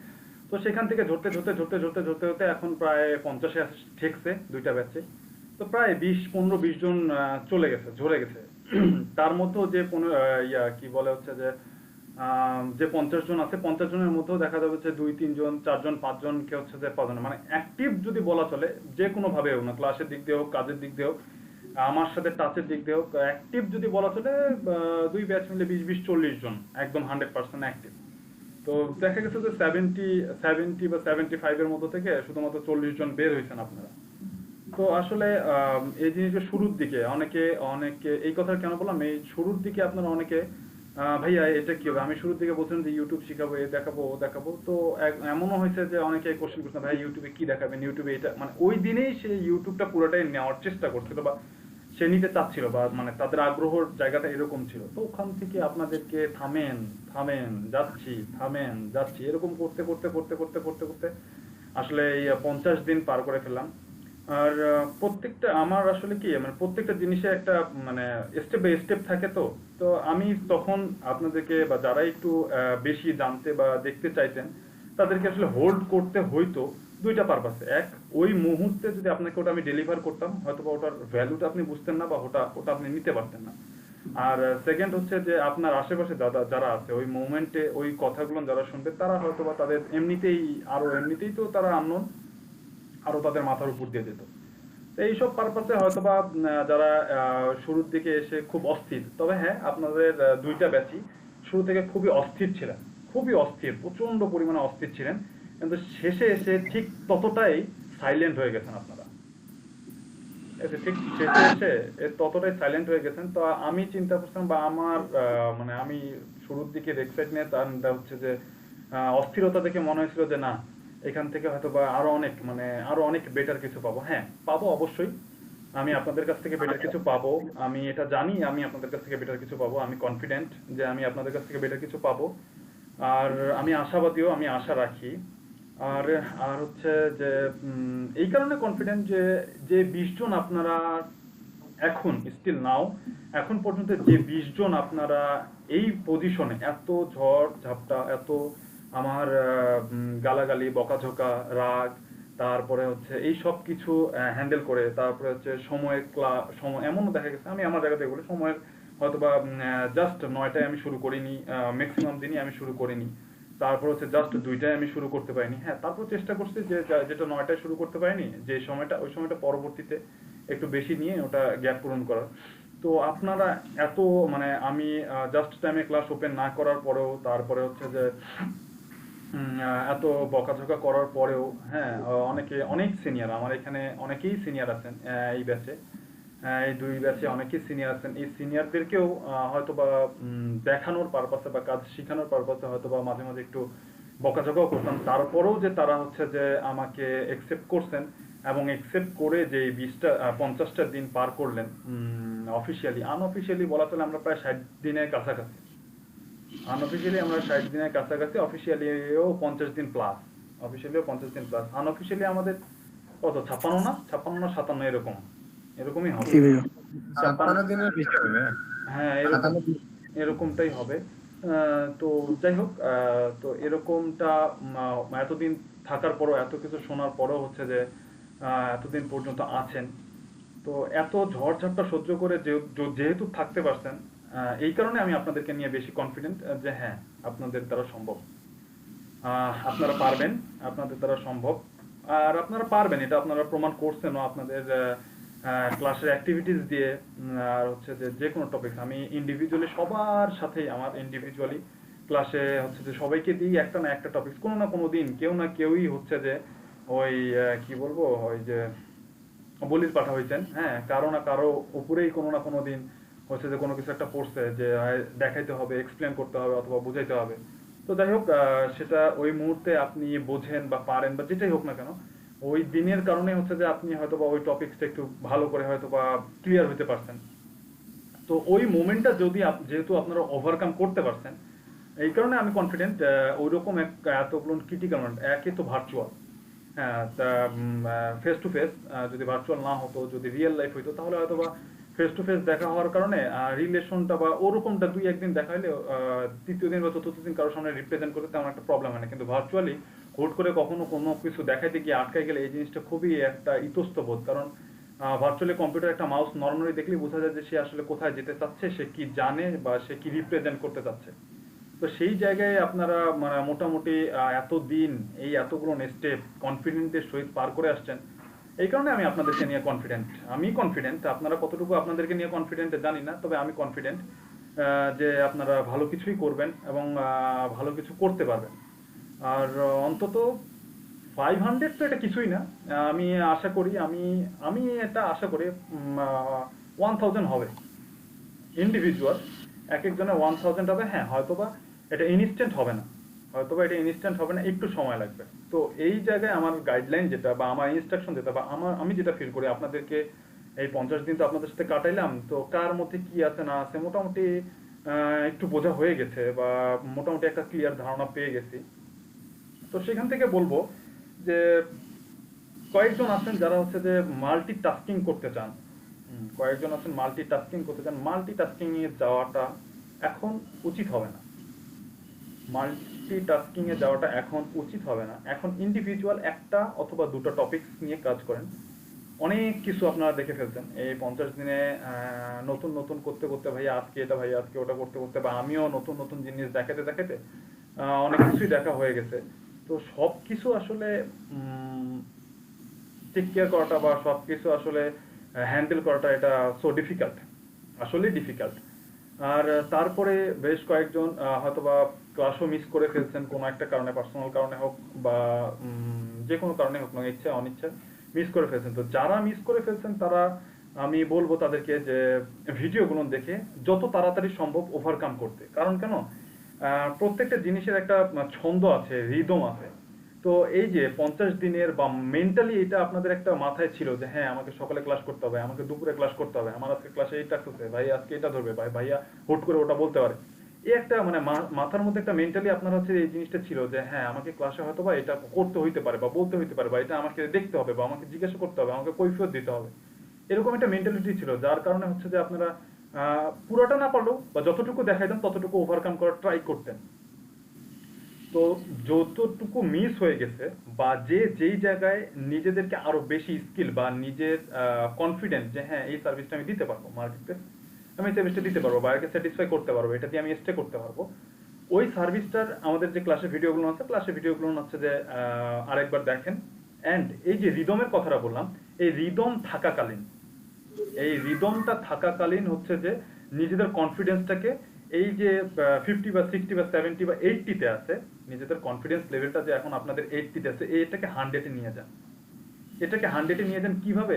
Speaker 2: তো সেখান থেকে ধরতে এখন প্রায় 50-এ ঠেকছে দুইটা ব্যাচে। তো প্রায় 15-20 জন ঝরে গেছে। তার মধ্যেও যে কি বলে হচ্ছে যে 50 জন আছে, 50 জনের মধ্যেও দেখা যাবে যে 2-3 জন, 4 জন, 5 জন কে হচ্ছে যে মানে অ্যাক্টিভ যদি বলা চলে, যে কোনো ভাবে হোক না, ক্লাসের দিক দিয়ে হোক, কাজের দিক দিয়ে হোক, আমার সাথে টাচের দিক দিয়ে হোক, অ্যাক্টিভ যদি বলা চলে দুই ব্যাচ মিলে 20-40 জন একদম 100% অ্যাক্টিভ। তো দেখা গেছে যে 70 বা 75 এর মধ্যে থেকে শুধুমাত্র 40 জন বের হয়েছেন আপনারা। তো আসলে এই জিনিসটা শুরুর দিকে অনেকে এই কথা কেন বললাম, এই শুরুর দিকে আপনারা অনেকে ভাইয়া এটা কি হবে, আমি শুরুর দিকে বলছিলাম যে ইউটিউব শিখাবো, এ দেখাবো, ও দেখাবো। তো এমনও হয়েছে যে অনেকে কোশ্চেন করছেন ভাই ইউটিউবে কি দেখাবেন, ইউটিউবে এটা, মানে ওই দিনেই সে ইউটিউবটা পুরোটাই নেওয়ার চেষ্টা করছিল বা সে নিতে চাচ্ছিল, বা মানে তাদের আগ্রহর জায়গাটা এরকম ছিল। তো ওখান থেকে আপনাদেরকে থামেন যাচ্ছি এরকম করতে করতে আসলে এই 50 দিন পার করে ফেললাম। আর প্রত্যেকটা আমার আসলে কি মানে প্রত্যেকটা জিনিসে একটা মানে স্টেপ বাই স্টেপ থাকে। তো আমি তখন আপনাদেরকে বা যারা একটু বেশি জানতে বা দেখতে চাইতেন তাদেরকে আসলে হোল্ড করতে হইতো দুইটা পারপাসে। এক, ওই মুহূর্তে যদি আপনাকে ওটা আমি ডেলিভার করতাম, হয়তো বা ওটার ভ্যালুটা আপনি বুঝতেন না বা ওটা আপনি নিতে পারতেন না। আর সেকেন্ড হচ্ছে যে আপনার আশেপাশে যারা আছে ওই মোমেন্টে ওই কথাগুলো যারা শুনবে, তারা হয়তো বা তাদের এমনিতেই তো তারা আননোন, আরো তাদের মাথার উপর দিয়ে যেত। তো এইসব পারপাসে হয়তো বা যারা শুরুর দিকে এসে খুব অস্থির, তবে হ্যাঁ আপনাদের দুইটা ব্যাচই শুরু থেকে খুবই অস্থির ছিলেন, প্রচন্ড পরিমাণে অস্থির ছিলেন, কিন্তু শেষে এসে ঠিক ততটাই সাইলেন্ট হয়ে গেছেন আপনারা। ঠিক শেষে এসে ততটাই সাইলেন্ট হয়ে গেছেন। তো আমি চিন্তা করছিলাম বা আমার মানে আমি শুরুর দিকে এক্সাইটমেন্ট হচ্ছে যে অস্থিরতা দেখে মনে হয়েছিল যে না, এখান থেকে হয়তো বা আরো অনেক বেটার কিছু পাবো। হ্যাঁ পাবো, অবশ্যই আমি আপনাদের কাছ থেকে বেটার কিছু পাবো, আমি এটা জানি, আমি আপনাদের কাছ থেকে বেটার কিছু পাবো, আমি কনফিডেন্ট যে আমি আপনাদের কাছ থেকে বেটার কিছু পাবো। আর আমি আশাবাদীও, আমি আশা রাখি। আর হচ্ছে যে এই কারণে কনফিডেন্ট যে 20 জন আপনারা এখন স্টিল নাও এখন পর্যন্ত যে 20 জন আপনারা এই পজিশনে, এত ঝড় ঝাপটা, এত আমার গালাগালি, বকাঝকা, রাগ, তারপরে হচ্ছে এই সব কিছু হ্যান্ডেল করে, তারপরে হচ্ছে সময় এমনও দেখা গেছে আমি আমার জায়গা থেকে বলি সময়ের হয়তো বা জাস্ট 9টায় আমি শুরু করিনি, ম্যাক্সিমাম দিনই আমি শুরু করিনি, তারপর হচ্ছে জাস্ট 2টায় আমি শুরু করতে পারিনি। হ্যাঁ, তারপর চেষ্টা করছি যে যেটা 9টায় শুরু করতে পারিনি, যে ওই সময়টা পরবর্তীতে একটু বেশি নিয়ে ওটা গ্যাপ পূরণ করার। তো আপনারা এত মানে আমি জাস্ট টাইমে ক্লাস ওপেন না করার পরেও, তারপরে হচ্ছে যে এত বকাঝকা করার পরেও হ্যাঁ অনেক সিনিয়র আমার এখানে অনেকেই সিনিয়র আছেন এই ব্যাচে, এই 2 ব্যাচে অনেকেই সিনিয়র আছেন। এই সিনিয়রদেরকেও হয়তো বা দেখানোর পারপাসে বা কাজ শেখানোর পারপাসে হয়তো বা মাঝে মাঝে একটু বকাঝকাও করতাম, তারপরেও যে তারা হচ্ছে যে আমাকে একসেপ্ট করছেন এবং একসেপ্ট করে যে 50টা দিন পার করলেন অফিসিয়ালি। আনঅফিসিয়ালি বলা চলে আমরা প্রায় 60 দিনের কাছাকাছি, আনঅফিসিয়ালি আমরা 60 দিনের কাছাকাছি, অফিসিয়ালিও 50 দিন প্লাস, অফিসিয়ালিও 50 দিন প্লাস, আনঅফিসিয়ালি আমাদের কত 56 না 57 এরকমই হবে।
Speaker 7: 56 দিনের বেশি হবে।
Speaker 2: হ্যাঁ এরকমটাই হবে। তো যাই হোক, তো এরকমটা এতদিন থাকার পরও এত কিছু শোনার পরও হচ্ছে যে এতদিন পর্যন্ত আছেন, তো এত ঝড়ঝাপটা সহ্য করে যেহেতু থাকতে পারছেন, এই কারণে আমি আপনাদেরকে নিয়ে বেশি কনফিডেন্ট যে হ্যাঁ আপনাদের দ্বারা সম্ভব, আপনারা পারবেন, আপনাদের দ্বারা সম্ভব। আর আপনারা পারবেন, এটা আপনারা প্রমাণ করছেনও আপনাদের ক্লাসের অ্যাক্টিভিটিস দিয়ে। আর হচ্ছে যে কোনো টপিকস আমি ইন্ডিভিজুয়ালি সবার সাথেই আমার ইন্ডিভিজুয়ালি ক্লাসে হচ্ছে যে সবাইকে দিই একটা না একটা টপিকস, কোনো না কোনো দিন কেউ না কেউই হচ্ছে যে ওই কি বলবো ওই যে বলির পাঠা হয়েছেন, হ্যাঁ কারো না কারো উপরেই কোনো না কোনো দিন হচ্ছে যে কোনো কিছু একটা পড়ছে যে দেখাইতে হবে, এক্সপ্লেন করতে হবে অথবা বুঝাইতে হবে। তো যাই হোক, সেটা ওই মুহূর্তে আপনি বোঝেন বা পারেন বা যেটাই হোক না কেন, ওই দিনের কারণে হচ্ছে যে আপনি হয়তো বা ওই টপিকসটা একটু ভালো করে হয়তো বা ক্লিয়ার হতে পারছেন। তো ওই মোমেন্টটা যদি যেহেতু আপনারা ওভারকাম করতে পারছেন, এই কারণে আমি কনফিডেন্ট ওইরকম এতগুলো ক্রিটিক্যাল মোমেন্ট, একে তো ভার্চুয়াল, হ্যাঁ ফেস টু ফেস, যদি ভার্চুয়াল না হতো, যদি রিয়েল লাইফ হইতো, তাহলে হয়তো বা ফেস টু ফেস দেখা হওয়ার কারণে রিলেশনটা বা ওরকমটা 2-1 দিন দেখা হলে তৃতীয় দিন বা চতুর্থ দিন কারোর সামনে রিপ্রেজেন্ট করতে তেমন একটা প্রবলেম হয় না। কিন্তু ভার্চুয়ালি হুট করে কখনো কোনো কিছু দেখাইতে গিয়ে আটকাই গেলে এই জিনিসটা খুবই একটা ইতস্তবোধ, কারণ ভার্চুয়ালি কম্পিউটার একটা মাউস নরমালি দেখলেই বোঝা যায় যে সে আসলে কোথায় যেতে চাচ্ছে, সে কি জানে বা সে কি রিপ্রেজেন্ট করতে চাচ্ছে। তো সেই জায়গায় আপনারা মানে মোটামুটি এতদিন এই এতগুলো স্টেপ কনফিডেন্টের সহিত পার করে আসছেন, এই কারণে আমি আপনাদেরকে নিয়ে কনফিডেন্ট। আমি কনফিডেন্ট, আপনারা কতটুকু আপনাদেরকে নিয়ে কনফিডেন্ট জানি না, তবে আমি কনফিডেন্ট যে আপনারা ভালো কিছুই করবেন এবং ভালো কিছু করতে পারবেন। আর অন্তত 500 তো এটা কিছুই না, আমি আশা করি আমি এটা আশা করি 1000 হবে ইন্ডিভিজুয়াল, এক একজনের 1000 হবে। হ্যাঁ হয়তোবা এটা ইনস্ট্যান্ট হবে না, একটু সময় লাগবে। তো এই জায়গায় আমার গাইডলাইন যেটা বা আমার ইনস্ট্রাকশন যেটা বা আমি যেটা ফিল করি, আপনাদেরকে এই 50 দিন তো আপনাদের সাথে কাটাইলাম, তো কার মধ্যে কি আছে না আছে মোটামুটি একটু বোঝা হয়ে গেছে বা মোটামুটি একটা ক্লিয়ার ধারণা পেয়ে গেছি। তো সেখান থেকে বলবো যে কয়েকজন আছেন যারা হচ্ছে যে মাল্টিটাস্কিং করতে চান, মাল্টিটাস্কিং এ যাওয়াটা এখন উচিত হবে না, এখন ইন্ডিভিজুয়াল একটা অথবা দুটো টপিকস নিয়ে কাজ করেন। অনেক কিছু আপনারা দেখে ফেলছেন এই 50 দিনে, নতুন নতুন করতে করতে ভাইয়া আজকে এটা, ভাইয়া আজকে ওটা করতে করতে, বা আমিও নতুন নতুন জিনিস দেখাতে দেখাতে অনেক কিছুই দেখা হয়ে গেছে। তো সবকিছু আসলে টেক কেয়ার করাটা বা সবকিছু আসলে হ্যান্ডেল করাটা এটা সো ডিফিকাল্ট, আসলেই ডিফিকাল্ট। আর তারপরে বেশ কয়েকজন হয়তোবা ক্লাসও মিস করে ফেলছেন কোনো একটা কারণে, পার্সোনাল কারণে হোক বা যে কোনো কারণে হোক না, ইচ্ছা অনিচ্ছা মিস করে ফেলছেন। তো যারা মিস করে ফেলছেন তারা আমি বলবো তাদেরকে যে ভিডিওগুলো দেখে যত তাড়াতাড়ি সম্ভব ওভারকাম করতে। কারণ কেন, প্রত্যেকটা জিনিসের একটা ছন্দ আছে, রিদম আছে। তো এই যে 50 দিনের বা মেন্টালি এটা আপনাদের একটা মাথায় ছিল যে হ্যাঁ আমাকে সকালে ক্লাস করতে হবে, আমাকে দুপুরে ক্লাস করতে হবে, আমার আজকে ক্লাসে এইটা আসতেছে, ভাই আজকে এটা ধরবে, ভাইয়া হুট করে ওটা বলতে পারে, এই একটা মানে মাথার মধ্যে একটা মেন্টালি আপনার হচ্ছে এই জিনিসটা ছিল যে হ্যাঁ আমাকে ক্লাসে হয়তো বা এটা করতে হইতে পারে বা বলতে হইতে পারে বা এটা আমাকে দেখতে হবে বা আমাকে জিজ্ঞাসা করতে হবে, আমাকে কৈফিয়ত দিতে হবে, এরকম একটা মেন্টালিটি ছিল। যার কারণে হচ্ছে যে আপনারা পুরোটা না পারলেও বা যতটুকু দেখাইতেন ততটুকু ওভারকাম করার ট্রাই করতেন। তো যতটুকু মিস হয়ে গেছে বা যেই জায়গায় নিজেদেরকে আরো বেশি স্কিল বা নিজের কনফিডেন্স যে হ্যাঁ এই সার্ভিসটা আমি দিতে পারবো, মার্কেটে আমি সার্ভিসটা দিতে পারবো, বাইরেকে স্যাটিসফাই করতে পারবো, এটা দিয়ে আমি স্টে করতে পারবো, ওই সার্ভিসটার আমাদের যে ক্লাসের ভিডিওগুলো আছে, হচ্ছে যে আরেকবার দেখেন। অ্যান্ড এই যে রিদমের কথাটা বললাম, এই রিদমটা থাকাকালীন হচ্ছে যে নিজেদের কনফিডেন্সটাকে এই যে 50 বা 60 বা 70 বা 80-তে আছে, নিজেদের কনফিডেন্স লেভেলটা যে এখন আপনাদের 80-তে আছে, এটাকে 100-এ নিয়ে যান। এটাকে 100-এ নিয়ে যান কিভাবে?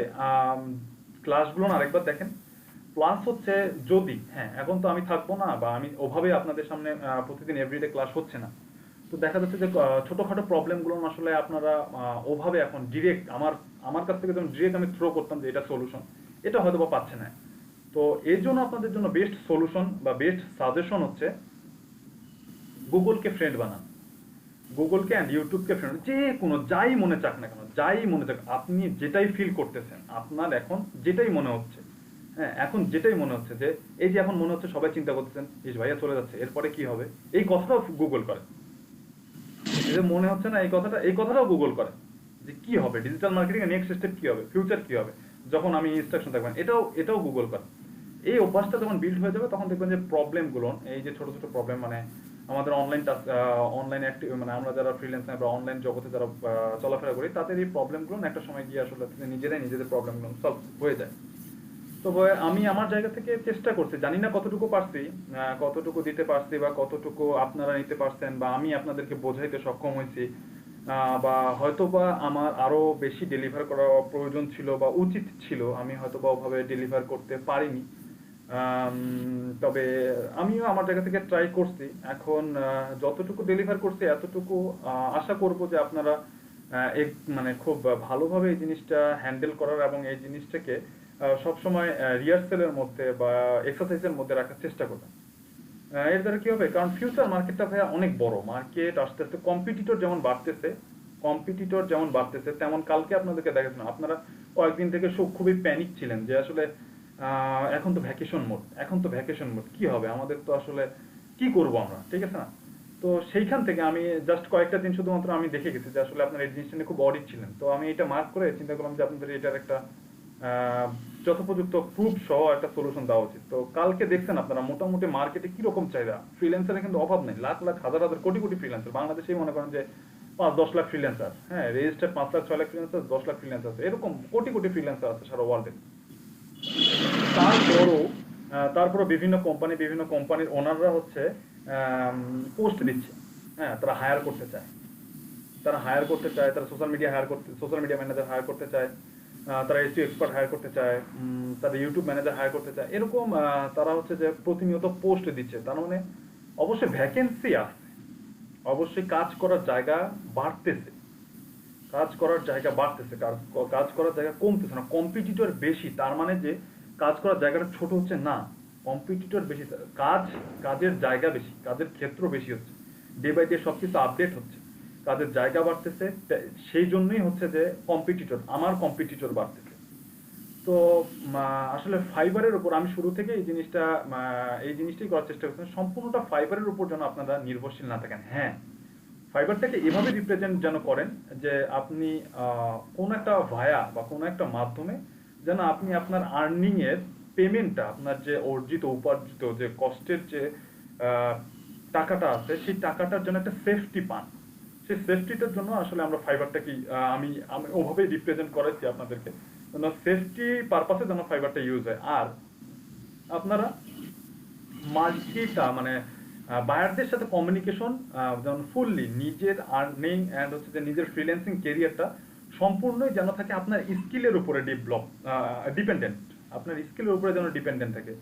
Speaker 2: ক্লাসগুলো আরেকবার দেখেন। প্লাস হচ্ছে যদি এখন তো আমি থাকবো না, বা আমি ওভাবে আপনাদের সামনে প্রতিদিন এভরিডে ক্লাস হচ্ছে না, তো দেখা যাচ্ছে যে ছোটখাটো প্রবলেমগুলো আসলে আপনারা ওভাবে এখন ডিরেক্ট আমার কাছ থেকে যখন ডিরেক্ট আমি থ্রো করতাম যে এটা সলিউশন, এটা হয়তো বা পাচ্ছে না। তো এর জন্য আপনাদের জন্য বেস্ট সলিউশন বা বেস্ট সাজেশন হচ্ছে গুগলকে ফ্রেন্ড বানান। গুগলকে অ্যান্ড ইউটিউবকে ফ্রেন্ড, যে কোনো যাই মনে চাক না কেন, যাই মনে চাক, আপনি যেটাই ফিল করতেছেন, আপনার এখন যেটাই মনে হচ্ছে, এখন যেটাই মনে হচ্ছে যে এই যে এখন মনে হচ্ছে সবাই চিন্তা করতেছেন ইস ভাইয়া চলে যাচ্ছে, এরপরে কি হবে, এই কথাটাও গুগল করে। এই যে মনে হচ্ছে না এই কথাটাও গুগল করে যে কি হবে, ডিজিটাল মার্কেটিং এর নেক্সট স্টেপ কি হবে, ফিউচার কি হবে, যখন আমি ইনস্ট্রাকশন দেখবেন, এটাও গুগল করে। এই অভ্যাসটা যখন বিল্ড হয়ে যাবে, তখন দেখবেন যে প্রবলেমগুলো, এই যে ছোট ছোট প্রবলেম, মানে আমাদের অনলাইন অ্যাক্টিভ, মানে আমরা যারা ফ্রিল্যান্সার বা অনলাইন জগতে যারা চলাফেরা করি, তাদের এই প্রবলেমগুলো একটা সময় গিয়ে আসলে নিজেদের প্রবলেমগুলো সলভ হয়ে যায়। তবে আমি আমার জায়গা থেকে চেষ্টা করছি, জানি না কতটুকু পারছি, কতটুকু দিতে পারছি, বা কতটুকু আপনারা নিতে পারছেন, বা আমি আপনাদেরকে বোঝাইতে সক্ষম হয়েছি, বা হয়তো বা আমার আরো বেশি ডেলিভার করা প্রয়োজন ছিল বা উচিত ছিল, আমি হয়তো বা ওভাবে ডেলিভার করতে পারিনি। তবে আমিও আমার জায়গা থেকে ট্রাই করছি। এখন যতটুকু ডেলিভার করছি এতটুকু আশা করব যে আপনারা মানে খুব ভালোভাবে এই জিনিসটা হ্যান্ডেল করার এবং এই জিনিসটাকে সবসময় রিহার্সেলের মধ্যে বা এক্সারসাইজের মধ্যে রাখার চেষ্টা করবেন। এর দ্বারা কি হবে, কারণ ফিউচার মার্কেটটা ভাইয়া অনেক বড় মার্কেট, আস্তে আস্তে কম্পিটিটর যেমন বাড়তেছে তেমন কালকে আপনাদেরকে দেখাচ্ছেন, আপনারা কয়েকদিন থেকে খুবই প্যানিক ছিলেন যে আসলে এখন তো ভ্যাকেশন মোড, কি হবে আমাদের, তো আসলে কি করব আমরা, ঠিক আছে না? তো সেইখান থেকে আমি জাস্ট কয়েকটা দিন শুধুমাত্র আমি দেখে গেছি যে আসলে আপনারা এই জিনিসটা নিয়ে খুব অডিট ছিলেন। তো আমি এটা মার্ক করে চিন্তা করলাম যে আপনাদের এটার একটা যথোপযুক্ত প্রুফ সহ একটা সলিউশন দেওয়া উচিত। তো কালকে দেখছেন আপনারা মোটামুটি মার্কেটে কিরকম চাহিদা, ফ্রিল্যান্সারের কিন্তু অভাব নেই, লাখ লাখ হাজার হাজার কোটি কোটি ফ্রিল্যান্সার বাংলাদেশেই মনে করেন যে 5-10 lakh freelancer, registered 5 lakh 6 lakh freelancer, 10 lakh freelancer আছে, এরকম কোটি কোটি ফ্রিল্যান্সার আছে সারা ওয়ার্ল্ডে। তারপরও বিভিন্ন কোম্পানির ওনাররা হচ্ছে পোস্ট দিচ্ছে, তারা হায়ার করতে চায়, তারা সোশ্যাল মিডিয়া ম্যানেজার হায়ার করতে চায়, তারা এসইও এক্সপার্ট হায়ার করতে চায়, তারা ইউটিউব ম্যানেজার হায়ার করতে চায়, এরকম তারা হচ্ছে যে প্রতিনিয়ত পোস্ট দিচ্ছে। তার মানে অবশ্যই ভ্যাকেন্সি আছে, অবশ্যই কাজ করার জায়গা বাড়তেছে, কাজ করার জায়গা কমতেছে না, কম্পিটিটর বেশি। তার মানে যে কাজ করার জায়গাটা ছোট হচ্ছে না, কম্পিটিটর বেশি, কাজের জায়গা বেশি, কাজের ক্ষেত্র বেশি হচ্ছে, ডে বাই ডে সবকিছু আপডেট হচ্ছে, কাজের জায়গা বাড়তেছে, সেই জন্যই হচ্ছে যে আমার কম্পিটিটর বাড়তেছে। তো আসলে ফাইবারের উপর আমি শুরু থেকে এই জিনিসটাই করার চেষ্টা করছি, সম্পূর্ণটা ফাইবারের উপর যেন আপনারা নির্ভরশীল না থাকেন। ফাইবারটাকে এভাবে রিপ্রেজেন্ট যেন করেন যে আপনি কোন একটা ভায়া বা কোন একটা মাধ্যমে যেন আপনি আপনার আর্নিং এর পেমেন্টটা, আপনার যে উপার্জিত যে কষ্টের যে টাকাটা আছে, সেই টাকাটার জন্য একটা সেফটি পান। সেই সেফটিটার জন্য আসলে আমরা ফাইবারটাকে আমি ওভাবে রিপ্রেজেন্ট করাচ্ছি আপনাদেরকে, যেন সেফটি পারপাসে যেন ফাইবারটা ইউজ হয়। আর আপনারা মানে বায়ারদের সাথে কমিউনিকেশন যেমন ফুললি নিজের আর্নিং অ্যান্ড হচ্ছে যে নিজের ফ্রিল্যান্সিং ক্যারিয়ারটা সম্পূর্ণই যেন থাকে আপনার স্কিলের উপরে ডিপেন্ডেন্ট, আপনার স্কিলের উপরে যেন ডিপেন্ডেন্ট থাকে,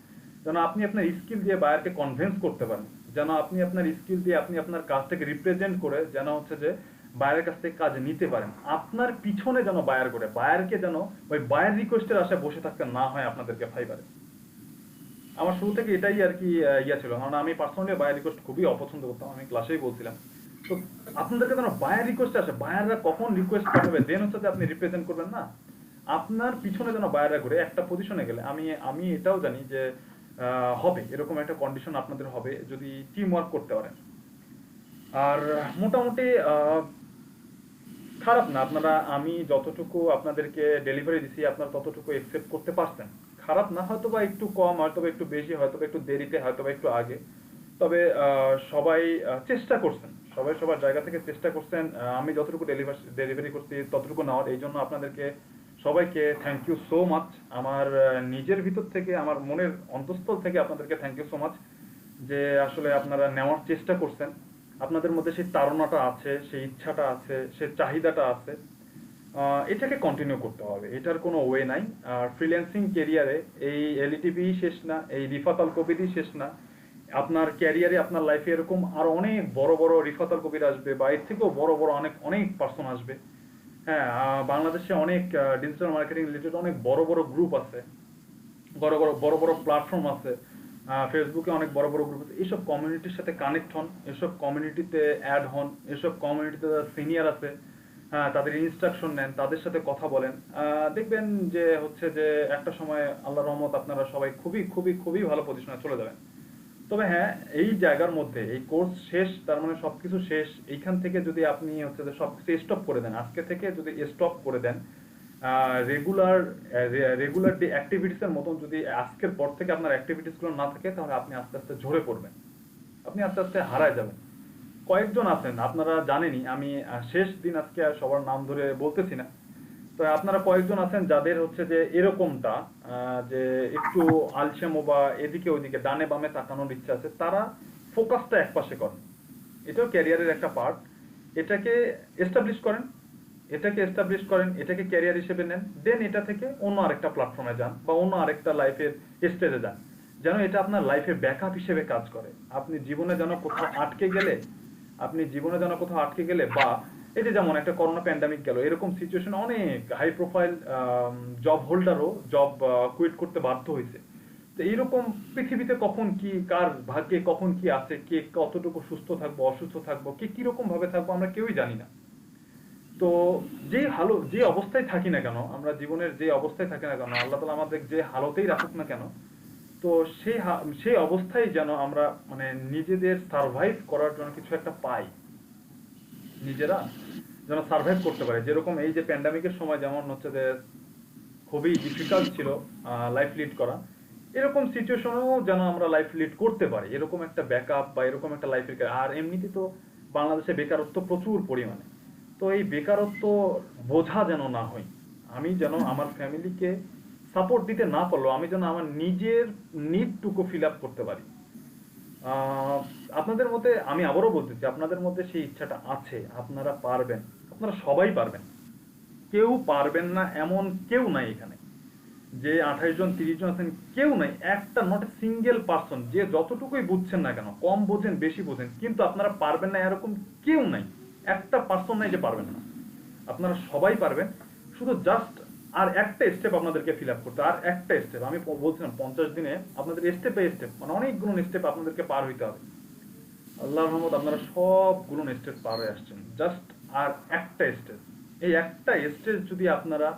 Speaker 2: যেন আপনি আপনার স্কিল দিয়ে বায়ারকে কনভিন্স করতে পারেন, যেন আপনি আপনার স্কিল দিয়ে আপনি আপনার কাজটাকে রিপ্রেজেন্ট করে যেন হচ্ছে যে বায়ারের কাছ থেকে কাজ নিতে পারেন। আপনার পিছনে যেন বায়ার করে, বায়ারকে যেন ওই বায়ার রিকোয়েস্টের আশায় বসে থাকতে না হয় আপনাদেরকে ফাইবারে। আমার শুরু থেকে এটাই আর কি ছিল, কারণ আমি পার্সোনালি বায়ার রিকোয়েস্ট খুবই অপছন্দ করতাম, আমি ক্লাসেই বলছিলাম। তো আপনাদেরকে যেন বায়ার রিকোয়েস্ট আসে, বায়াররা কখন রিকোয়েস্ট পাঠাবে দেন হচ্ছে যে আপনি রিপ্রেজেন্ট করবেন না, আপনার পিছনে যেন বায়াররা ঘুরে। একটা পজিশনে গেলে আমি এটাও জানি যে হবে এরকম একটা কন্ডিশন আপনাদের হবে যদি টিম ওয়ার্ক করতে পারেন। আর মোটামুটি খারাপ না, আমি যতটুকু আপনাদেরকে ডেলিভারি দিছি আপনারা ততটুকু একসেপ্ট করতে পারছেন, খারাপ না, হয়তো বা একটু কম, হয়তো বা একটু বেশি, হয়তো বা একটু দেরিতে, হয়তো বা একটু আগে, তবে সবাই চেষ্টা করছেন, সবাই সবার জায়গা থেকে চেষ্টা করছেন আমি যতটুকু ডেলিভারি করছি ততটুকু নেওয়ার। এই জন্য আপনাদেরকে সবাইকে থ্যাংক ইউ সো মাচ, আমার নিজের ভিতর থেকে, আমার মনের অন্তঃস্থল থেকে আপনাদেরকে থ্যাংক ইউ সো মাচ। যে আসলে আপনারা নেওয়ার চেষ্টা করছেন, আপনাদের মধ্যে সেই তাড়নাটা আছে, সেই ইচ্ছাটা আছে, সেই চাহিদাটা আছে, এটাকে কন্টিনিউ করতে হবে, এটার কোনো ওয়ে নাই। আর ফ্রিল্যান্সিং ক্যারিয়ারে এই এলইটিপি শেষ না, এই রিফাত আল কবিরই শেষ না। আপনার ক্যারিয়ারে, আপনার লাইফে এরকম আরো অনেক বড় বড় রিফাত আল কবির আসবে, বা এর থেকেও বড় বড় অনেক অনেক পার্সন আসবে। হ্যাঁ, বাংলাদেশে অনেক ডিজিটাল মার্কেটিং রিলেটেড অনেক বড় বড় গ্রুপ আছে, বড় বড় প্ল্যাটফর্ম আছে, ফেসবুকে অনেক বড় বড় গ্রুপ আছে। এইসব কমিউনিটির সাথে কানেক্ট হন, এসব কমিউনিটিতে অ্যাড হন, এসব কমিউনিটিতে সিনিয়র আছে, তাদের ইনস্ট্রাকশন নেন, তাদের সাথে কথা বলেন। দেখবেন যে হচ্ছে যে একটা সময় আল্লাহর রহমত আপনারা সবাই খুবই খুবই খুবই ভালো পজিশনে চলে যাবেন। তবে হ্যাঁ, এই জায়গার মধ্যে এই কোর্স শেষ, তার মানে সবকিছু শেষ, এইখান থেকে যদি আপনি হচ্ছে যে সবকিছু স্টপ করে দেন, আজকে থেকে যদি স্টপ করে দেন, রেগুলার ডে অ্যাক্টিভিটিস এর মতন যদি আজকের পর থেকে আপনার অ্যাক্টিভিটিস গুলো না থাকে, তাহলে আপনি আস্তে আস্তে ঝরে পড়বেন, আপনি আস্তে আস্তে হারায় যাবেন। কয়েকজন আছেন, আপনারা জানেনই, আমি শেষ দিন আজকে আর সবার নাম ধরে বলতেছি না, তো আপনারা কয়েকজন আছেন যাদের হচ্ছে যে এরকমটা যে একটু আলসেমো বা এদিকে ওইদিকে ডানে বামে তাকানোর ইচ্ছা আছে, তারা ফোকাসটা একপাশে করেন। এটাও ক্যারিয়ারের একটা পার্ট। এটাকে এস্টাবলিশ করেন, এটাকে ক্যারিয়ার হিসেবে নেন, দেন এটা থেকে অন্য আরেকটা প্ল্যাটফর্মে যান বা অন্য আরেকটা লাইফের স্টেজে যান, যেন এটা আপনার লাইফে ব্যাকআপ হিসেবে কাজ করে। আপনি জীবনে যেন কোথাও আটকে গেলে বা এই যে যেমন একটা করোনা প্যান্ডামিক গেল, এরকম সিচুয়েশন অনেক হাই প্রোফাইল জব হোল্ডারও জব কুইট করতে বাধ্য হয়েছে। তো এইরকম পৃথিবীতে কখন কি, কার ভাগ্যে কখন কি আছে, কে কতটুকু সুস্থ থাকবো, অসুস্থ থাকবো, কে কিরকম ভাবে থাকবো, আমরা কেউই জানি না। তো যে অবস্থায় থাকি না কেন, আমরা জীবনের যে অবস্থায় থাকি না কেন, আল্লাহ তাআলা আমাদের যে হালতেই রাখুক না কেন, তো সেই অবস্থায় যেন আমরা মানে নিজেদের সার্ভাইভ করার জন্য কিছু একটা পাই, নিজেরা যেন সার্ভাইভ করতে পারে। যেরকম এই যে প্যান্ডামিকের সময় যেমন হচ্ছে যে খুবই ডিফিকাল্ট ছিল লাইফ লিড করা, এরকম সিচুয়েশনেও যেন আমরা লাইফ লিড করতে পারি, এরকম একটা ব্যাকআপ বা এরকম একটা লাইফের। আর এমনিতে তো বাংলাদেশে বেকারত্ব প্রচুর পরিমাণে, তো এই বেকারত্ব বোঝা যেন না হয়, আমি যেন আমার ফ্যামিলিকে সাপোর্ট দিতে না পারলেও আমি যেন আমার নিজের নিডটুকু ফিল আপ করতে পারি। আপনাদের মধ্যে, আমি আবারও বলতেছি, আপনাদের মধ্যে সেই ইচ্ছাটা আছে, আপনারা পারবেন, আপনারা সবাই পারবেন, কেউ পারবেন না এমন কেউ নাই এখানে। যে 28 জন 30 জন আছেন, কেউ নাই, একটা নট এ সিঙ্গেল পার্সন, যে যতটুকুই বুঝছেন না কেন, কম বোঝেন বেশি বোঝেন, কিন্তু আপনারা পারবেন না এরকম কেউ নাই, একটা পার্সন নাই যে পারবেন না। আপনারা সবাই পারবেন, শুধু জাস্ট আর একটা স্টেপ আপনাদেরকে ফিল আপ করতে, আর একটা স্টেপ। আমি বলছিলাম 50 দিনে আপনাদের স্টেপে স্টেপ, মানে অনেকগুলো স্টেপ আপনাদেরকে পার হইতে হবে। আল্লাহর রহমত আপনারা সবগুলো স্টেপ পার হয়ে আসছেন, জাস্ট আর একটা স্টেপ। এই একটা স্টেজ যদি আপনারা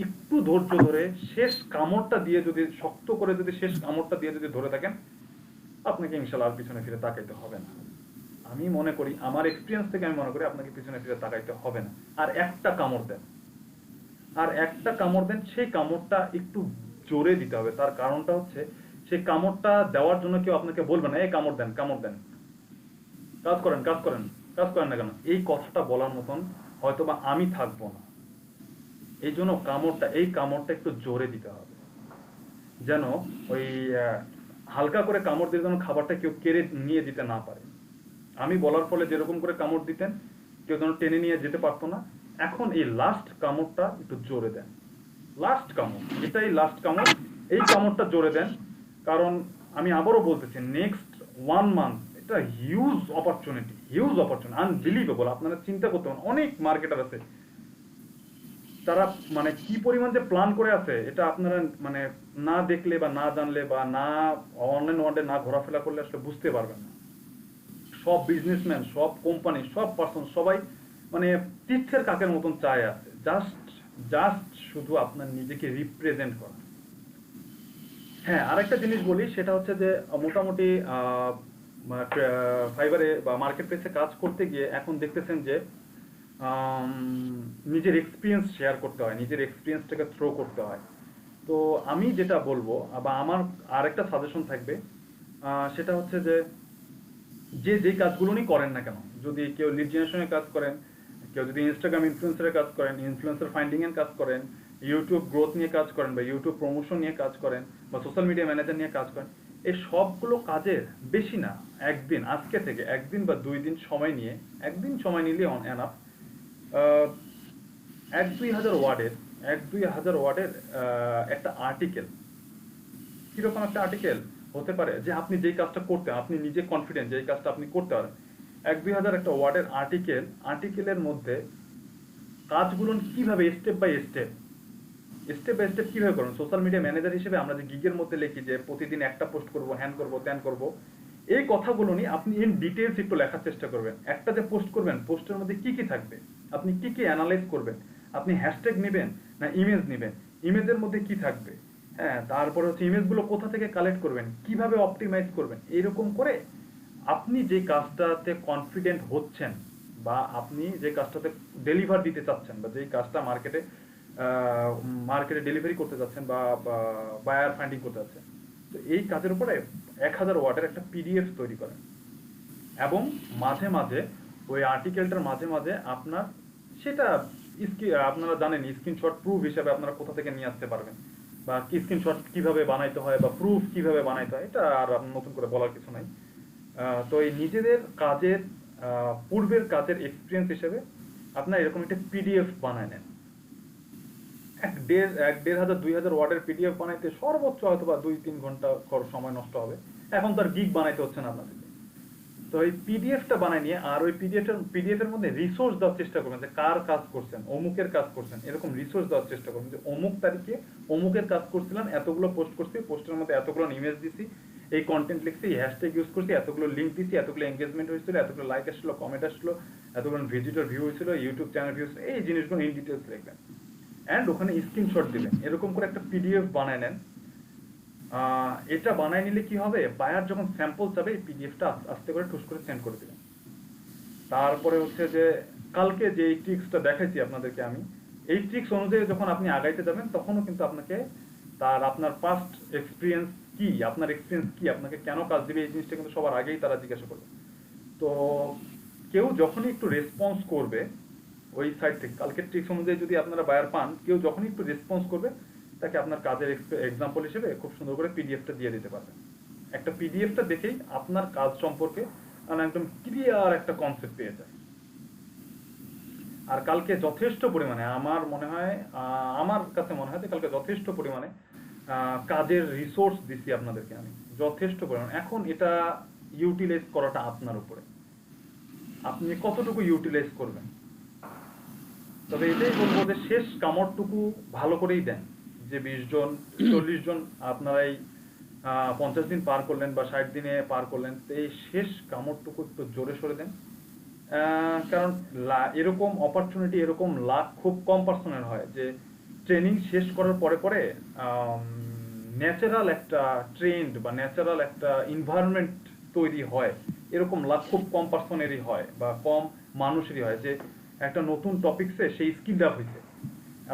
Speaker 2: একটু ধৈর্য ধরে শেষ কামড়টা দিয়ে যদি শক্ত করে যদি শেষ কামড়টা দিয়ে যদি ধরে থাকেন, আপনাকে ইনশাআল্লাহ আর পিছনে ফিরে তাকাইতে হবে না। আমি মনে করি, আমার এক্সপিরিয়েন্স থেকে আমি মনে করি আপনাকে পিছনে ফিরে তাকাইতে হবে না। আর একটা কামড় দেন, সেই কামড়টা একটু জোরে দিতে হবে। তার কারণটা হচ্ছে, সেই কামড়টা দেওয়ার জন্য কেউ আপনাকে বলবে না এই কামড় দেন, কাজ করেন না কেন, এই কথাটা বলার মতন হয়তোবা আমি থাকবো না। এই জন্য এই কামড়টা একটু জোরে দিতে হবে, যেন ওই হালকা করে কামড় দিয়ে যেন খাবারটা কেউ কেড়ে নিয়ে যেতে না পারে। আমি বলার ফলে যেরকম করে কামড় দিতেন, কেউ যেন টেনে নিয়ে যেতে পারতো না। এখন এই লাস্ট কামড়টা একটু জোরে দেন, এটাই লাস্ট কামড়, এই কামড়টা জোরে দেন। কারণ আমি আবারও বলতেছি, নেক্সট 1 মান্থ এটা হিউজ অপরচুনিটি, আনবিলিভেবল। আপনারা চিন্তা করতে পারেন, অনেক মার্কেটার আছে, তারা মানে কি পরিমাণ যে প্ল্যান করে আছে, এটা আপনারা মানে না দেখলে বা না জানলে বা না অনলাইন ওয়ার্ল্ডে না ঘোরাফেরা করলে আসলে বুঝতে পারবেন না। সব বিজনেসম্যান, সব কোম্পানি, সব পার্সন, সবাই মানে তীর্থের কাকের মতন চায় আছে, জাস্ট শুধু আপনার নিজেকে রিপ্রেজেন্ট করা। হ্যাঁ, আরেকটা জিনিস বলি, সেটা হচ্ছে যে মোটামুটি ফাইবারে বা মার্কেট প্লেসে কাজ করতে গিয়ে এখন দেখতেছেন যে নিজের এক্সপিরিয়েন্স শেয়ার করতে হয়, নিজের এক্সপিরিয়েন্সটাকে থ্রো করতে হয়। তো আমি যেটা বলবো বা আমার আরেকটা সাজেশন থাকবে, সেটা হচ্ছে যে কাজগুলো নিয়ে করেন না কেন, যদি কেউ লিড জেনারেশনের কাজ করেন, কেউ যদি ইনস্টাগ্রাম ইনফ্লুয়েন্সারের কাজ করেন, ইনফ্লুয়েন্সার ফাইন্ডিং এর কাজ করেন, ইউটিউব গ্রোথ নিয়ে কাজ করেন বা ইউটিউব প্রমোশন নিয়ে কাজ করেন বা সোশ্যাল মিডিয়া ম্যানেজার নিয়ে কাজ করেন, এই সবগুলো কাজের বেশি না, একদিন, আজকে থেকে একদিন বা 2 দিন সময় নিয়ে, একদিন সময় নিলে এনাফ, 1-2 হাজার ওয়ার্ডের একটা আর্টিকেল। কিরকম একটা আর্টিকেল হতে পারে যে আপনি যেই কাজটা করতে, আপনি নিজে কনফিডেন্ট যে এই কাজটা আপনি করতে পারেন, 1-2 হাজার একটা ওয়ার্ডের আর্টিকেলের মধ্যে কাজগুলো কিভাবে স্টেপ বাই স্টেপ কিভাবে করুন। সোশ্যাল মিডিয়া ম্যানেজার হিসেবে আমরা যে গিগের মধ্যে লিখি যে প্রতিদিন একটা পোস্ট করবো, হ্যান করবো, ত্যান করবো, এই কথাগুলো নিয়ে আপনি ইন ডিটেলস একটু লেখার চেষ্টা করবেন। একটা যে পোস্ট করবেন, পোস্টের মধ্যে কি কি থাকবে, আপনি কি কি অ্যানালাইজ করবেন, আপনি হ্যাশট্যাগ নেবেন না ইমেজ নেবেন, ইমেজের মধ্যে কি থাকবে, হ্যাঁ, তারপরে হচ্ছে ইমেজগুলো কোথা থেকে কালেক্ট করবেন, কিভাবে অপটিমাইজ করবেন। এইরকম করে আপনি যে কাজটাতে কনফিডেন্ট হচ্ছেন বা আপনি যে কাজটাতে ডেলিভার দিতে চাচ্ছেন বা যেই কাজটা মার্কেটে ডেলিভারি করতে যাচ্ছেন বা বায়ার ফাইন্ডিং করতে যাচ্ছেন, তো এই কাজের উপরে 1000 ওয়ার্ডের একটা পিডিএফ তৈরি করেন এবং মাঝে মাঝে ওই আর্টিকেলটার মাঝে মাঝে আপনার সেটা আপনারা জানেন স্ক্রিনশট প্রুফ হিসেবে আপনারা কোথা থেকে নিয়ে আসতে পারবেন বা কি স্ক্রিনশট কিভাবে বানাইতে হয় বা প্রুফ কিভাবে বানাইতে হয়, এটা আর নতুন করে বলার কিছু নাই। তো এই নিজেদের কাজের পূর্বের কাজের এক্সপিরিয়েন্স হিসেবে আপনার এরকম একটা পিডিএফ বানায় নেন। 1,500-2,000 ওয়ার্ডের পিডিএফ বানাইতে সর্বোচ্চ হয়তো বা 2-3 ঘন্টা সময় নষ্ট হবে। এখন তার গিগ বানাইতে হচ্ছে না আপনাদের। তো এই পিডিএফটা বানাই নিয়ে আর ওই পিডিএফ এর মধ্যে রিসোর্স দেওয়ার চেষ্টা করবেন যে কার কাজ করছেন, অমুকের কাজ করছেন, এরকম রিসোর্স দেওয়ার চেষ্টা করবেন যে অমুক তারিখে অমুকের কাজ করছিলাম, এতগুলো পোস্ট করছি, পোস্টের মধ্যে এতগুলো ইমেজ দিছি, এই কন্টেন্ট লিখছি, হ্যাশট্যাগ ইউজ করছি, এতগুলো লিঙ্ক দিছি, এতগুলো এঙ্গেজমেন্ট হয়েছিল, এতগুলো লাইক আসলো, কমেন্ট আসলো, এতগুলো ভিজিটর ভিউ হয়েছিল, ইউটিউব চ্যানেল ভিউ হয়েছিল, এই জিনিসগুলো ইন ডিটেলস লিখবেন অ্যান্ড ওখানে স্ক্রিনশট দিবেন। এরকম করে একটা পিডিএফ বানায় নেন। এটা বানায় নিলে কি হবে, বায়ার যখন স্যাম্পল চাবে এই পিডিএফটা আস্তে করে ঠুস করে সেন্ড করে দিবেন। তারপরে হচ্ছে যে কালকে যে এই ট্রিক্সটা দেখাইছি আপনাদেরকে আমি, এই ট্রিক্স অনুযায়ী যখন আপনি আগাইতে যাবেন তখনও কিন্তু আপনাকে আপনার পাস্ট এক্সপিরিয়েন্স কি, আপনাকে কেন কাজ দিবে এই জিনিসটা কিন্তু সবার আগেই তারা জিজ্ঞাসা করবে। তো কেউ যখনই একটু রেসপন্স করবে ওই সাইড থেকে, কালকের ট্রিক্স অনুযায়ী যদি আপনারা বায়ার পান, কেউ যখনই একটু রেসপন্স করবে তাকে আপনার কাজের এক্সাম্পল হিসেবে খুব সুন্দর করে পিডিএফটা দিয়ে দিতে পারবেন। একটা পিডিএফটা দেখেই আপনার কাজ সম্পর্কে একদম ক্লিয়ার একটা কনসেপ্ট পেয়ে যায়। আর কালকে যথেষ্ট পরিমাণে আমার কাছে মনে হয় যে কালকে যথেষ্ট পরিমাণে কাজের রিসোর্স দিচ্ছি আপনাদেরকে আমি, যথেষ্ট পরিমাণে। এখন এটা ইউটিলাইজ করাটা আপনার উপরে, আপনি কতটুকু ইউটিলাইজ করবেন। তবে এটাই বলবো যে শেষ কামড়টুকু ভালো করেই দেন, যে 20 জন 40 জন আপনারা এই 50 দিন পার করলেন বা 60 দিনে পার করলেন, তো এই শেষ কামড়টুকু একটু জোরে সরে দেন। কারণ এরকম অপরচুনিটি, এরকম লাক খুব কম পার্সনের হয় যে ট্রেনিং শেষ করার পরে পরে ন্যাচারাল একটা ট্রেন্ড বা ন্যাচারাল একটা এনভায়রনমেন্ট তৈরি হয়, এরকম লাক খুব কম পার্সনেরই হয় বা কম মানুষেরই হয় যে একটা নতুন টপিকসে সেই স্কিল আপ হয়েছে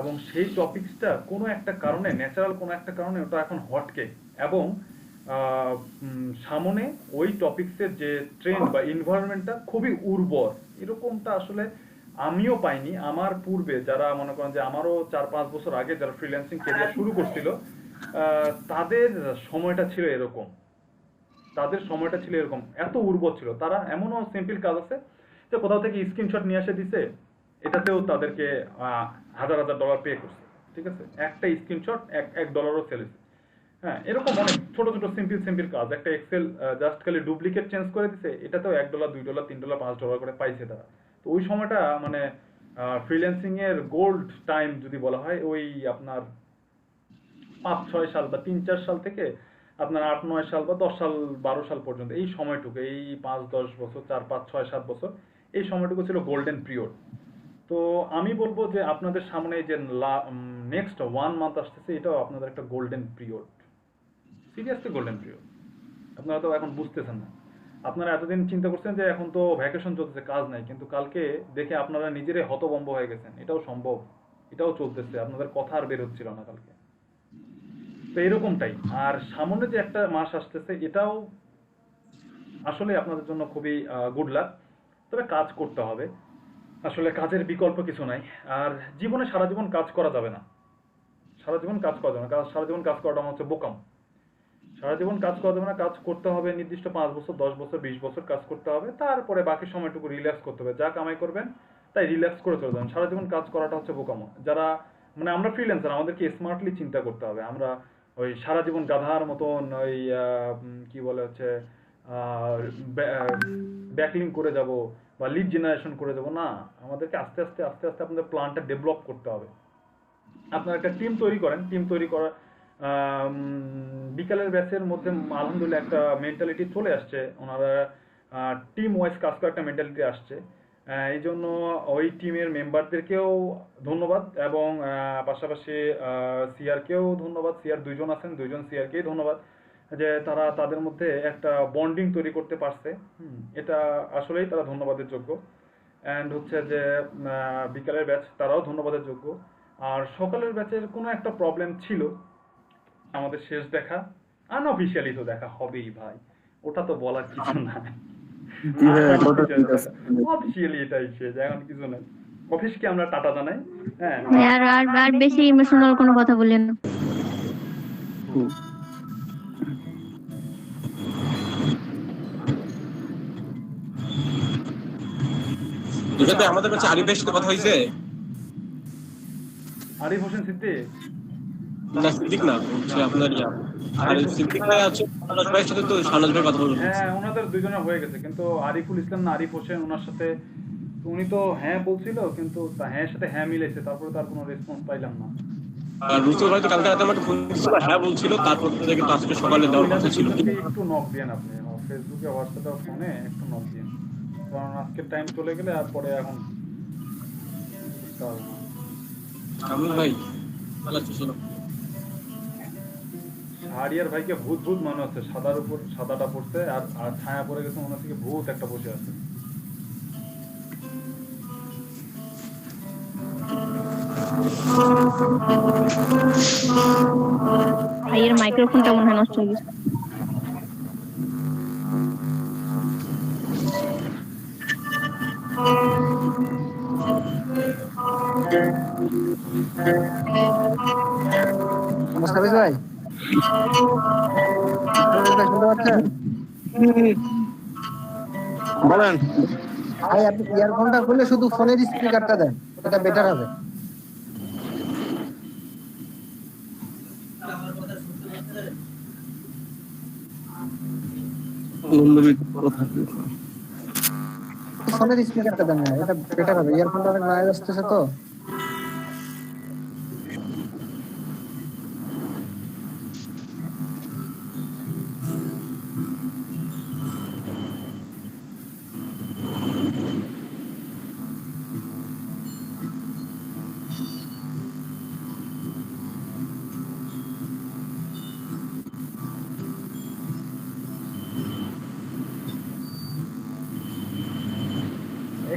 Speaker 2: এবং সেই টপিকসটা কোনো একটা কারণে, ন্যাচারাল কোনো একটা কারণে ওটা এখন হটকেক এবং সামনে ওই টপিকসের যে ট্রেন্ড বা এনভায়রনমেন্টটা খুবই উর্বর। এরকমটা আসলে আমিও পাইনি। আমার পূর্বে যারা মনে করেন যে আমারও 4-5 বছর আগে যারা ফ্রিল্যান্সিং ক্যারিয়ার শুরু করছিল, তাদের সময়টা ছিল এরকম, এত উর্বর ছিল। তারা এমনও সিম্পল কাজ আছে যে কোথাও থেকে স্ক্রিনশট নিয়ে এসে দিছে, এটাতেও তাদেরকে $1000 পে করছে, ঠিক আছে, একটা স্ক্রিনশট $1 সেলেছে। হ্যাঁ, এরকম অনেক ছোট ছোট সিম্পল কাজ, একটা এক্সেল জাস্ট খালি ডুপ্লিকেট চেঞ্জ করে দিছে, এটাতেও $1, $2, $3, $5 করে পাইছে তারা। তো ওই সময়টা মানে ফ্রিল্যান্সিং এর গোল্ড টাইম যদি বলা হয়, ওই আপনার 5-6 সাল বা 3-4 সাল থেকে আপনার 8-9 সাল বা 10 সাল 12 সাল পর্যন্ত, এই সময়টুকু, এই 5-10 বছর, 4-5-6-7 বছর, এই সময়টুকু ছিল গোল্ডেন পিরিয়ড। তো আমি বলবো যে আপনাদের সামনে যে নেক্সট 1 মান্থ আসতেছে, এটাও আপনাদের একটা golden period, seriously golden period. আপনারা তো এখন বুঝতেছেন না, আপনারা এতদিন চিন্তা করছেন যে এখন তো ভ্যাকেশন চলতেছে, কাজ নাই, কিন্তু কালকে দেখে আপনারা নিজেরাই হতভম্ব হয়ে গেছেন, এটাও সম্ভব, এটাও চলতেছে, আপনাদের কথা আর বের হচ্ছিল না কালকে। তো এরকমটাই। আর সামনে যে একটা মাস আসতেছে, এটাও আসলে আপনাদের জন্য খুবই গুড লাক। তবে কাজ করতে হবে, আসলে কাজের বিকল্প কিছু নাই। আর জীবনে সারা জীবন কাজ করা যাবে না, সারা জীবন কাজ করাটা হচ্ছে বোকাম। সারা জীবন কাজ করা যাবে না, কাজ করতে হবে নির্দিষ্ট 5 বছর 10 বছর 20 বছর কাজ করতে হবে, তারপরে বাকি সময়টুকু রিল্যাক্স করতে হবে। যা কামাই করবেন তাই রিল্যাক্স করে চলে যাবেন। সারা জীবন কাজ করাটা হচ্ছে বোকামো। যারা মানে আমরা ফ্রিল্যান্সার, আমাদেরকে স্মার্টলি চিন্তা করতে হবে। আমরা ওই সারা জীবন গাধার মতন ওই কি বলে হচ্ছে ব্যাকলিং করে যাব বা লিড জেনারেশন করে যাব না। আমাদেরকে আস্তে আস্তে আস্তে আস্তে আপনাদের প্ল্যানটা ডেভেলপ করতে হবে। আপনারা একটা টিম তৈরি করেন, টিম তৈরি করা বিকালের ব্যাচের মধ্যে আলহামদুলিল্লাহ একটা মেন্টালিটি চলে আসছে, ওনারা টিম ওয়াইজ কাজ করার একটা মেন্টালিটি আসছে। এই জন্য ওই টিমের মেম্বারদেরকেও ধন্যবাদ এবং পাশাপাশি সিআরকেও ধন্যবাদ। সিআর 2 জন আছেন, 2 জন সিআরকেই ধন্যবাদ যে তারা তাদের মধ্যে একটা বন্ডিং তৈরি করতে পারছে। এটা আসলেই তারা ধন্যবাদের যোগ্য। অ্যান্ড হচ্ছে যে বিকালের ব্যাচ তারাও ধন্যবাদের যোগ্য। আর সকালের ব্যাচের কোনো একটা প্রবলেম ছিল, আমাদের শেষ দেখা আনঅফিশিয়ালি তো দেখা হবেই ভাই, ওটা তো বলার কিছু নাই। অফিশিয়ালি এটাই শেষ, এখন কিছু নাই। অফিসকে আমরা টাটা জানাই। হ্যাঁ,
Speaker 16: আর বেশি ইমোশনাল কোনো কথা বললেন না।
Speaker 15: এটাতে আমাদের কাছে আরিফের সাথে কথা হয়েছে।
Speaker 2: আরিফ হোসেন সিদ্দিক
Speaker 15: না, সিদ্দিক না, হচ্ছে আপনার আরিফ সিদ্দিক ভাই আছে, শাহনাজ ভাইয়ের সাথে তো শাহনাজ ভাই কথা বলবেন।
Speaker 2: হ্যাঁ, ওনাদের দুজনে হয়ে গেছে, কিন্তু আরিফুল ইসলাম না আরিফ হোসেন ওনার সাথে উনি তো হ্যাঁ বলছিল, কিন্তু হ্যাঁ সাথে হ্যাঁ মিলেছে, তারপরে তার কোনো রেসপন্স পাইলাম না।
Speaker 15: আর রুসুল ভাই তো কালকে রাতে আমাকে ফোন দিয়েছিল, হ্যাঁ বলছিল, তারপর থেকে কিন্তু আজকে সকালে দেওয়ার কথা ছিল।
Speaker 2: একটু নক দেন আপনি ফেসবুকে, হোয়াটসঅ্যাপে, ফোনে একটু নক দেন, কারণ আজকের টাইম চলে গেলে আর পরে এখন
Speaker 15: আমুল ভাই ভালো আছো? শোনো,
Speaker 2: হারিয়ার ভাইকে ভূত ভূত মনে হচ্ছে, সাদার উপর সাদাটা পড়ছে আর ছায়া পড়ে গেছে, মনে হচ্ছে ভূত একটা বসে আছে।
Speaker 16: ভাইয়ের মাইক্রোফোনটা মনে হয় নষ্ট হয়ে গেছে।
Speaker 7: মুস্তাফিজ ভাই, শুনতে পাচ্ছেন?
Speaker 3: বলেন
Speaker 7: ভাই, আপনি ইয়ারফোনটা খুলে শুধু ফোনের স্পিকারটা দেন, এটা বেটার হবে। ফোনের স্পিকারটা দেন না, এটা বেটার হবে। ইয়ারফোনটা অনেক নয়েজ আসতেছে তো।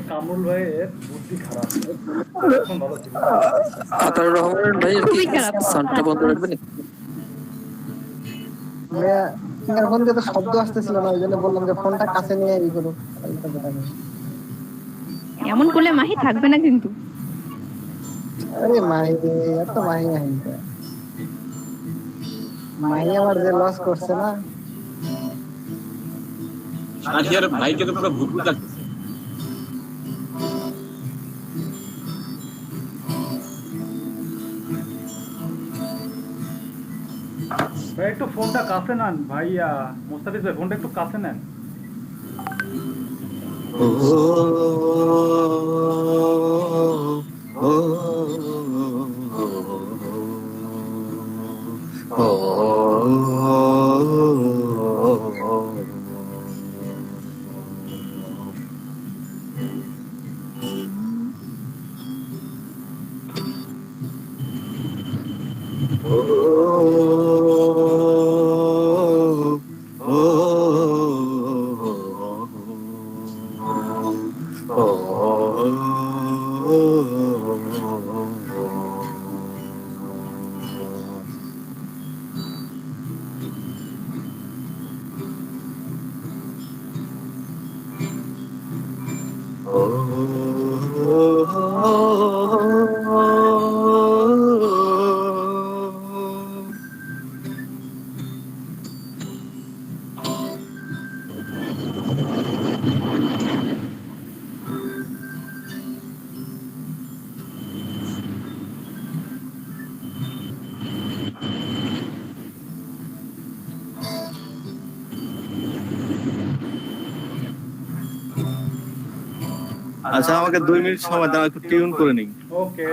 Speaker 2: কামরুল ভাইয়ের বুদ্ধি খারাপ, ভালো ছিল।
Speaker 13: আতাউর রহমান ভাইয়ের কি সাউন্ডটা বন্ধ রাখবেন?
Speaker 7: ফোন দিয়ে তো শব্দ আসতেছিল না, ওই জন্য বললাম যে ফোনটা কাছে নিয়ে এই করো।
Speaker 16: এমন করলে মাহি থাকবে না কিন্তু।
Speaker 7: আরে মাহি, এত মাহি মাহি মাহি আমার যে লস করছে না।
Speaker 15: শাহিয়ার ভাইকে তো পুরো ভূত ভূত লাগছে।
Speaker 2: ভাই একটু ফোনটা কাছে নেন ভাইয়া, মুস্তাফিজ ভাই ফোনটা একটু কাছে নেন।
Speaker 17: আচ্ছা আমাকে 2 মিনিট সময় দাও, একটু টিউন করে নিই।
Speaker 2: ওকে,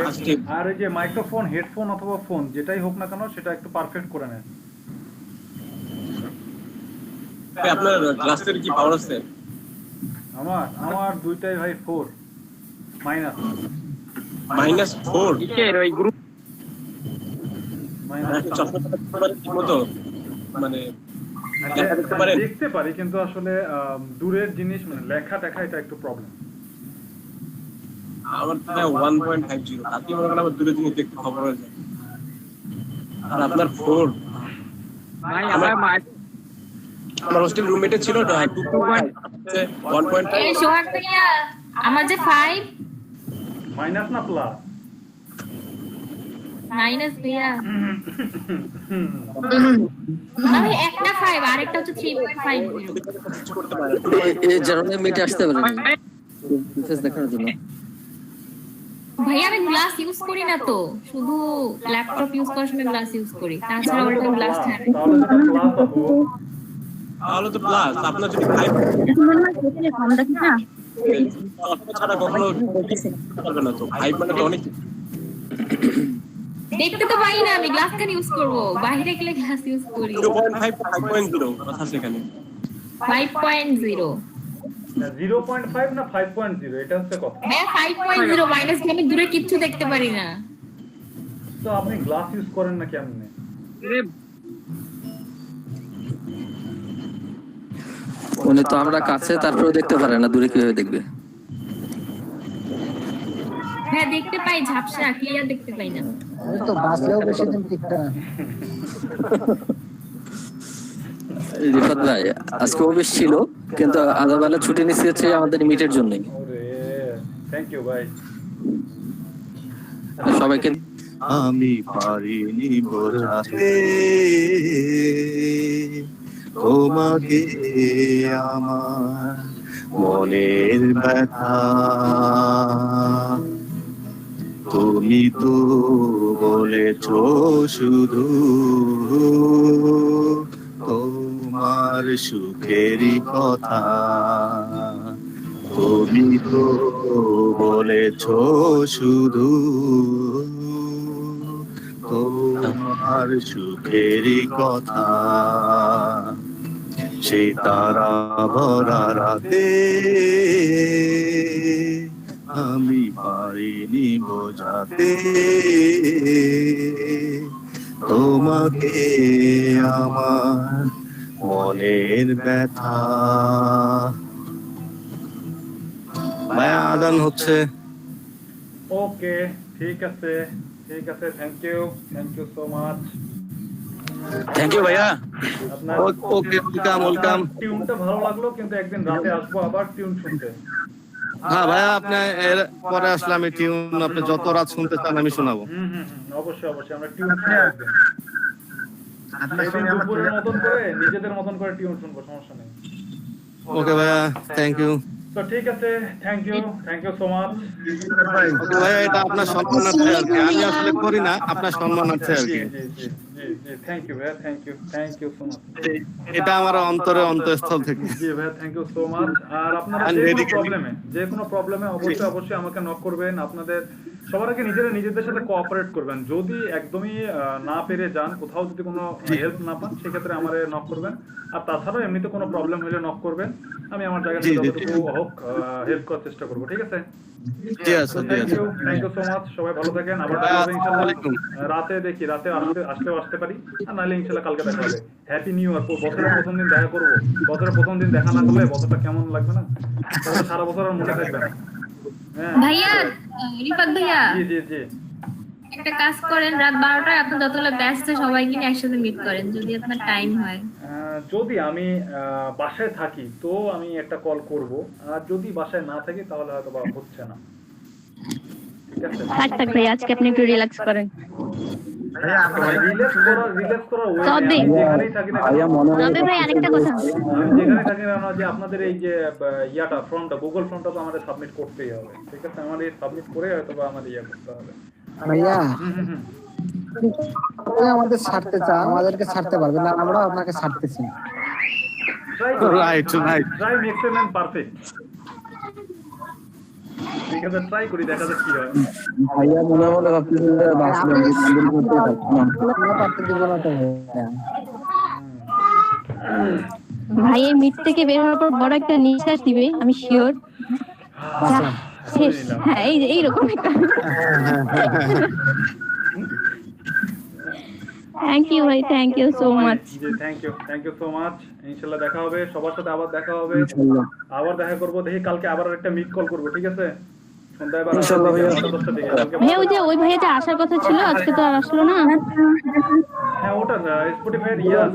Speaker 2: আর এই যে মাইক্রোফোন, হেডফোন অথবা ফোন যেটাই হোক না কেন সেটা একটু পারফেক্ট করে নেন।
Speaker 15: আপনার ক্লাসের কি পাওয়ার আছে?
Speaker 2: আমার দুইটাই ভাই 4 মাইনাস
Speaker 15: -4
Speaker 11: কিসের ওই গ্রুপ
Speaker 15: মানে
Speaker 2: দেখতে পারি কিন্তু আসলে দূরের জিনিস মানে লেখা টেখা এটা একটু প্রবলেম।
Speaker 15: আমার 1.50 আপনি মনে করেন আমার দূরের জিনিস দেখতে খবর হয়ে যায়। আর আপনার 4
Speaker 11: ভাই
Speaker 15: আমার হোস্টেল রুমমেটে ছিল তো 1.5
Speaker 9: এই সোহাগ ভাইয়া আমার যে 5
Speaker 2: মাইনাস না প্লাস?
Speaker 9: মাইনাস ভাইয়া আমি একটা 5 আরেকটা হচ্ছে 3.50
Speaker 13: করতে পারে এই জার্নি মিটে আসতে পারে ফেস দেখানোর জন্য।
Speaker 9: ভাইয়া আমি গ্লাস ইউজ করি না তো, শুধু ল্যাপটপ ইউজ করার সময় গ্লাস ইউজ করি, তাছাড়া অল টাইম গ্লাস থাকে।
Speaker 15: তাহলে তো প্লাস আপনার যদি 5 ছাড়া কখনো পারবে না তো 5 মানে তো অনেক
Speaker 9: দেখতে তো পাই না, আমি গ্লাস কেন ইউজ করব? বাইরে গেলে গ্লাস ইউজ করি।
Speaker 15: 0.5 5.0 কথা সেখানে
Speaker 9: 5.0
Speaker 2: 0.5 না 5.0 এটা হচ্ছে কথা।
Speaker 9: হ্যাঁ 5.0 মাইনাস আমি দূরে কিচ্ছু দেখতে পারি না।
Speaker 2: তো আপনি গ্লাস ইউজ করেন না কেমনে?
Speaker 13: উনি তো আমরা কাছে তারপরেও দেখতে পারে না, দূরে কিভাবে দেখবে?
Speaker 9: হ্যাঁ দেখতে পাই, ঝাপসা ক্লিয়ার দেখতে পাই না।
Speaker 7: আমি তো বাসলেও বেশি দিন টিকটা না।
Speaker 13: রিফাত ভাই আজকে অফিস ছিল কিন্তু আধা বেলা ছুটি নিচ্ছে হচ্ছে আমাদের মিটের জন্যই।
Speaker 2: থ্যাংক ইউ ভাই।
Speaker 13: সবাইকে
Speaker 17: আমি পারিনি বোঝাতে তোমাকে আমার মনের ব্যথা, তুমি তো বলেছ শুধু তোমার সুখেরই কথা, তুমি তো বলেছ শুধু তোমার সুখেরই কথা, সেই তারা ভরা রাতে আমি পারিনি বোঝাতে তোমাকে আমার মনের ব্যথা। ভাইয়া আদান হচ্ছে।
Speaker 2: ওকে ঠিক আছে thank you so much.
Speaker 17: Thank you ভাইয়া।
Speaker 2: আপনার
Speaker 17: ওকে ওয়েলকাম।
Speaker 2: টিউনটা ভালো লাগলো, কিন্তু একদিন রাতে আসবো আবার টিউন শুনতে।
Speaker 17: হ্যাঁ ভাইয়া আপনি এর পরে আসলে আমি টিউন আপনি যত রাত শুনতে চান আমি শোনাবো।
Speaker 2: অবশ্যই আমরা টিউন শুনবো একদিন। দুপুরের মতন করে নিজেদের মতন করে টিউন শুনবো, সমস্যা নেই।
Speaker 17: ওকে ভাইয়া থ্যাংক ইউ।
Speaker 2: তো ঠিক আছে থ্যাংক ইউ সো মাচ।
Speaker 17: ভাইয়া এটা আপনার সম্মানার্থে আর কি, আমি আসলে করি না, আপনার সম্মানার্থে আর কি।
Speaker 2: থ্যাংক ইউ ভাইয়া থ্যাংক ইউ সো মাচ।
Speaker 17: এটা আমার অন্তরে অন্তঃস্থল থেকে।
Speaker 2: জি ভাইয়া থ্যাংক ইউ সো মাচ। আর আপনারা যে কোনো প্রবলেমে অবশ্যই আমাকে নক করবেন। আপনাদের সবার আগে নিজেদের সাথে কোঅপারেট করবেন। যদি একদমই না পেরে যান, কোথাও যদি কোনো হেল্প না পান, সেক্ষেত্রে আমারে নক করবেন। আর তাছাড়াও এমনিতে কোনো প্রবলেম হলে নক করবেন, আমি আমার জায়গা থেকে যতটুকু হোক হেল্প করার চেষ্টা করবো। ঠিক আছে? Thank you so much. সবাই ভালো থাকেন। আবার দেখা হবে ইনশাআল্লাহ রাতে, দেখি রাতে আসতে পারি, আর নাহলে ইনশাআল্লাহ কালকে দেখা হবে। Happy new year. বছরের প্রথম দিন দেখা করবো, বছরের প্রথম দিন দেখা না করলে বছরটা কেমন লাগবে না? সারা বছর আর মনে থাকবে না।
Speaker 9: ভাইয়া রিফাত ভাইয়া
Speaker 2: জি
Speaker 9: একটা কাজ করেন, রাত 12টায় আপনি যতগুলো ব্যস্ত সবাইকে নিয়ে একসাথে মিট করেন যদি আপনার টাইম হয়।
Speaker 2: যদি আমি বাসায় থাকি তো আমি একটা কল করব, আর যদি বাসায় না থাকি তাহলে হয়তো বা হচ্ছে না। ঠিক আছে
Speaker 16: থাক ভাই, আজকে আপনি একটু রিল্যাক্স করেন।
Speaker 2: আপনাদের এই যে ইয়াটা ফর্মটা, গুগল ফর্মটা তো আমাদের সাবমিট করতেই হবে। ঠিক আছে, আমাদের সাবমিট করে হয়তো বা আমাদের ইয়া করতে হবে।
Speaker 7: ভাইয়া আমাদের ছাড়তে চান, আমাদেরকে ছাড়তে পারবেন না, আমরা আপনাকে ছাড়তেছি।
Speaker 2: Try make same and perfect. ঠিক আছে, ট্রাই করি, দেখা যাক কি হয়।
Speaker 6: ভাইয়া মনে মনে ভাবতেছেন যে বাঁচলে আমি সুন্দর করতে থাকলাম।
Speaker 16: ভাই এই মিট থেকে বের হওয়ার পর বড় একটা নিঃশ্বাস দিবে, আমি শিওর। শেষ। হ্যাঁ, এই যে এইরকম একটা। থ্যাংক ইউ ভাই, থ্যাংক ইউ সো মাচ।
Speaker 2: জি থ্যাংক ইউ সো মাচ। ইনশাআল্লাহ দেখা হবে, সবার সাথে আবার দেখা হবে, আবার দেখা করব। দেখি কালকে আবার একটা মিট কল করব, ঠিক আছে? সন্ধ্যায় বা
Speaker 6: ইনশাআল্লাহ ভাইয়া।
Speaker 16: ভাইয়া ওই যে ওই ভাইয়া যে আসার কথা ছিল আজকে তো আর আসলো না।
Speaker 2: হ্যাঁ, ওটা স্পটিফাই এর ইয়ে আছে।